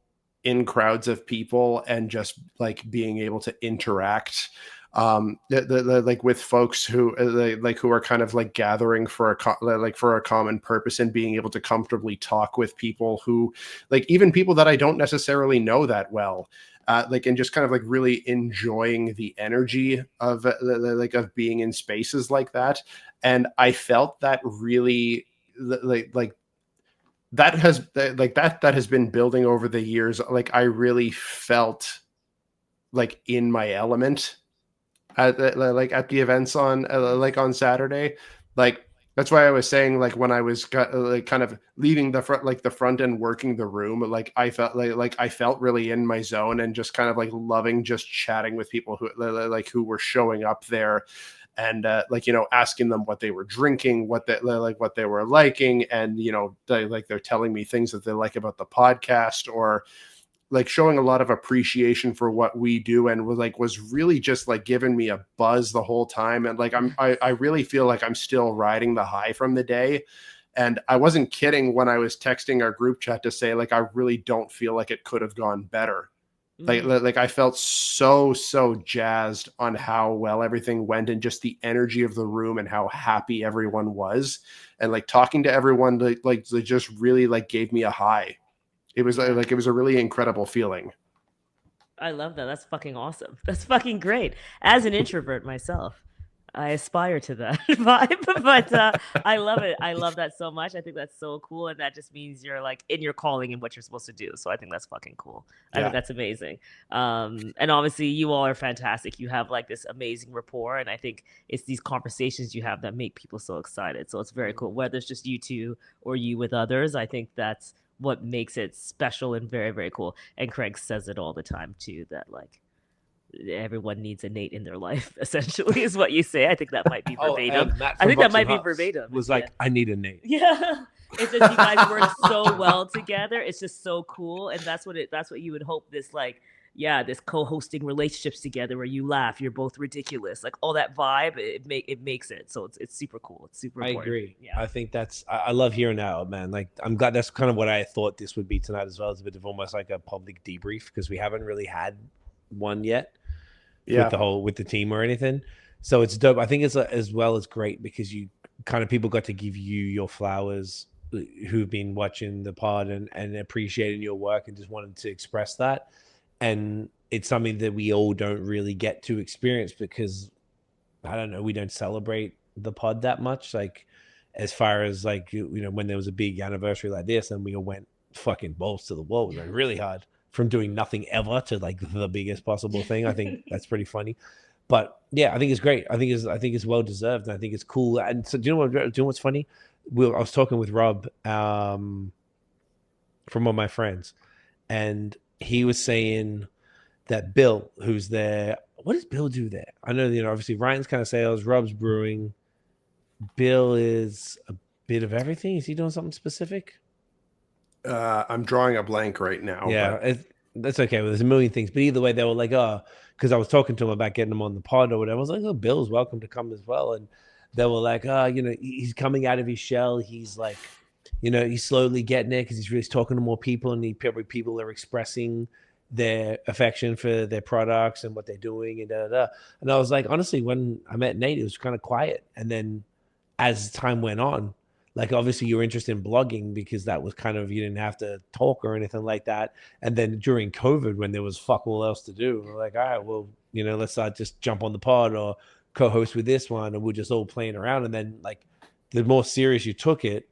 [SPEAKER 4] in crowds of people and just like being able to interact like with folks who who are kind of like gathering for a common purpose, and being able to comfortably talk with people who like even people that I don't necessarily know that well. And just kind of like really enjoying the energy of of being in spaces like that. And I felt that really that has been building over the years. Like I really felt like in my element at the events on on Saturday. Like that's why I was saying like when I was kind of leaving the front and working the room, like I felt like I felt really in my zone and just kind of like loving just chatting with people who were showing up there, and asking them what they were drinking, what they were liking, and they're telling me things that they like about the podcast, or like showing a lot of appreciation for what we do, and was really just like giving me a buzz the whole time. And like I really feel like I'm still riding the high from the day. And I wasn't kidding when I was texting our group chat to say like I really don't feel like it could have gone better. Like I felt so jazzed on how well everything went, and just the energy of the room and how happy everyone was, and like talking to everyone like they just really like gave me a high. It was like it was a really incredible feeling.
[SPEAKER 3] I love that. That's fucking awesome. That's fucking great. As an introvert myself, I aspire to that vibe, but I love it. I love that so much. I think that's so cool, and that just means you're like in your calling and what you're supposed to do. So I think that's fucking cool. I think that's amazing. And obviously, you all are fantastic. You have like this amazing rapport, and I think it's these conversations you have that make people so excited. So it's very cool. Whether it's just you two or you with others, I think that's what makes it special and very, very cool. And Craig says it all the time too, that like everyone needs a Nate in their life, essentially, is what you say. I think that might be verbatim. I think that might be verbatim.
[SPEAKER 2] Was like, I need a Nate.
[SPEAKER 3] Yeah. It's just you guys work so well together. It's just so cool. And that's what you would hope this like, this co-hosting relationships together where you laugh, you're both ridiculous, like all that vibe, it makes it. So it's super cool. It's super important.
[SPEAKER 2] I agree.
[SPEAKER 3] Yeah.
[SPEAKER 2] I think I love hearing that, man. Like I'm glad that's kind of what I thought this would be tonight as well. It's a bit of almost like a public debrief, because we haven't really had one yet. With the team or anything. So it's dope. I think it's as well as great because you kind of people got to give you your flowers who've been watching the pod and appreciating your work and just wanted to express that. And it's something that we all don't really get to experience because I don't know, we don't celebrate the pod that much. Like as far as like, when there was a big anniversary like this and we all went fucking balls to the wall, we went really hard. From doing nothing ever to like the biggest possible thing. I think that's pretty funny. But yeah, I think it's great. I think it's well deserved, and I think it's cool. And so, do you know what's funny? I was talking with Rob from one of my friends, and he was saying that Bill, who's there, what does Bill do there? I know, obviously Ryan's kind of sales, Rob's brewing. Bill is a bit of everything. Is he doing something specific?
[SPEAKER 4] I'm drawing a blank right now.
[SPEAKER 2] Yeah,
[SPEAKER 4] but...
[SPEAKER 2] that's okay. Well, there's a million things, but either way, they were like, oh, because I was talking to him about getting him on the pod or whatever. I was like, oh, Bill's welcome to come as well, and they were like, oh, he's coming out of his shell. He's like, he's slowly getting there because he's really talking to more people, and people are expressing their affection for their products and what they're doing and da da da. And I was like, honestly, when I met Nate, it was kind of quiet, and then as time went on, like obviously you're interested in blogging because that was kind of, you didn't have to talk or anything like that. And then during COVID, when there was fuck all else to do, we're like, all right, well, let's just jump on the pod or co-host with this one, and we're just all playing around. And then like the more serious you took it,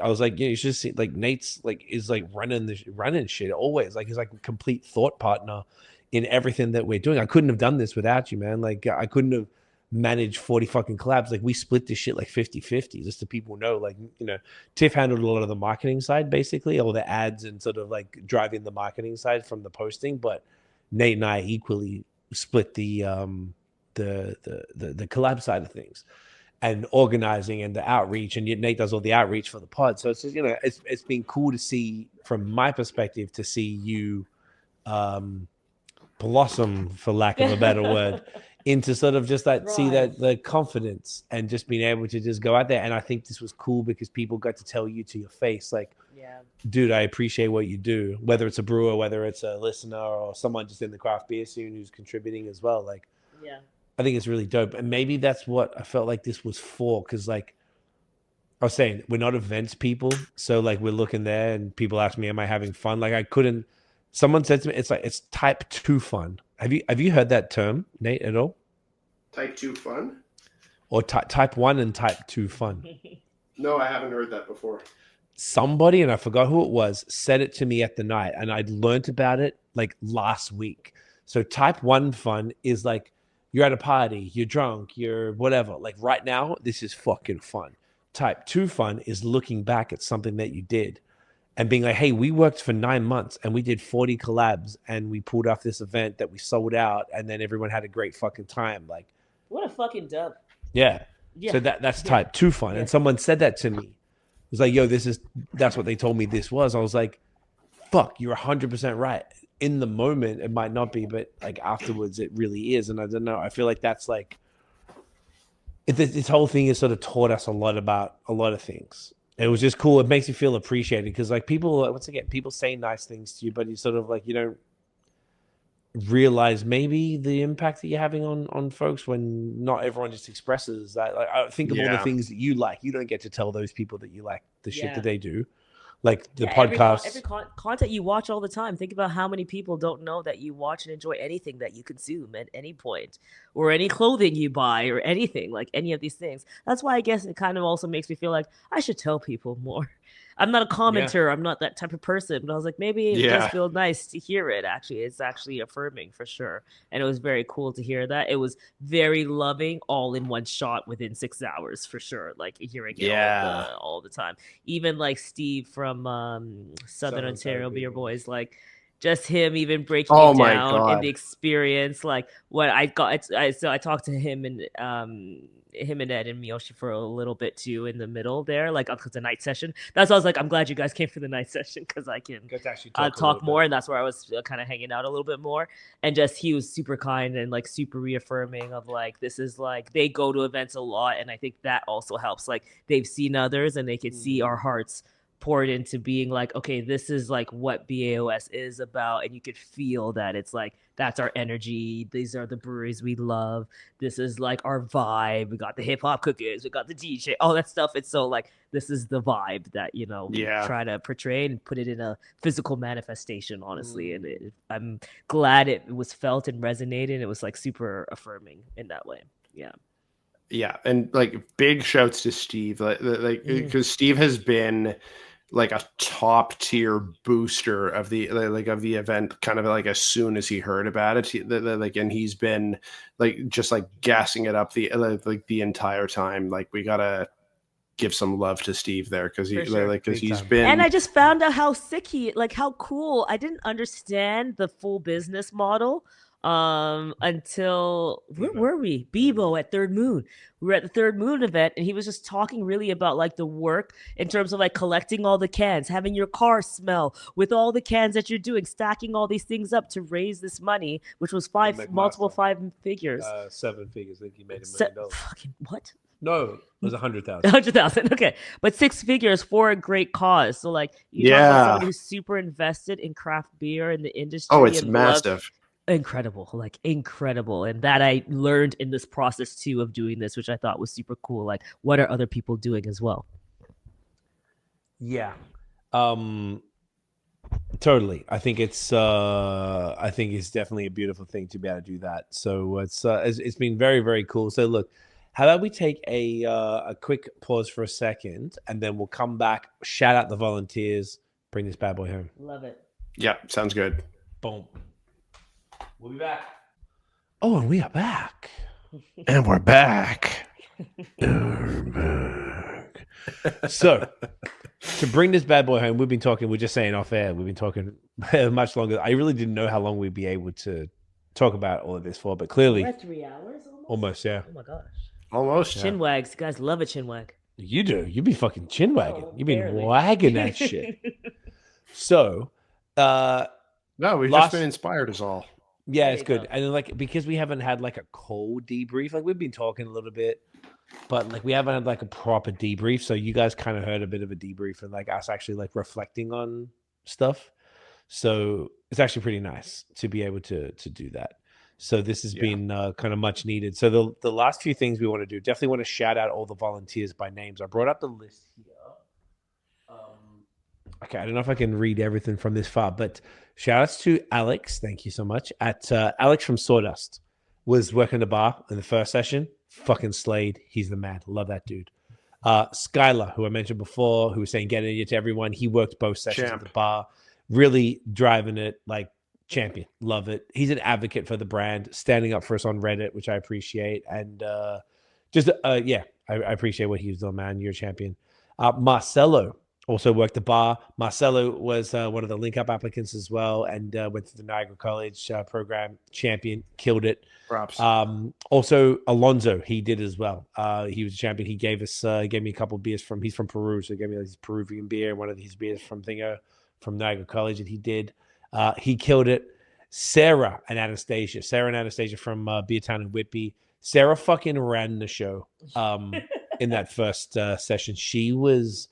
[SPEAKER 2] I was like, you should see, like Nate's like is like running shit always. Like he's like a complete thought partner in everything that we're doing. I couldn't have done this without you, man. Like I couldn't have manage 40 fucking collabs. Like we split this shit like 50-50, just so people know. Like, Tiff handled a lot of the marketing side, basically, all the ads and sort of like driving the marketing side from the posting. But Nate and I equally split the collab side of things and organizing and the outreach. And yet Nate does all the outreach for the pod. So it's just, it's been cool to see from my perspective to see you blossom, for lack of a better word, into sort of just that, see that the confidence and just being able to just go out there. And I think this was cool because people got to tell you to your face, like, dude, I appreciate what you do, whether it's a brewer, whether it's a listener or someone just in the craft beer scene who's contributing as well. Like, I think it's really dope. And maybe that's what I felt like this was for. Cause like I was saying, we're not events people. So like we're looking there and people ask me, am I having fun? Like someone said to me, it's type 2 fun. Have you heard that term, Nate, at all?
[SPEAKER 4] Type 2 fun?
[SPEAKER 2] Or type 1 and type 2 fun?
[SPEAKER 4] No, I haven't heard that before.
[SPEAKER 2] Somebody, and I forgot who it was, said it to me at the night, and I'd learned about it like last week. So type 1 fun is like you're at a party, you're drunk, you're whatever. Like right now, this is fucking fun. Type 2 fun is looking back at something that you did and being like, hey, we worked for 9 months and we did 40 collabs and we pulled off this event that we sold out and then everyone had a great fucking time. Like,
[SPEAKER 3] what a fucking dub.
[SPEAKER 2] Yeah. So that's type 2 fun. And someone said that to me. It was like, yo, that's what they told me this was. I was like, fuck, you're 100% right. In the moment, it might not be, but like afterwards, it really is. And I don't know. I feel like that's like, this whole thing has sort of taught us a lot about a lot of things. It was just cool. It makes you feel appreciated because like people, once again, people say nice things to you, but you sort of like, you don't realize maybe the impact that you're having on folks when not everyone just expresses that. Like I think of all the things that you like. You don't get to tell those people that you like the shit that they do. Like the podcast.
[SPEAKER 3] Every content you watch all the time. Think about how many people don't know that you watch and enjoy anything that you consume at any point, or any clothing you buy, or anything, like any of these things. That's why I guess it kind of also makes me feel like I should tell people more. I'm not a commenter. I'm not that type of person. But I was like, maybe it does feel nice to hear it. Actually, it's actually affirming for sure. And it was very cool to hear that. It was very loving, all in one shot within 6 hours for sure. Like hearing it all the time. Even like Steve from Southern Ontario Beer Boys, like just him even breaking it down in the experience. Like what I got, so I talked to him and Ed and Miyoshi for a little bit too in the middle there, like because the night session. That's why I was like, I'm glad you guys came for the night session because I can talk more, and that's where I was kind of hanging out a little bit more. And just he was super kind and like super reaffirming of like, this is like they go to events a lot, and I think that also helps. Like they've seen others and they can see our hearts poured into being like, okay, this is like what BAOS is about, and you could feel that it's like that's our energy. These are the breweries we love. This is like our vibe. We got the hip hop cookies. We got the DJ, all that stuff. It's so like this is the vibe that we try to portray and put it in a physical manifestation, honestly. And I'm glad it was felt and resonated. It was like super affirming in that way.
[SPEAKER 4] Yeah, and like big shouts to Steve, like because Steve has been like a top tier booster of the event, kind of like as soon as he heard about it, and he's been like just like gassing it up the entire time. Like, we gotta give some love to Steve there, because he's been.
[SPEAKER 3] And I just found out how sick how cool. I didn't understand the full business model until where were we? Bebo at Third Moon. We were at the Third Moon event, and he was just talking really about like the work in terms of like collecting all the cans, having your car smell with all the cans that you're doing, stacking all these things up to raise this money, which was multiple five figures.
[SPEAKER 2] 7 figures. I think he made $1 million.
[SPEAKER 3] Fucking what?
[SPEAKER 2] No, it was 100,000.
[SPEAKER 3] 100,000. Okay, but 6 figures for a great cause. So like, you talk about someone who's super invested in craft beer in the industry.
[SPEAKER 4] Oh, it's massive.
[SPEAKER 3] Incredible. And that I learned in this process too of doing this, which I thought was super cool. Like, what are other people doing as well?
[SPEAKER 2] Yeah. Totally. I think it's definitely a beautiful thing to be able to do that. So it's been very, very cool. So look, how about we take a quick pause for a second, and then we'll come back, shout out the volunteers, bring this bad boy home.
[SPEAKER 3] Love it.
[SPEAKER 4] Yeah, sounds good.
[SPEAKER 2] Boom. We'll be back. Oh, and we are back.
[SPEAKER 4] And we're back.
[SPEAKER 2] So, to bring this bad boy home, we're just saying off air, we've been talking much longer. I really didn't know how long we'd be able to talk about all of this for, but clearly.
[SPEAKER 3] We're at 3 hours almost?
[SPEAKER 2] Almost, yeah.
[SPEAKER 3] Oh my gosh.
[SPEAKER 4] Almost.
[SPEAKER 3] Chin wags. You guys love a chin wag.
[SPEAKER 2] You do. You be fucking chin wagging.
[SPEAKER 3] Oh,
[SPEAKER 2] You been
[SPEAKER 3] barely.
[SPEAKER 2] wagging that shit. So,
[SPEAKER 4] No, we've just been inspired is all.
[SPEAKER 2] yeah,
[SPEAKER 3] There
[SPEAKER 2] it's
[SPEAKER 3] you
[SPEAKER 2] good.
[SPEAKER 3] go.
[SPEAKER 2] And then, like, because we haven't had like a cold debrief, like we've been talking a little bit, but like we haven't had like a proper debrief. So you guys kind of heard a bit of a debrief and like us actually like reflecting on stuff. So it's actually pretty nice to be able to do that. So this has been kind of much needed. So the last few things we want to do, definitely want to shout out all the volunteers by names. I brought up the list here. Okay, I don't know if I can read everything from this far, but shout outs to Alex. Thank you so much. Alex from Sawdust was working the bar in the first session. Fucking slayed. He's the man. Love that dude. Skylar, who I mentioned before, who was saying getting it to everyone. He worked both sessions at the bar. Really driving it like champion. Love it. He's an advocate for the brand, standing up for us on Reddit, which I appreciate. And I appreciate what he's done, man. You're a champion. Marcelo also worked the bar. Marcelo was one of the link up applicants as well, and went to the Niagara College program. Champion, killed it.
[SPEAKER 4] Props.
[SPEAKER 2] Also Alonzo, he did as well. He was a champion. He gave me a couple of beers he's from Peru, so he gave me his Peruvian beer, one of his beers from Niagara College, and he did. He killed it. Sarah and Anastasia from Beertown and Whitby. Sarah fucking ran the show in that first session. She was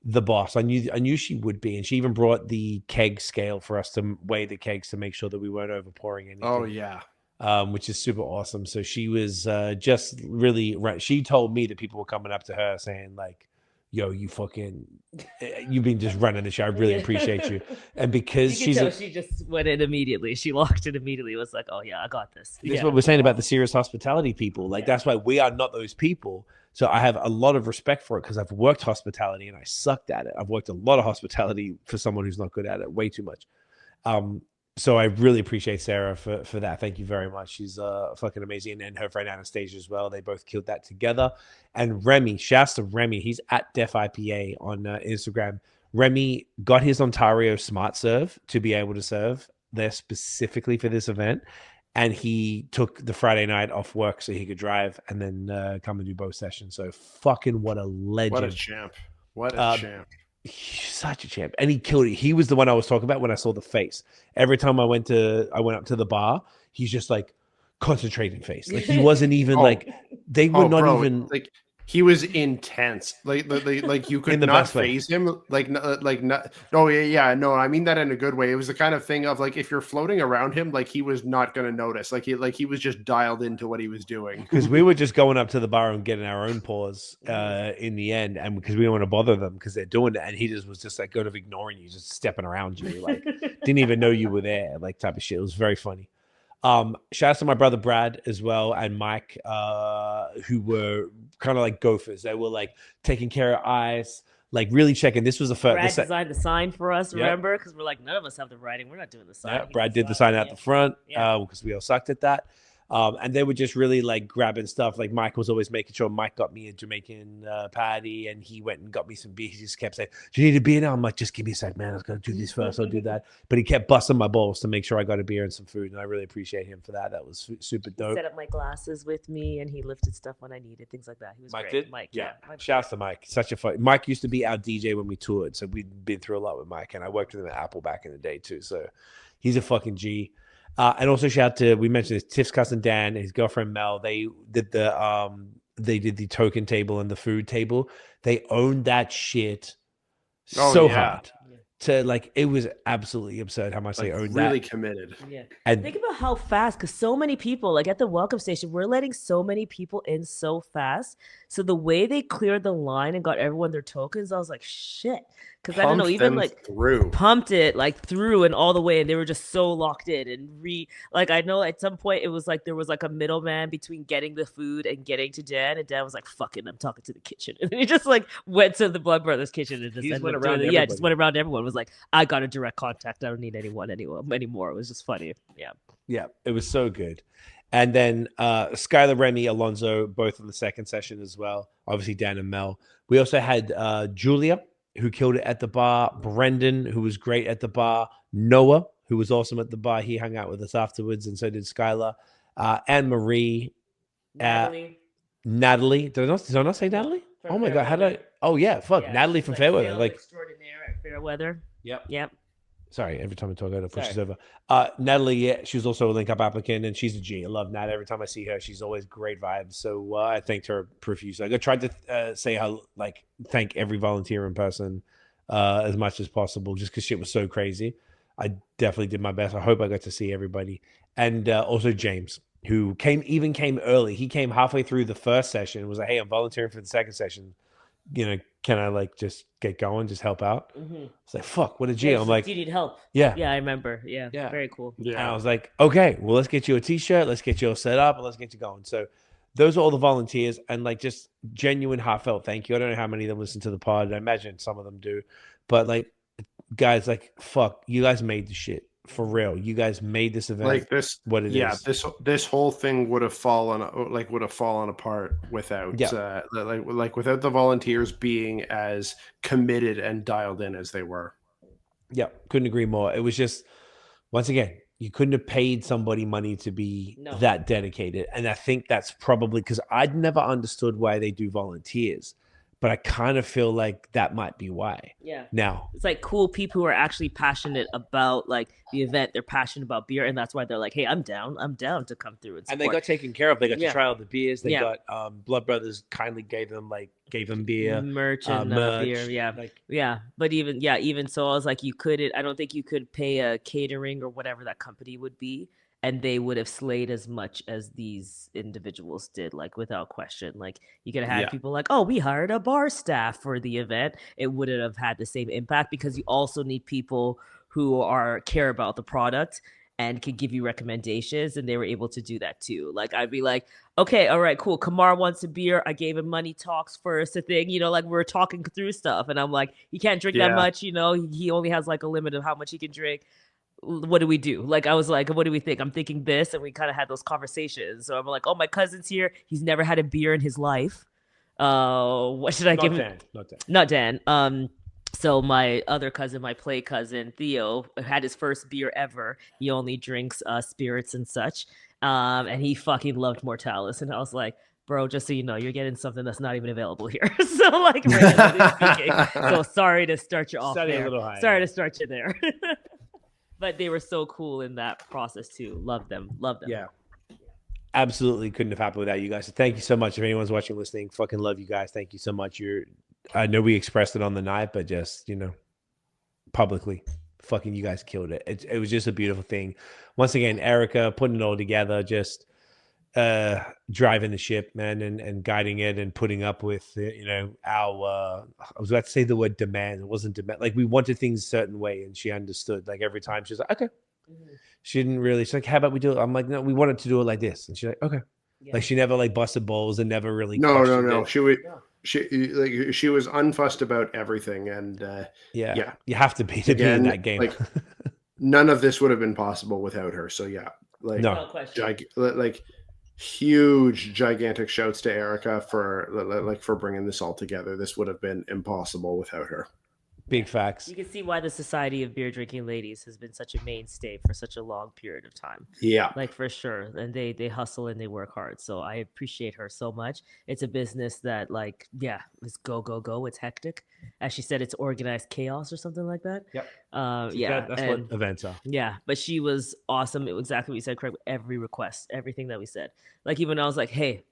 [SPEAKER 2] the boss. I knew she would be, and she even brought the keg scale for us to weigh the kegs to make sure that we weren't over pouring anything.
[SPEAKER 4] Oh yeah.
[SPEAKER 2] Which is super awesome. So she was just really right. She told me that people were coming up to her saying like, yo, you've been just running the show. I really appreciate you. And because
[SPEAKER 3] she just went in immediately. She walked in immediately. It was like, oh yeah, I got this.
[SPEAKER 2] That's what we're saying about the serious hospitality people. Like that's why we are not those people. So I have a lot of respect for it because I've worked hospitality and I sucked at it. I've worked a lot of hospitality for someone who's not good at it, way too much. So I really appreciate Sarah for that. Thank you very much. She's fucking amazing. And her friend Anastasia as well. They both killed that together. And Remy, shouts to Remy. He's at Def IPA on Instagram. Remy got his Ontario Smart Serve to be able to serve there specifically for this event. And he took the Friday night off work so he could drive and then come and do both sessions. So fucking what a legend.
[SPEAKER 4] What a champ. What a champ.
[SPEAKER 2] He's such a champ, and he killed it. He was the one I was talking about when I saw the face. Every time I went up to the bar, he's just like concentrating face. Like he wasn't even like they were not even
[SPEAKER 4] like he was intense. Like you could not phase him. No, yeah, no. I mean that in a good way. It was the kind of thing of like if you're floating around him, like he was not going to notice. Like he was just dialed into what he was doing.
[SPEAKER 2] Because we were just going up to the bar and getting our own pause in the end, and because we don't want to bother them because they're doing it, and he was just like kind of ignoring you, just stepping around you, like didn't even know you were there, like type of shit. It was very funny. Shout out to my brother Brad as well and Mike, who were kind of like gophers. They were like taking care of ice, like really checking. This was the
[SPEAKER 3] Brad
[SPEAKER 2] first.
[SPEAKER 3] designed the sign for us,
[SPEAKER 2] Yep.
[SPEAKER 3] remember? Because we're like, none of us have the writing. We're not doing the sign.
[SPEAKER 2] Yeah,
[SPEAKER 3] He
[SPEAKER 2] Brad did the sign out the front
[SPEAKER 3] Yeah.
[SPEAKER 2] because we all sucked at that. And they were just really like grabbing stuff. Like Mike was always making sure Mike got me a Jamaican patty, and he went and got me some beer. He just kept saying, "Do you need a beer now?" I'm like, "Just give me a sec, man. I was gonna do this first. I'll do that." But he kept busting my balls to make sure I got a beer and some food, and I really appreciate him for that. That was super
[SPEAKER 3] He
[SPEAKER 2] dope.
[SPEAKER 3] set up my glasses with me, and he lifted stuff when I needed things like that. He was
[SPEAKER 2] Mike
[SPEAKER 3] great.
[SPEAKER 2] did?
[SPEAKER 3] Mike,
[SPEAKER 2] Yeah.
[SPEAKER 3] Mike's
[SPEAKER 2] Shouts to Mike. Such a fun. Mike used to be our DJ when we toured, so we'd been through a lot with Mike, and I worked with him at Apple back in the day too. So he's a fucking G. And also shout out to, we mentioned this, Tiff's cousin Dan and his girlfriend Mel. They did the token table and the food table. They owned that shit so hard. To like, it was absolutely absurd how much
[SPEAKER 4] Like,
[SPEAKER 2] they owned
[SPEAKER 4] really
[SPEAKER 2] that.
[SPEAKER 4] committed.
[SPEAKER 3] Yeah.
[SPEAKER 2] And
[SPEAKER 3] think about how fast, because so many people, like at the welcome station, we're letting so many people in so fast. So the way they cleared the line and got everyone their tokens, I was like, shit. Because I don't know,
[SPEAKER 4] Pumped
[SPEAKER 3] even
[SPEAKER 4] them
[SPEAKER 3] like
[SPEAKER 4] through.
[SPEAKER 3] pumped it like through and all the way, and they were just so locked in and like I know at some point it was like there was like a middleman between getting the food and getting to Dan, and Dan was like, "Fuck it, I'm talking to the kitchen," and he just like went to the Blood Brothers kitchen and just
[SPEAKER 2] He just
[SPEAKER 3] ended
[SPEAKER 2] went
[SPEAKER 3] up
[SPEAKER 2] around
[SPEAKER 3] doing it.
[SPEAKER 2] everybody.
[SPEAKER 3] Just went around everyone. Was like, I got a direct contact. I don't need anyone anymore. It was just funny. Yeah,
[SPEAKER 2] it was so good. And then Skylar, Remy, Alonso, both in the second session as well. Obviously, Dan and Mel. We also had Julia, who killed it at the bar. Brendan, who was great at the bar. Noah, who was awesome at the bar. He hung out with us afterwards, and so did Skylar. Anne Marie. Natalie. Did I not say Natalie? Oh my God. How did I? Oh, yeah. Fuck. Natalie from Fairweather. Like,
[SPEAKER 3] extraordinaire at Fairweather.
[SPEAKER 2] Yep. Sorry, every time I talk, I gotta push this
[SPEAKER 3] Sorry.
[SPEAKER 2] over. Natalie, yeah, she was also a link up applicant, and she's a G. I love Nat. Every time I see her, she's always great vibes. So I thanked her profusely. I tried to say how, like, thank every volunteer in person as much as possible, just because shit was so crazy. I definitely did my best. I hope I got to see everybody, and also James, who came early. He came halfway through the first session and was like, "Hey, I'm volunteering for the second session. You know, can I like just get going, just help out?" It's like, fuck, what a G. I'm like,
[SPEAKER 3] do you need help?
[SPEAKER 2] Yeah,
[SPEAKER 3] I remember. Yeah, very cool.
[SPEAKER 2] And I was like, okay, well, let's get you a t-shirt, let's get you all set up, and let's get you going. So those are all the volunteers, and like just genuine heartfelt thank you. I don't know how many of them listen to the pod. I imagine some of them do, but like, guys, like, fuck, you guys made the shit. For real, you guys made this event
[SPEAKER 4] like this.
[SPEAKER 2] What it is.
[SPEAKER 4] This whole thing would have fallen apart without like without the volunteers being as committed and dialed in as they were.
[SPEAKER 2] Yeah, couldn't agree more. It was just, once again, you couldn't have paid somebody money to be that dedicated, and I think that's probably because I'd never understood why they do volunteers. But I kind of feel like that might be why.
[SPEAKER 3] Yeah.
[SPEAKER 2] Now
[SPEAKER 3] it's like cool people who are actually passionate about like the event. They're passionate about beer, and that's why they're like, "Hey, I'm down to come through and support."
[SPEAKER 2] And they got taken care of. They got to try all the beers. They got Blood Brothers kindly gave them beer,
[SPEAKER 3] merch and beer. Yeah. But even so, I was like, I don't think you could pay a catering or whatever that company would be, and they would have slayed as much as these individuals did, like without question. Like you could have had people like, "Oh, we hired a bar staff for the event." It wouldn't have had the same impact because you also need people who care about the product and can give you recommendations, and they were able to do that too. Like I'd be like, "Okay, all right, cool. Kamar wants a beer. I gave him money talks first, a thing, like we're talking through stuff." And I'm like, "He can't drink that much, he only has like a limit of how much he can drink. What do we do?" Like I was like, "What do we think?" I'm thinking this, and we kind of had those conversations. So I'm like, "Oh, my cousin's here. He's never had a beer in his life. What should I give him?" Not Dan. So my other cousin, my play cousin Theo, had his first beer ever. He only drinks spirits and such, and he fucking loved Mortalis. And I was like, "Bro, just so you know, you're getting something that's not even available here." So like, speaking. So sorry to start you off there. Sorry to start you there. But they were so cool in that process too. Love them.
[SPEAKER 2] Yeah. Absolutely couldn't have happened without you guys. So thank you so much. If anyone's watching, listening, fucking love you guys. Thank you so much. I know we expressed it on the night, but just, publicly, fucking you guys killed it. It was just a beautiful thing. Once again, Erica putting it all together, just driving the ship, man, and guiding it and putting up with our I was about to say the word demand. It wasn't demand. Like we wanted things a certain way, and she understood. Like every time she's like, okay. She didn't really. She's like, how about we do it? I'm like, no, we wanted to do it like this, and she's like, okay. Like she never like busted balls and never really.
[SPEAKER 4] No. she was unfussed about everything, and
[SPEAKER 2] Yeah, you have to be in
[SPEAKER 4] again,
[SPEAKER 2] that game.
[SPEAKER 4] like none of this would have been possible without her. So yeah, like
[SPEAKER 2] No.
[SPEAKER 3] No question.
[SPEAKER 4] like huge gigantic shouts to Erica for bringing this all together. This would have been impossible without her.
[SPEAKER 2] Big facts.
[SPEAKER 3] You can see why the Society of Beer Drinking Ladies has been such a mainstay for such a long period of time.
[SPEAKER 4] Yeah,
[SPEAKER 3] Like for sure. And they hustle and they work hard. So I appreciate her so much. It's a business that like, yeah, it's go, go, go. It's hectic. As she said, it's organized chaos or something like that.
[SPEAKER 2] Yep.
[SPEAKER 3] Yeah.
[SPEAKER 2] That's what events are.
[SPEAKER 3] Yeah, but she was awesome. It was exactly what you said, correct. Every request, everything that we said. Like even I was like, hey,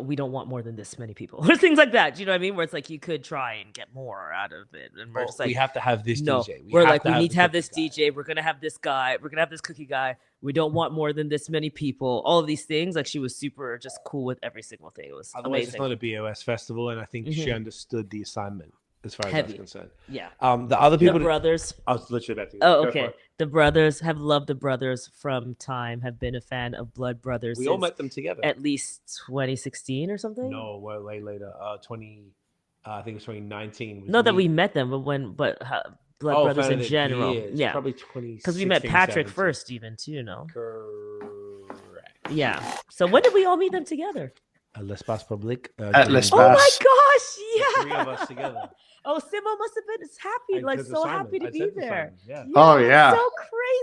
[SPEAKER 3] we don't want more than this many people or things like that. Do you know what I mean? Where it's like you could try and get more out of it. And we're just like,
[SPEAKER 2] we have to have this
[SPEAKER 3] no,
[SPEAKER 2] DJ.
[SPEAKER 3] we need to have
[SPEAKER 2] the
[SPEAKER 3] this DJ. We're going to have this guy. We're going to have this cookie guy. We don't want more than this many people. All of these things. Like she was super just cool with every single thing. It was
[SPEAKER 2] Otherwise,
[SPEAKER 3] amazing.
[SPEAKER 2] it's not a BOS festival, and I think she understood the assignment as far as
[SPEAKER 3] Heavy.
[SPEAKER 2] that's concerned.
[SPEAKER 3] Yeah.
[SPEAKER 2] The other people,
[SPEAKER 3] The brothers.
[SPEAKER 2] I was literally about to.
[SPEAKER 3] Oh,
[SPEAKER 2] go
[SPEAKER 3] okay.
[SPEAKER 2] for it.
[SPEAKER 3] The brothers have loved the brothers from time. Have been a fan of Blood Brothers.
[SPEAKER 2] We all met them together.
[SPEAKER 3] At least 2016 or something.
[SPEAKER 2] No, way later. I think it was 2019.
[SPEAKER 3] No, that we met them, but Blood Brothers in general.
[SPEAKER 2] Years.
[SPEAKER 3] Yeah,
[SPEAKER 2] Probably 20.
[SPEAKER 3] because we met Patrick first, even too. You know.
[SPEAKER 2] Correct.
[SPEAKER 3] Yeah. So when did we all meet them together?
[SPEAKER 2] L'Espace Public.
[SPEAKER 4] At L'Espace.
[SPEAKER 3] Oh my
[SPEAKER 2] The
[SPEAKER 3] gosh!
[SPEAKER 2] three
[SPEAKER 3] Yeah.
[SPEAKER 2] of us together.
[SPEAKER 3] Oh, Simo must have been happy, like
[SPEAKER 2] Because
[SPEAKER 3] so
[SPEAKER 2] of
[SPEAKER 3] happy to
[SPEAKER 2] Simon. I
[SPEAKER 3] be
[SPEAKER 2] said to
[SPEAKER 3] there.
[SPEAKER 2] Simon, yeah.
[SPEAKER 4] Oh, yeah.
[SPEAKER 3] So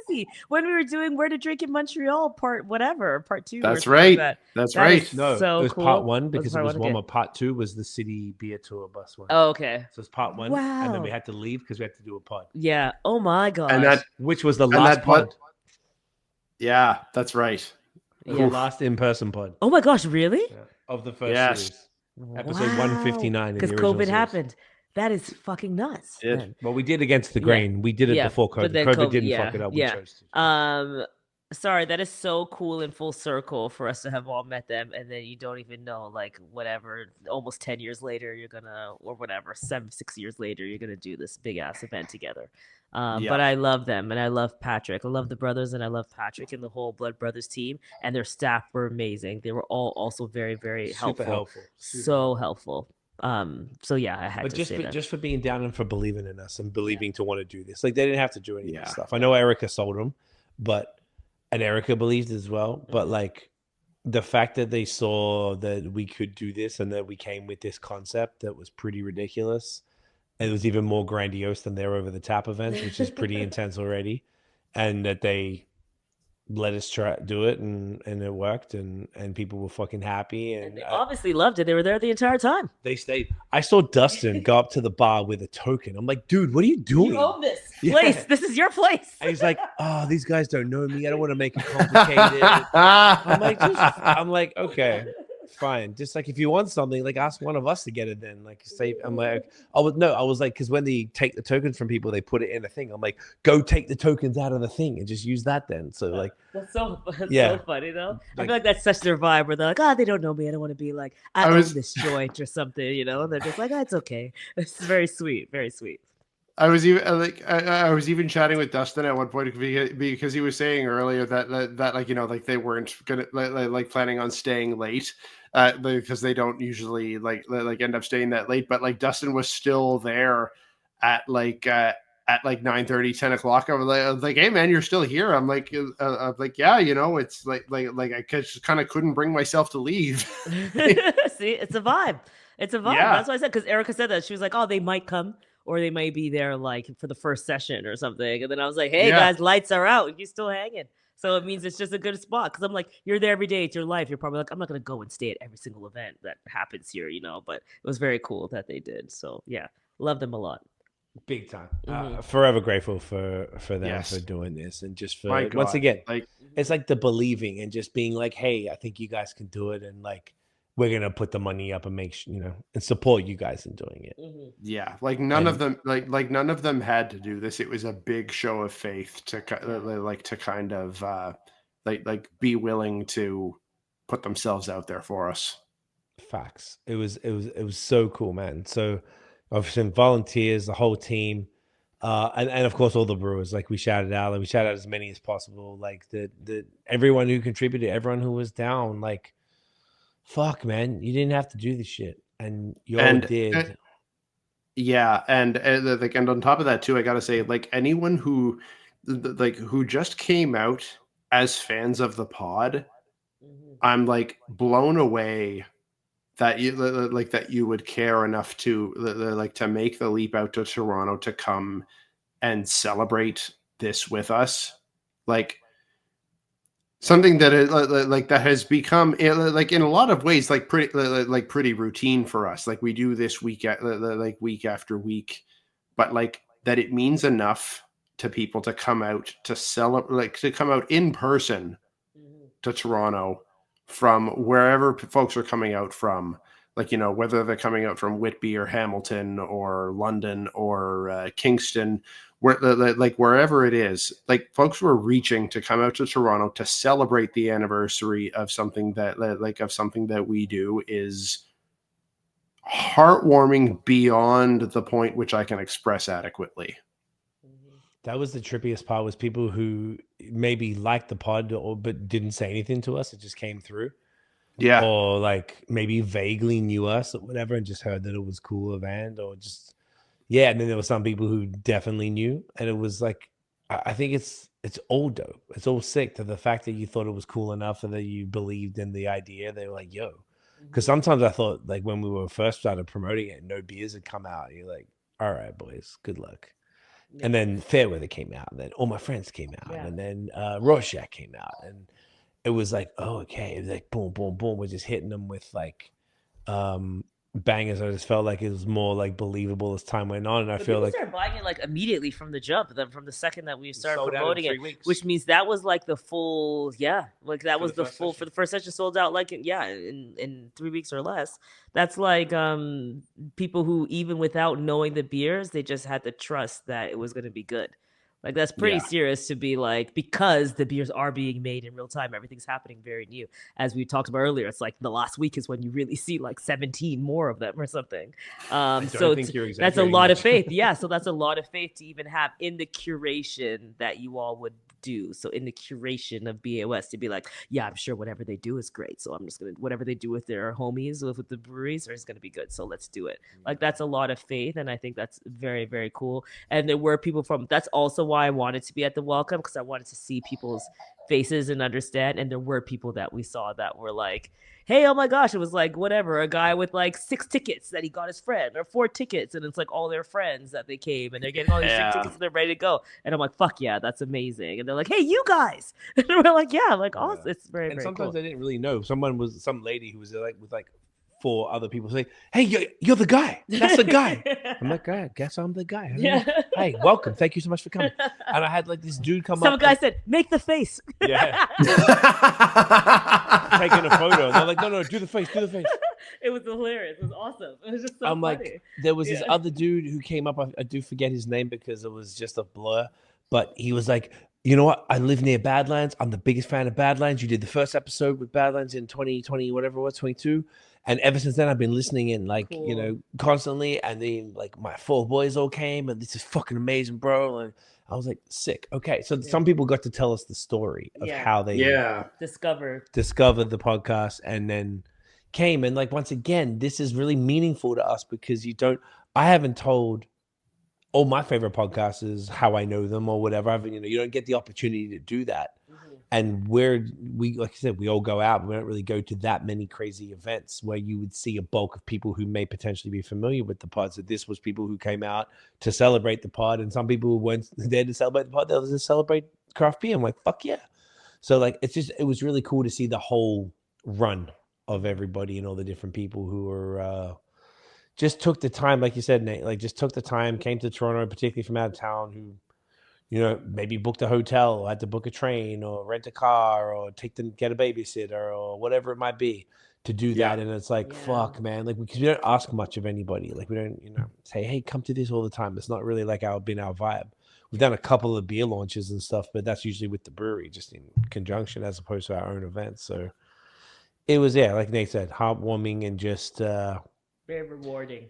[SPEAKER 3] crazy. When we were doing Where to Drink in Montreal, part 2.
[SPEAKER 4] That's
[SPEAKER 3] or something
[SPEAKER 4] right.
[SPEAKER 3] Like
[SPEAKER 4] That's
[SPEAKER 3] That
[SPEAKER 4] right.
[SPEAKER 3] is
[SPEAKER 2] No,
[SPEAKER 3] so
[SPEAKER 2] it was
[SPEAKER 3] cool.
[SPEAKER 2] part one because it
[SPEAKER 3] part
[SPEAKER 2] was
[SPEAKER 3] one?
[SPEAKER 2] one
[SPEAKER 3] Okay.
[SPEAKER 2] more. Part two was the city beer tour bus one.
[SPEAKER 3] Oh, okay.
[SPEAKER 2] So it's part one, and then we
[SPEAKER 3] Wow.
[SPEAKER 2] had to leave because we had to do a pod,
[SPEAKER 3] Yeah. Oh my gosh.
[SPEAKER 4] And that,
[SPEAKER 2] which was the
[SPEAKER 4] And
[SPEAKER 2] last
[SPEAKER 4] that pod-
[SPEAKER 2] pod,
[SPEAKER 4] yeah, that's right.
[SPEAKER 2] the
[SPEAKER 3] Yeah.
[SPEAKER 2] last in-person pod
[SPEAKER 3] Oh my gosh, really?
[SPEAKER 2] of the first
[SPEAKER 4] Yes.
[SPEAKER 2] series. Episode 159 in the
[SPEAKER 3] Because
[SPEAKER 2] original
[SPEAKER 3] COVID
[SPEAKER 2] series.
[SPEAKER 3] happened. That is fucking nuts.
[SPEAKER 4] It-
[SPEAKER 3] man.
[SPEAKER 2] Well, we did Against the
[SPEAKER 3] Yeah.
[SPEAKER 2] Grain. We did it
[SPEAKER 3] Yeah,
[SPEAKER 2] before
[SPEAKER 3] but
[SPEAKER 2] COVID.
[SPEAKER 3] then
[SPEAKER 2] COVID
[SPEAKER 3] COVID
[SPEAKER 2] didn't
[SPEAKER 3] yeah,
[SPEAKER 2] fuck it up.
[SPEAKER 3] yeah.
[SPEAKER 2] We chose to.
[SPEAKER 3] Sorry, that is so cool in full circle for us to have all met them, and then you don't even know, like, whatever, almost 10 years later, you're gonna, or whatever, 6 years later, you're gonna do this big ass event together.
[SPEAKER 4] Yeah.
[SPEAKER 3] But I love them, and I love Patrick. I love the brothers, and I love Patrick and the whole Blood Brothers team, and their staff were amazing. They were all also very, very
[SPEAKER 2] Super helpful.
[SPEAKER 3] So helpful. So yeah, I had
[SPEAKER 2] But
[SPEAKER 3] to
[SPEAKER 2] just
[SPEAKER 3] say
[SPEAKER 2] for,
[SPEAKER 3] that.
[SPEAKER 2] just for being down and for believing in us and believing to want to do this, like they didn't have to do any of
[SPEAKER 4] Yeah.
[SPEAKER 2] this stuff. I know Erica sold them, and Erica believed as well. But like the fact that they saw that we could do this and that we came with this concept that was pretty ridiculous, and it was even more grandiose than their over the tap events, which is pretty intense already, and that they let us try do it and it worked and people were fucking happy
[SPEAKER 3] And
[SPEAKER 2] and
[SPEAKER 3] they obviously loved it. They were there the entire time.
[SPEAKER 2] they stayed. I saw Dustin go up to the bar with a token. I'm like, dude, what are you doing?
[SPEAKER 3] You own this
[SPEAKER 2] Yeah.
[SPEAKER 3] place. This is your place.
[SPEAKER 2] And he's like, oh, these guys don't know me. I don't want to make it complicated. I'm like, okay, fine. Just like if you want something, like ask one of us to get it then. Like say, I'm like, I was like, because when they take the tokens from people, they put it in a thing. I'm like, go take the tokens out of the thing and just use that then. So like,
[SPEAKER 3] That's so
[SPEAKER 2] Yeah.
[SPEAKER 3] funny though. I
[SPEAKER 2] Like-
[SPEAKER 3] feel like that's such their vibe where they're like, oh, they don't know me. I don't want to be like, I own this joint or something, you know? And they're just like, oh, it's okay. It's very sweet. Very sweet.
[SPEAKER 4] I was even I was even chatting with Dustin at one point because he was saying earlier that like, you know, like they weren't gonna like planning on staying late because they don't usually like end up staying that late, but like Dustin was still there at like 9:30, 10 o'clock. I was like, hey man, you're still here. I'm like yeah, you know, it's like I just kind of couldn't bring myself to leave.
[SPEAKER 3] See, it's a vibe. It's a vibe.
[SPEAKER 4] Yeah.
[SPEAKER 3] That's why I said, because Erica said that. She was like, oh, they might come or they might be there like for the first session or something. And then I was like, hey
[SPEAKER 4] Yeah.
[SPEAKER 3] guys, lights are out. You still hanging. So it means it's just a good spot. Because I'm like, you're there every day. It's your life. You're probably like, I'm not going to go and stay at every single event that happens here, you know. But it was very cool that they did. So yeah, love them a lot.
[SPEAKER 2] big time.
[SPEAKER 3] Mhm.
[SPEAKER 2] Forever grateful for them
[SPEAKER 4] Yes.
[SPEAKER 2] for doing this and just for
[SPEAKER 4] My
[SPEAKER 2] once
[SPEAKER 4] God,
[SPEAKER 2] again,
[SPEAKER 4] like
[SPEAKER 2] it's like the believing and just being like, hey, I think you guys can do it, and like we're gonna put the money up and make sure, you know, and support you guys in doing it.
[SPEAKER 4] yeah, like none of
[SPEAKER 2] And-
[SPEAKER 4] them like none of them had to do this. It was a big show of faith to kind of like be willing to put themselves out there for us.
[SPEAKER 2] Facts. It was so cool, man. So obviously volunteers, the whole team, and of course all the brewers. Like we shouted out, and we shouted out as many as possible. Like the everyone who contributed, everyone who was down. Like, fuck, man, you didn't have to do this shit. and you
[SPEAKER 4] And
[SPEAKER 2] did.
[SPEAKER 4] yeah, and like, and on top of that too, I gotta say, like, anyone who like who just came out as fans of the pod,
[SPEAKER 3] Mhm.
[SPEAKER 4] I'm like blown away that you like that you would care enough to like to make the leap out to Toronto to come and celebrate this with us. Like, something that like that has become like in a lot of ways like pretty routine for us. Like, we do this like week after week, but like that it means enough to people to come out to celebrate, like to come out in person
[SPEAKER 3] Mhm.
[SPEAKER 4] to Toronto from wherever folks are coming out from. Like, whether they're coming out from Whitby or Hamilton or London or Kingston, like wherever it is, like folks were reaching to come out to Toronto to celebrate the anniversary of something that we do is heartwarming beyond the point which I can express adequately.
[SPEAKER 3] Mhm.
[SPEAKER 2] That was the trippiest part, was people who maybe liked the pod but didn't say anything to us. It just came through.
[SPEAKER 4] Yeah.
[SPEAKER 2] Or like maybe vaguely knew us or whatever and just heard that it was cool event, or just, yeah. And then there were some people who definitely knew. And it was like, I think it's all dope. It's all sick, to the fact that you thought it was cool enough and that you believed in the idea. They were like, yo. Because
[SPEAKER 3] Mhm.
[SPEAKER 2] sometimes I thought, like, when we were first started promoting it, no beers had come out. You're like, all right, boys, good luck.
[SPEAKER 3] Yeah.
[SPEAKER 2] And then Fairweather came out, and then All My Friends came out,
[SPEAKER 3] Yeah.
[SPEAKER 2] and then Rorschach came out, and it was like, oh, okay. It was like boom, boom, boom. We're just hitting them with like bangers. I just felt like it was more like believable as time went on, and I
[SPEAKER 3] But
[SPEAKER 2] feel
[SPEAKER 3] people
[SPEAKER 2] like
[SPEAKER 3] started buying it like immediately from the jump, then from the second that we started
[SPEAKER 2] sold out in
[SPEAKER 3] promoting
[SPEAKER 2] 3
[SPEAKER 3] it,
[SPEAKER 2] weeks.
[SPEAKER 3] which means that was like the full, yeah, like that
[SPEAKER 2] For
[SPEAKER 3] was
[SPEAKER 2] the
[SPEAKER 3] the
[SPEAKER 2] first
[SPEAKER 3] full
[SPEAKER 2] session.
[SPEAKER 3] for the first session, sold out like in 3 weeks or less. That's like people who, even without knowing the beers, they just had to trust that it was going to be good. Like, that's pretty
[SPEAKER 4] Yeah.
[SPEAKER 3] serious to be like, because the beers are being made in real time, everything's happening very new. As we talked about earlier, it's like the last week is when you really see like 17 more of them or something.
[SPEAKER 2] I don't
[SPEAKER 3] So
[SPEAKER 2] think you're
[SPEAKER 3] that's a
[SPEAKER 2] exaggerating
[SPEAKER 3] lot of
[SPEAKER 2] much.
[SPEAKER 3] faith. Yeah, so that's a lot of faith to even have in the curation that you all would do. So in the curation of BAOS, to be like, yeah, I'm sure whatever they do is great. So I'm just gonna, whatever they do with their homies, with the breweries, is gonna be good. So let's do it. Like, that's a lot of faith, and I think that's very, very cool. And there were people from. That's also why I wanted to be at the welcome, because I wanted to see people's faces and understand. And there were people that we saw that were like, hey, oh my gosh, it was like whatever, a guy with like 6 tickets that he got his friend, or 4 tickets, and it's like all their friends that they came, and they're getting all these
[SPEAKER 4] Yeah.
[SPEAKER 3] tickets and they're ready to go. And I'm like, fuck yeah, that's amazing. And they're like, hey, you guys. And we're like, yeah, like, awesome. It's very,
[SPEAKER 2] And
[SPEAKER 3] very
[SPEAKER 2] sometimes
[SPEAKER 3] cool.
[SPEAKER 2] I didn't really know. Some lady who was like with like 4 other people saying, hey, you're the guy. That's the guy. I'm like, I guess I'm the guy. I don't know.
[SPEAKER 3] Yeah.
[SPEAKER 2] Hey, welcome. Thank you so much for coming. And I had like this dude come
[SPEAKER 3] Some
[SPEAKER 2] up.
[SPEAKER 3] guy said, make the face.
[SPEAKER 2] Yeah. Taking a photo. And they're like, no, do the face, do the face.
[SPEAKER 3] It was hilarious. It was awesome. It was just so
[SPEAKER 2] I'm
[SPEAKER 3] funny.
[SPEAKER 2] like, there was this
[SPEAKER 3] Yeah.
[SPEAKER 2] other dude who came up. I do forget his name because it was just a blur, but he was like, you know what? I live near Badlands. I'm the biggest fan of Badlands. You did the first episode with Badlands in 2020, whatever it was, 22. And ever since then, I've been listening in, like, you know, constantly. And then, like, my 4 boys all came, and this is fucking amazing, bro. And I was like, sick. Okay. So some people got to tell us the story of how they
[SPEAKER 4] Yeah.
[SPEAKER 3] discovered
[SPEAKER 2] the podcast, and then came. And like, once again, this is really meaningful to us because I haven't told all my favorite podcasters how I know them or whatever. You don't get the opportunity to do that. And we, like I said, we all go out, but we don't really go to that many crazy events where you would see a bulk of people who may potentially be familiar with the pod. So this was people who came out to celebrate the pod, and some people who weren't there to celebrate the pod, they were to celebrate craft beer. I'm like, fuck yeah. So like, it was really cool to see the whole run of everybody and all the different people who were just took the time, like you said, Nate, like just took the time, came to Toronto, particularly from out of town, who, maybe booked a hotel or had to book a train or rent a car or get a babysitter or whatever it might be to do that. And it's like, fuck, man, like, because we don't ask much of anybody. Like, we don't, say, hey, come to this all the time. It's not really like our vibe. We've done a couple of beer launches and stuff, but that's usually with the brewery, just in conjunction as opposed to our own events. So it was, like Nate said, heartwarming and just
[SPEAKER 3] very rewarding.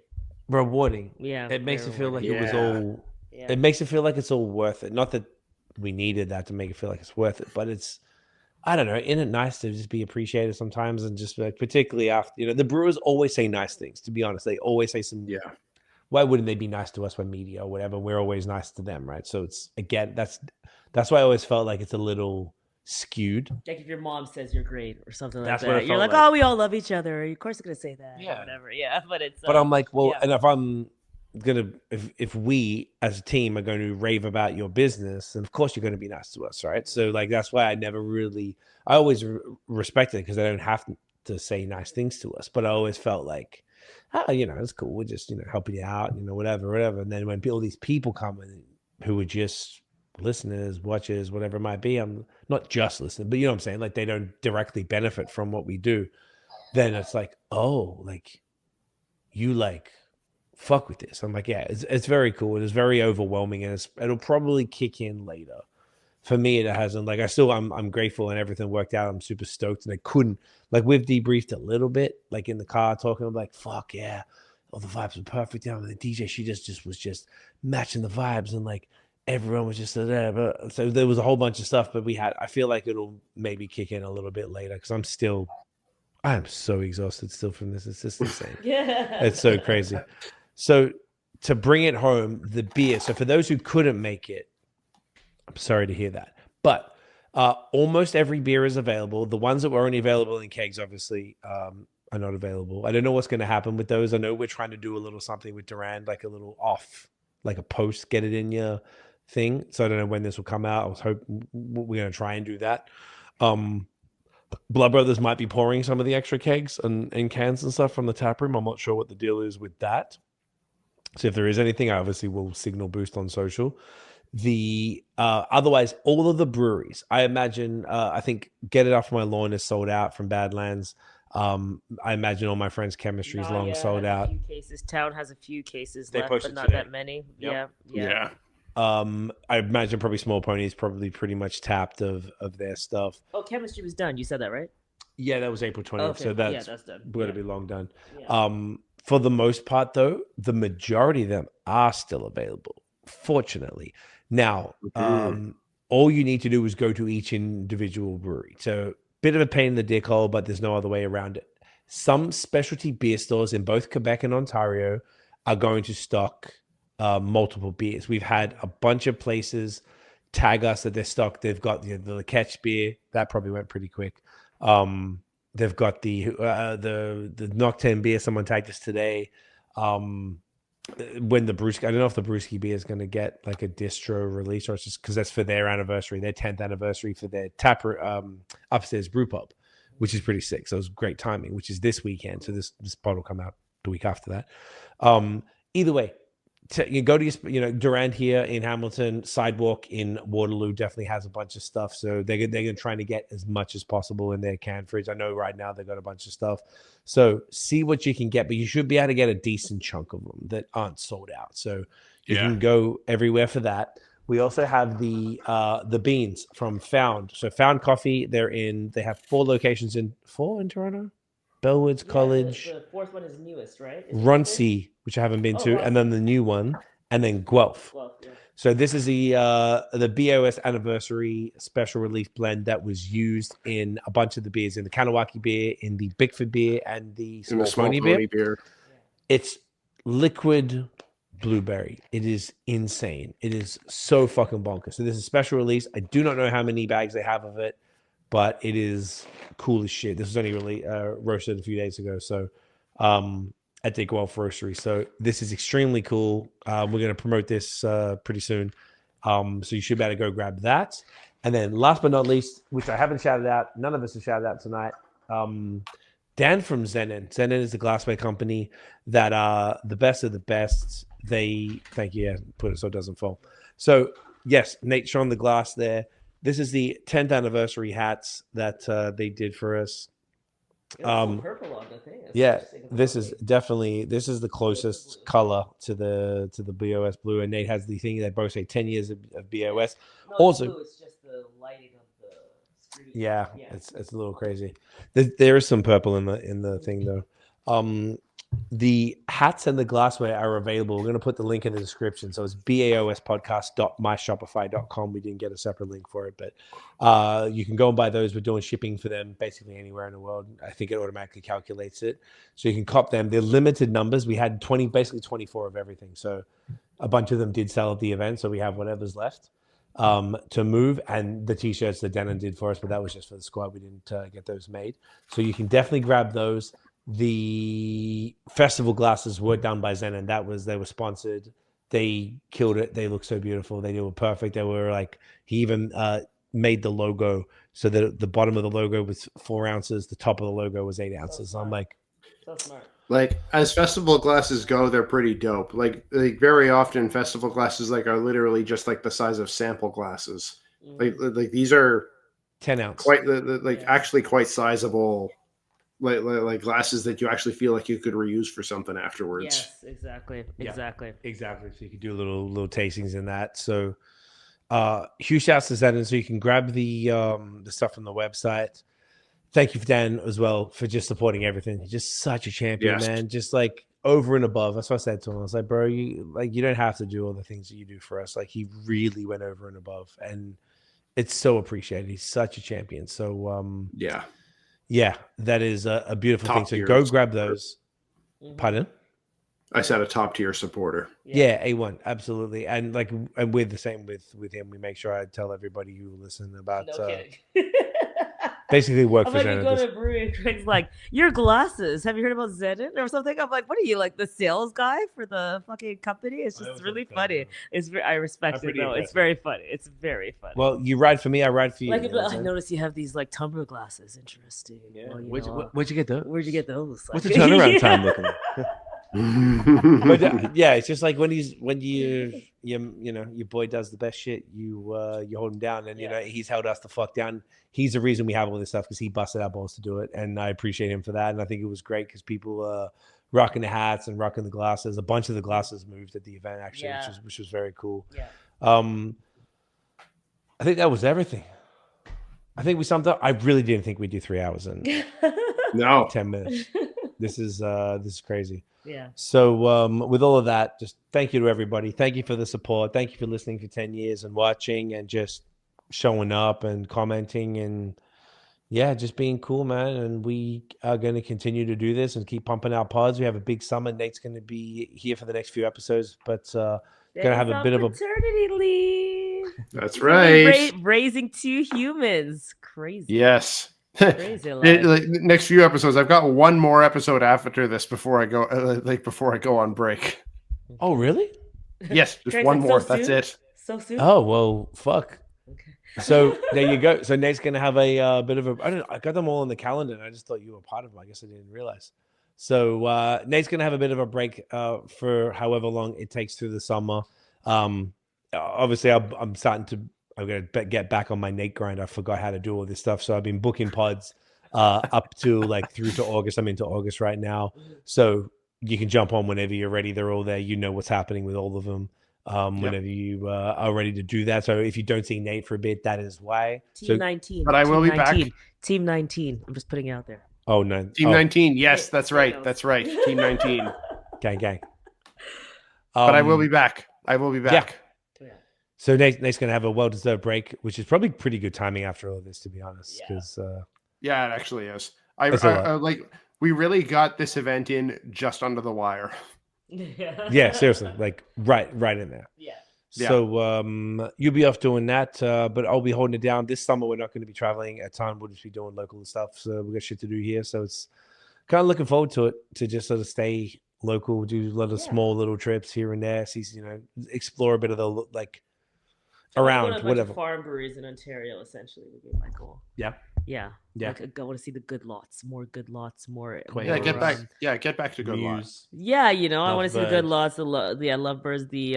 [SPEAKER 2] Yeah. It makes it feel like
[SPEAKER 4] rewarding.
[SPEAKER 2] it was all... It makes it feel like it's all worth it. Not that we needed that to make it feel like it's worth it, but it's I don't know, isn't it nice to just be appreciated sometimes and just like, particularly after, the brewers always say nice things, to be honest. They always say some,
[SPEAKER 4] Yeah.
[SPEAKER 2] why wouldn't they be nice to us when media or whatever? We're always nice to them, right? So it's, again, that's why I always felt like it's a little skewed.
[SPEAKER 3] Like if your mom says you're great or something like
[SPEAKER 2] That's what it
[SPEAKER 3] that, you're
[SPEAKER 2] felt
[SPEAKER 3] like,
[SPEAKER 2] like.
[SPEAKER 3] oh, we all love each other. Of course, you're gonna say that.
[SPEAKER 2] Yeah.
[SPEAKER 3] Or whatever. Yeah, but it's.
[SPEAKER 2] But I'm like, well,
[SPEAKER 3] yeah.
[SPEAKER 2] and if I'm gonna, if we as a team are going to rave about your business, then of course you're going to be nice to us, right? So like that's why I always respected it because I don't have to say nice things to us, but I always felt like, it's cool. We're just helping you out, whatever. And then when all these people come in who are just listeners, watchers, whatever it might be, I'm not just listening, but you know what I'm saying, like they don't directly benefit from what we do. Then it's like, oh, like you like fuck with this. I'm like, yeah, it's very cool. It is very overwhelming, and it'll probably kick in later. For me, it hasn't. Like, I'm grateful and everything worked out. I'm super stoked, and I couldn't, like, we've debriefed a little bit, like in the car talking. I'm like, fuck yeah, all the vibes were perfect. And the DJ, she was just matching the vibes, and like everyone was just there. But so there was a whole bunch of stuff, but I feel like it'll maybe kick in a little bit later because I am so exhausted still from this. It's just insane.
[SPEAKER 3] Yeah.
[SPEAKER 2] It's so crazy. So to bring it home, the beer. So for those who couldn't make it, I'm sorry to hear that. But almost every beer is available. The ones that were only available in kegs, obviously, are not available. I don't know what's going to happen with those. I know we're trying to do a little something with Durand, like a little off, like a post, get it in your thing. So I don't know when this will come out. I was hoping we're going to try and do that. Blood Brothers might be pouring some of the extra kegs and cans and stuff from the tap room. I'm not sure what the deal is with that. So if there is anything, I obviously will signal boost on social. The otherwise, all of the breweries, I imagine, I think Get It Off My Lawn is sold out from Badlands. I imagine All My Friends Chemistry is long sold out.
[SPEAKER 3] A few cases. Town has a few cases
[SPEAKER 2] They
[SPEAKER 3] left,
[SPEAKER 2] posted
[SPEAKER 3] but not
[SPEAKER 2] today.
[SPEAKER 3] that many.
[SPEAKER 2] Yep.
[SPEAKER 3] Yeah.
[SPEAKER 2] I imagine probably Small Pony is probably pretty much tapped of their stuff.
[SPEAKER 3] Oh, Chemistry was done. You said that, right?
[SPEAKER 2] Yeah, that was April 20th.
[SPEAKER 3] Okay.
[SPEAKER 2] So that's
[SPEAKER 3] done.
[SPEAKER 2] going to be long done.
[SPEAKER 3] Yeah.
[SPEAKER 2] For the most part, though, the majority of them are still available, fortunately. Now, all you need to do is go to each individual brewery. So, bit of a pain in the dick hole, but there's no other way around it. Some specialty beer stores in both Quebec and Ontario are going to stock multiple beers. We've had a bunch of places tag us that they're stocked. They've got the Catch beer. That probably went pretty quick. They've got the Nocturne beer. Someone tagged us today. When the Brewski, I don't know if the Brewski beer is going to get like a distro release or it's just because that's for their anniversary, their 10th anniversary for their upstairs brew pub, which is pretty sick. So it was great timing, which is this weekend. So this pod will come out the week after that. Either way, you go to your, Durand here in Hamilton, Sidewalk in Waterloo definitely has a bunch of stuff. So they're going to try to get as much as possible in their can fridge. I know right now they've got a bunch of stuff. So see what you can get, but you should be able to get a decent chunk of them that aren't sold out. So you can go everywhere for that. We also have the beans from Found. So Found Coffee, they have 4 locations in Toronto. Bellwoods College.
[SPEAKER 3] The fourth one is newest, right?
[SPEAKER 2] Runcie, which I haven't been to, and then the new one, and then Guelph.
[SPEAKER 3] Yeah.
[SPEAKER 2] So this is the BAOS anniversary special release blend that was used in a bunch of the beers, in the Kanawaki beer, in the Bickford beer, and the Small Pony beer. It's liquid blueberry. It is insane. It is so fucking bonkers. So this is a special release. I do not know how many bags they have of it, but it is cool as shit. This was only really roasted a few days ago. So at the Guelph Roastery. So this is extremely cool. We're going to promote this pretty soon. So you should be able to go grab that. And then last but not least, which I haven't shouted out, none of us have shouted out tonight, Dan from Zenon. Zenon is the glassware company that are the best of the best. Thank you. Yeah, put it so it doesn't fall. So yes, Nate showing the glass there. This is the 10th anniversary hats that they did for us.
[SPEAKER 3] Purple on the thing.
[SPEAKER 2] This is the closest color to the BOS blue, and Nate has the thing that both say 10 years of BOS.
[SPEAKER 3] No,
[SPEAKER 2] also,
[SPEAKER 3] blue, it's just the lighting of the screen.
[SPEAKER 2] Yeah, it's a little crazy. There is some purple in the thing though. The hats and the glassware are available. We're going to put the link in the description. So it's baospodcast.myshopify.com. We didn't get a separate link for it, but you can go and buy those. We're doing shipping for them basically anywhere in the world. I think it automatically calculates it. So you can cop them. They're limited numbers. We had basically 24 of everything. So a bunch of them did sell at the event. So we have whatever's left to move. And the t-shirts that Denon did for us, but that was just for the squad. We didn't get those made. So you can definitely grab those. The festival glasses were done by Zen, and they were sponsored. They killed it. They look so beautiful. They were perfect. They were like, he even made the logo so that the bottom of the logo was 4 ounces, the top of the logo was 8 ounces. So I'm like,
[SPEAKER 3] So smart.
[SPEAKER 4] Like, as festival glasses go, they're pretty dope. Like very often festival glasses are literally just like the size of sample glasses. Like these are
[SPEAKER 2] 10 ounce,
[SPEAKER 4] quite actually quite sizable. Like glasses that you actually feel like you could reuse for something afterwards.
[SPEAKER 3] Yes, exactly.
[SPEAKER 2] Exactly. So you could do little tastings in that. So huge shouts to Zen. So you can grab the stuff from the website. Thank you, Dan, as well, for just supporting everything. He's just such a champion, man. Just like over and above. That's what I said to him. I was like, bro, you don't have to do all the things that you do for us. Like, he really went over and above, and it's so appreciated. He's such a champion. So yeah, that is a beautiful thing. So go grab those. Pardon?
[SPEAKER 4] I said a top tier supporter.
[SPEAKER 2] Yeah, A1, absolutely. And we're the same with him. We make sure I tell everybody who listen about basically work for
[SPEAKER 3] Zen. Go to a brewery and Craig's like, your glasses. Have you heard about Zen or something? I'm like, what are you, like the sales guy for the fucking company? It's just really funny. I respect it though. It's very funny. It's very funny.
[SPEAKER 2] Well, you ride for me, I ride for you.
[SPEAKER 3] Like, I noticed you have these like tumbler glasses. Interesting.
[SPEAKER 2] Yeah.
[SPEAKER 3] Well,
[SPEAKER 2] where'd you get those?
[SPEAKER 3] Where'd you get those?
[SPEAKER 2] What's the turnaround time looking like? But yeah, it's just like when your boy does the best shit, you hold him down, and he's held us the fuck down. He's the reason we have all this stuff, because he busted our balls to do it, and I appreciate him for that. And I think it was great because people rocking the hats and rocking the glasses. A bunch of the glasses moved at the event actually, which was very cool.
[SPEAKER 3] Yeah.
[SPEAKER 2] I think that was everything. I think we summed up. I really didn't think we'd do 3 hours in 10 minutes. This is crazy.
[SPEAKER 3] Yeah.
[SPEAKER 2] So with all of that, just thank you to everybody. Thank you for the support. Thank you for listening for 10 years and watching and just showing up and commenting and just being cool, man. And we are going to continue to do this and keep pumping out pods. We have a big summer. Nate's going to be here for the next few episodes, but going to have a bit of a
[SPEAKER 3] paternity leave.
[SPEAKER 4] That's right.
[SPEAKER 3] Raising 2 humans. Crazy.
[SPEAKER 4] Yes.
[SPEAKER 3] Crazy
[SPEAKER 4] next few episodes. I've got one more episode after this before I go before I go on break.
[SPEAKER 2] Oh, really?
[SPEAKER 4] Yes, just one more. That's it.
[SPEAKER 3] So soon.
[SPEAKER 2] Oh, well, fuck.
[SPEAKER 3] Okay.
[SPEAKER 2] So there you go. So Nate's gonna have a bit of a. I got them all on the calendar, and I just thought you were part of them. I guess I didn't realize. So Nate's gonna have a bit of a break for however long it takes through the summer. Obviously, I'm going to get back on my Nate grind. I forgot how to do all this stuff. So I've been booking pods up to through to August. I'm into August right now. So you can jump on whenever you're ready. They're all there. You know what's happening with all of them whenever you are ready to do that. So if you don't see Nate for a bit, that is why.
[SPEAKER 3] Team 19.
[SPEAKER 4] But I will be back.
[SPEAKER 3] Team 19. I'm just putting it out there.
[SPEAKER 2] Oh, no.
[SPEAKER 4] Team 19. Yes, that's right. That's right. Team 19.
[SPEAKER 2] Gang.
[SPEAKER 4] But I will be back.
[SPEAKER 2] Yeah. So Nate's going to have a well-deserved break, which is probably pretty good timing after all of this, to be honest. Because
[SPEAKER 4] yeah, it actually is. I we really got this event in just under the wire.
[SPEAKER 2] Yeah, seriously, right in there.
[SPEAKER 3] Yeah.
[SPEAKER 2] So you'll be off doing that, but I'll be holding it down. This summer we're not going to be traveling a ton. We'll just be doing local stuff. So we got shit to do here. So it's kind of looking forward to it, to just sort of stay local, do a lot of small little trips here and there, see, explore a bit of the around whatever
[SPEAKER 3] farm breweries in Ontario essentially would be my goal. Yeah. Like, I want to see the good lots, more.
[SPEAKER 4] Get back to good lots.
[SPEAKER 3] Yeah, I want to see the good lots. Lovebirds, the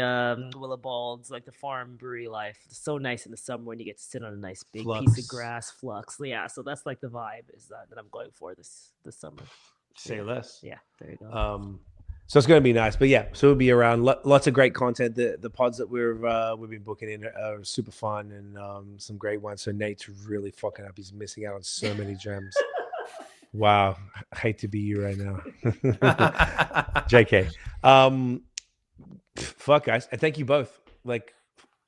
[SPEAKER 3] Willabalds, like the farm brewery life. It's so nice in the summer when you get to sit on a nice big piece of grass, Flux. Yeah, so that's like the vibe is that I'm going for this summer.
[SPEAKER 2] Say less.
[SPEAKER 3] Yeah, there you go.
[SPEAKER 2] So it's going to be nice, but so we'll be around. Lots of great content. The pods that we've been booking in are super fun and some great ones. So Nate's really fucking up. He's missing out on so many gems. Wow, I hate to be you right now. JK. Fuck, guys. I thank you both. Like,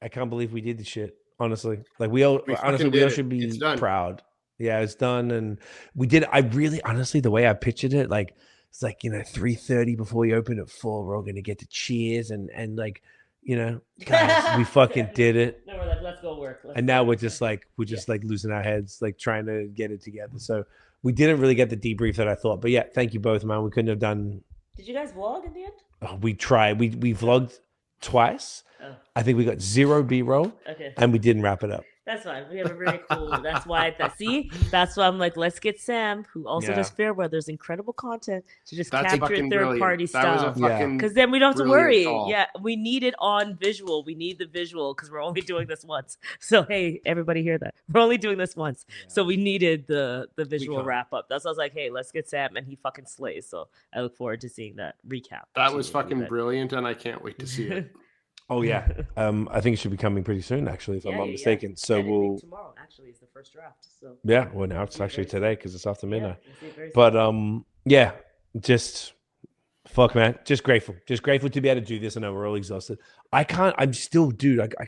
[SPEAKER 2] I can't believe we did the shit. Honestly, like we all
[SPEAKER 4] fucking
[SPEAKER 2] we all
[SPEAKER 4] did it.
[SPEAKER 2] should
[SPEAKER 4] It's
[SPEAKER 2] be
[SPEAKER 4] done.
[SPEAKER 2] proud. Yeah, it's done, and we did. I really, honestly, the way I pictured it, like it's like 3:30 before we open at 4. We're all gonna get to cheers and like guys, we fucking did it.
[SPEAKER 3] No, we're like, let's go work.
[SPEAKER 2] And now we're just like losing our heads, like trying to get it together. So we didn't really get the debrief that I thought. But yeah, thank you both, man. We couldn't have done.
[SPEAKER 3] Did you guys vlog in the end?
[SPEAKER 2] Oh, we tried. We vlogged twice.
[SPEAKER 3] Oh.
[SPEAKER 2] I think we got 0 B-roll.
[SPEAKER 3] Okay.
[SPEAKER 2] And we didn't wrap it up.
[SPEAKER 3] That's fine. We have a very cool. That's why. That's why I'm like, let's get Sam, who also does Fairweather. There's incredible content to just capture it third party style. Because then we don't have to worry.
[SPEAKER 4] Call.
[SPEAKER 3] Yeah, we need it on visual. We need the visual because we're only doing this once. So hey, everybody hear that? We're only doing this once. Yeah. So we needed the visual wrap up. That's why I was like, hey, let's get Sam, and he fucking slays. So I look forward to seeing that recap.
[SPEAKER 4] That was fucking brilliant, and I can't wait to see it.
[SPEAKER 2] Oh yeah, I think it should be coming pretty soon, actually, if I'm not mistaken. So we'll
[SPEAKER 3] tomorrow actually is the first draft. So
[SPEAKER 2] yeah, well now it's actually today because it's after midnight. But yeah, just fuck, man, just grateful to be able to do this. I know we're all exhausted. I'm still, dude. I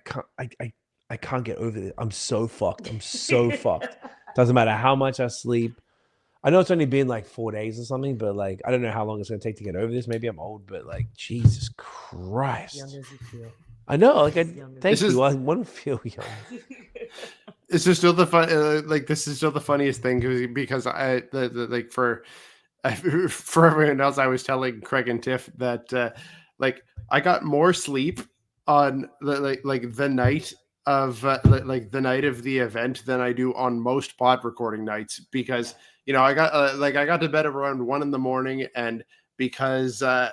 [SPEAKER 2] can't get over it. I'm so fucked. Fucked. Doesn't matter how much I sleep. I know it's only been like 4 days or something, but like I don't know how long it's gonna take to get over this. Maybe I'm old, but like Jesus Christ,
[SPEAKER 3] young as you feel.
[SPEAKER 2] I know. Like, thank you. I want to feel young.
[SPEAKER 4] This is still the fun. This is still the funniest thing because like for everyone else, I was telling Craig and Tiff that like I got more sleep on the night of the night of the event than I do on most pod recording nights because I got I got to bed around 1 a.m. and because I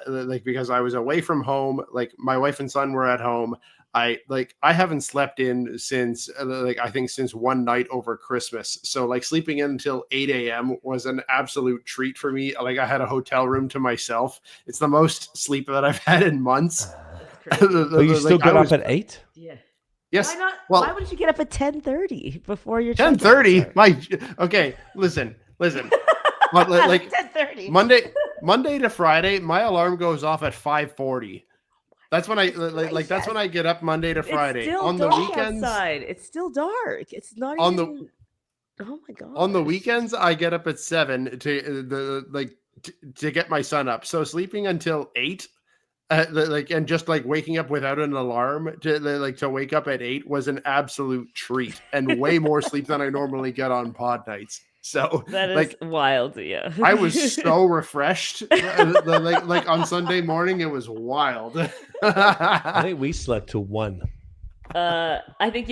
[SPEAKER 4] was away from home, like my wife and son were at home. I haven't slept in since I think since one night over Christmas. So like sleeping in until 8 a.m. was an absolute treat for me. Like I had a hotel room to myself. It's the most sleep that I've had in months.
[SPEAKER 2] But you still got up at 8?
[SPEAKER 3] Yeah.
[SPEAKER 4] Yes.
[SPEAKER 3] Why not?
[SPEAKER 4] Well,
[SPEAKER 3] why wouldn't you get up at 10:30 before your
[SPEAKER 4] 10:30? Okay, listen. Like
[SPEAKER 3] 10:30.
[SPEAKER 4] Monday to Friday, my alarm goes off at 5:40. That's when I that's when I get up Monday to Friday.
[SPEAKER 3] It's still
[SPEAKER 4] on
[SPEAKER 3] dark
[SPEAKER 4] the weekends,
[SPEAKER 3] outside. It's still dark. It's not
[SPEAKER 4] on
[SPEAKER 3] even. Oh my god.
[SPEAKER 4] On the weekends, I get up at 7 to get my son up. So sleeping until 8. And just like waking up without an alarm to wake up at 8 was an absolute treat and way more sleep than I normally get on pod nights. So
[SPEAKER 3] that is wild. Yeah.
[SPEAKER 4] I was so refreshed. Like on Sunday morning, it was wild.
[SPEAKER 2] I think we slept till 1.
[SPEAKER 3] I think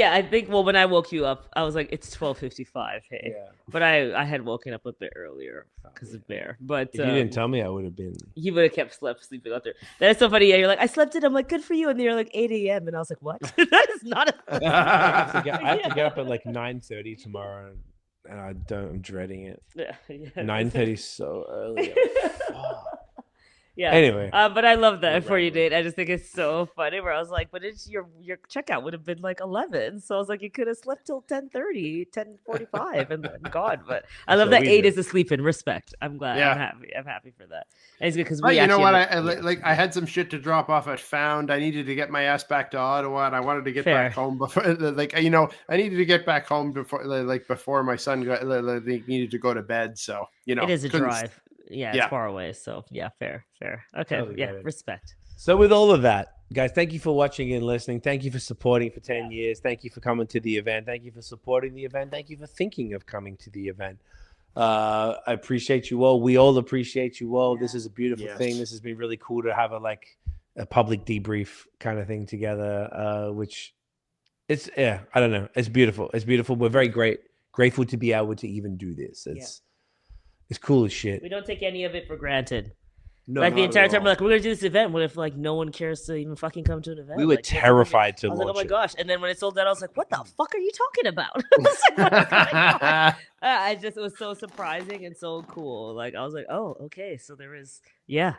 [SPEAKER 3] well when I woke you up I was like it's 12:55. Hey, yeah. But I had woken up a bit earlier because of Bear. But
[SPEAKER 2] if you didn't tell me, I would have been.
[SPEAKER 3] You would have kept sleeping out there. That's so funny. Yeah, you're like I slept in. I'm like good for you, and then you're like 8 a.m. and I was like what? That is not.
[SPEAKER 2] I have to get up at like 9:30 tomorrow, and I'm dreading it. Yeah. 9:30 is so early.
[SPEAKER 3] Yeah.
[SPEAKER 2] Anyway,
[SPEAKER 3] but I love that for you, Nate. I just think it's so funny. Where I was like, but it's your checkout would have been like 11, so I was like, you could have slept till 10:30, 10:45, and then gone. But I love that 8 is asleep in respect. I'm glad. Yeah. I'm happy for that. And it's good because
[SPEAKER 4] you know what? I had some shit to drop off at Found. I needed to get my ass back to Ottawa, and I wanted to get back home before. I needed to get back home before my son needed to go to bed. So
[SPEAKER 3] it is a drive. Yeah, it's far away. So yeah, fair. Okay, totally respect.
[SPEAKER 2] So with all of that, guys, thank you for watching and listening. Thank you for supporting for 10 years. Thank you for coming to the event. Thank you for supporting the event. Thank you for thinking of coming to the event. I appreciate you all. We all appreciate you all. Yeah. This is a beautiful thing. This has been really cool to have a public debrief kind of thing together, which it's, I don't know. It's beautiful. It's beautiful. We're very grateful to be able to even do this. It's cool as shit.
[SPEAKER 3] We don't take any of it for granted. No, like the entire time, we're like, we're gonna do this event. What if like no one cares to even fucking come to an event?
[SPEAKER 2] We were terrified to launch.
[SPEAKER 3] I was like, oh my gosh! And then when it sold out, I was like, what the fuck are you talking about? It was so surprising and so cool. Like I was like, oh, okay, so there is, yeah.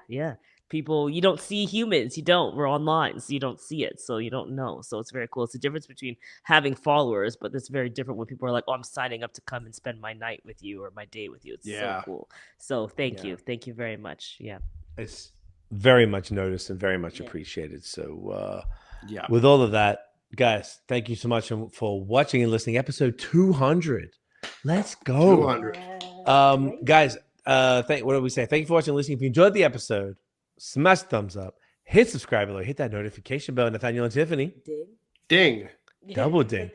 [SPEAKER 3] people, you don't see humans. You don't. We're online, so you don't see it, so you don't know. So it's very cool. It's the difference between having followers, but it's very different when people are like, "Oh, I'm signing up to come and spend my night with you or my day with you." It's so cool. So thank you very much. Yeah,
[SPEAKER 2] it's very much noticed and very much appreciated. So with all of that, guys, thank you so much for watching and listening. Episode 200. Let's go.
[SPEAKER 4] 200.
[SPEAKER 2] Guys, what do we say? Thank you for watching and listening. If you enjoyed the episode, smash the thumbs up, hit subscribe below, hit that notification bell. Nathaniel and Tiffany.
[SPEAKER 4] Ding.
[SPEAKER 2] Double ding.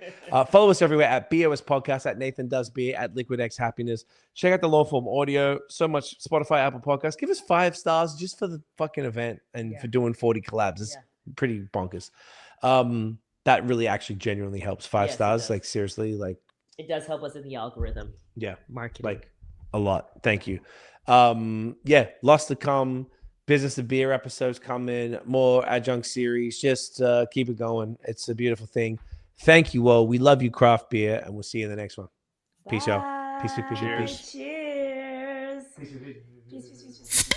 [SPEAKER 2] Follow us everywhere at BAOS Podcast, at Nathan Does Beer, at Liquid X Happiness. Check out the long form audio. So much Spotify, Apple Podcasts. Give us 5 stars just for the fucking event and for doing 40 collabs. It's pretty bonkers. That really actually genuinely helps. 5 stars. Like seriously, like
[SPEAKER 3] it does help us in the algorithm.
[SPEAKER 2] Yeah.
[SPEAKER 3] Marketing.
[SPEAKER 2] Like a lot. Thank you. Lots to come. Business of Beer episodes coming, more Adjunct series. Just keep it going. It's a beautiful thing. Thank you all. We love you, craft beer, and we'll see you in the next one. Peace, y'all. Peace, peace, peace, peace.
[SPEAKER 3] Cheers.
[SPEAKER 2] Peace.
[SPEAKER 3] Peace.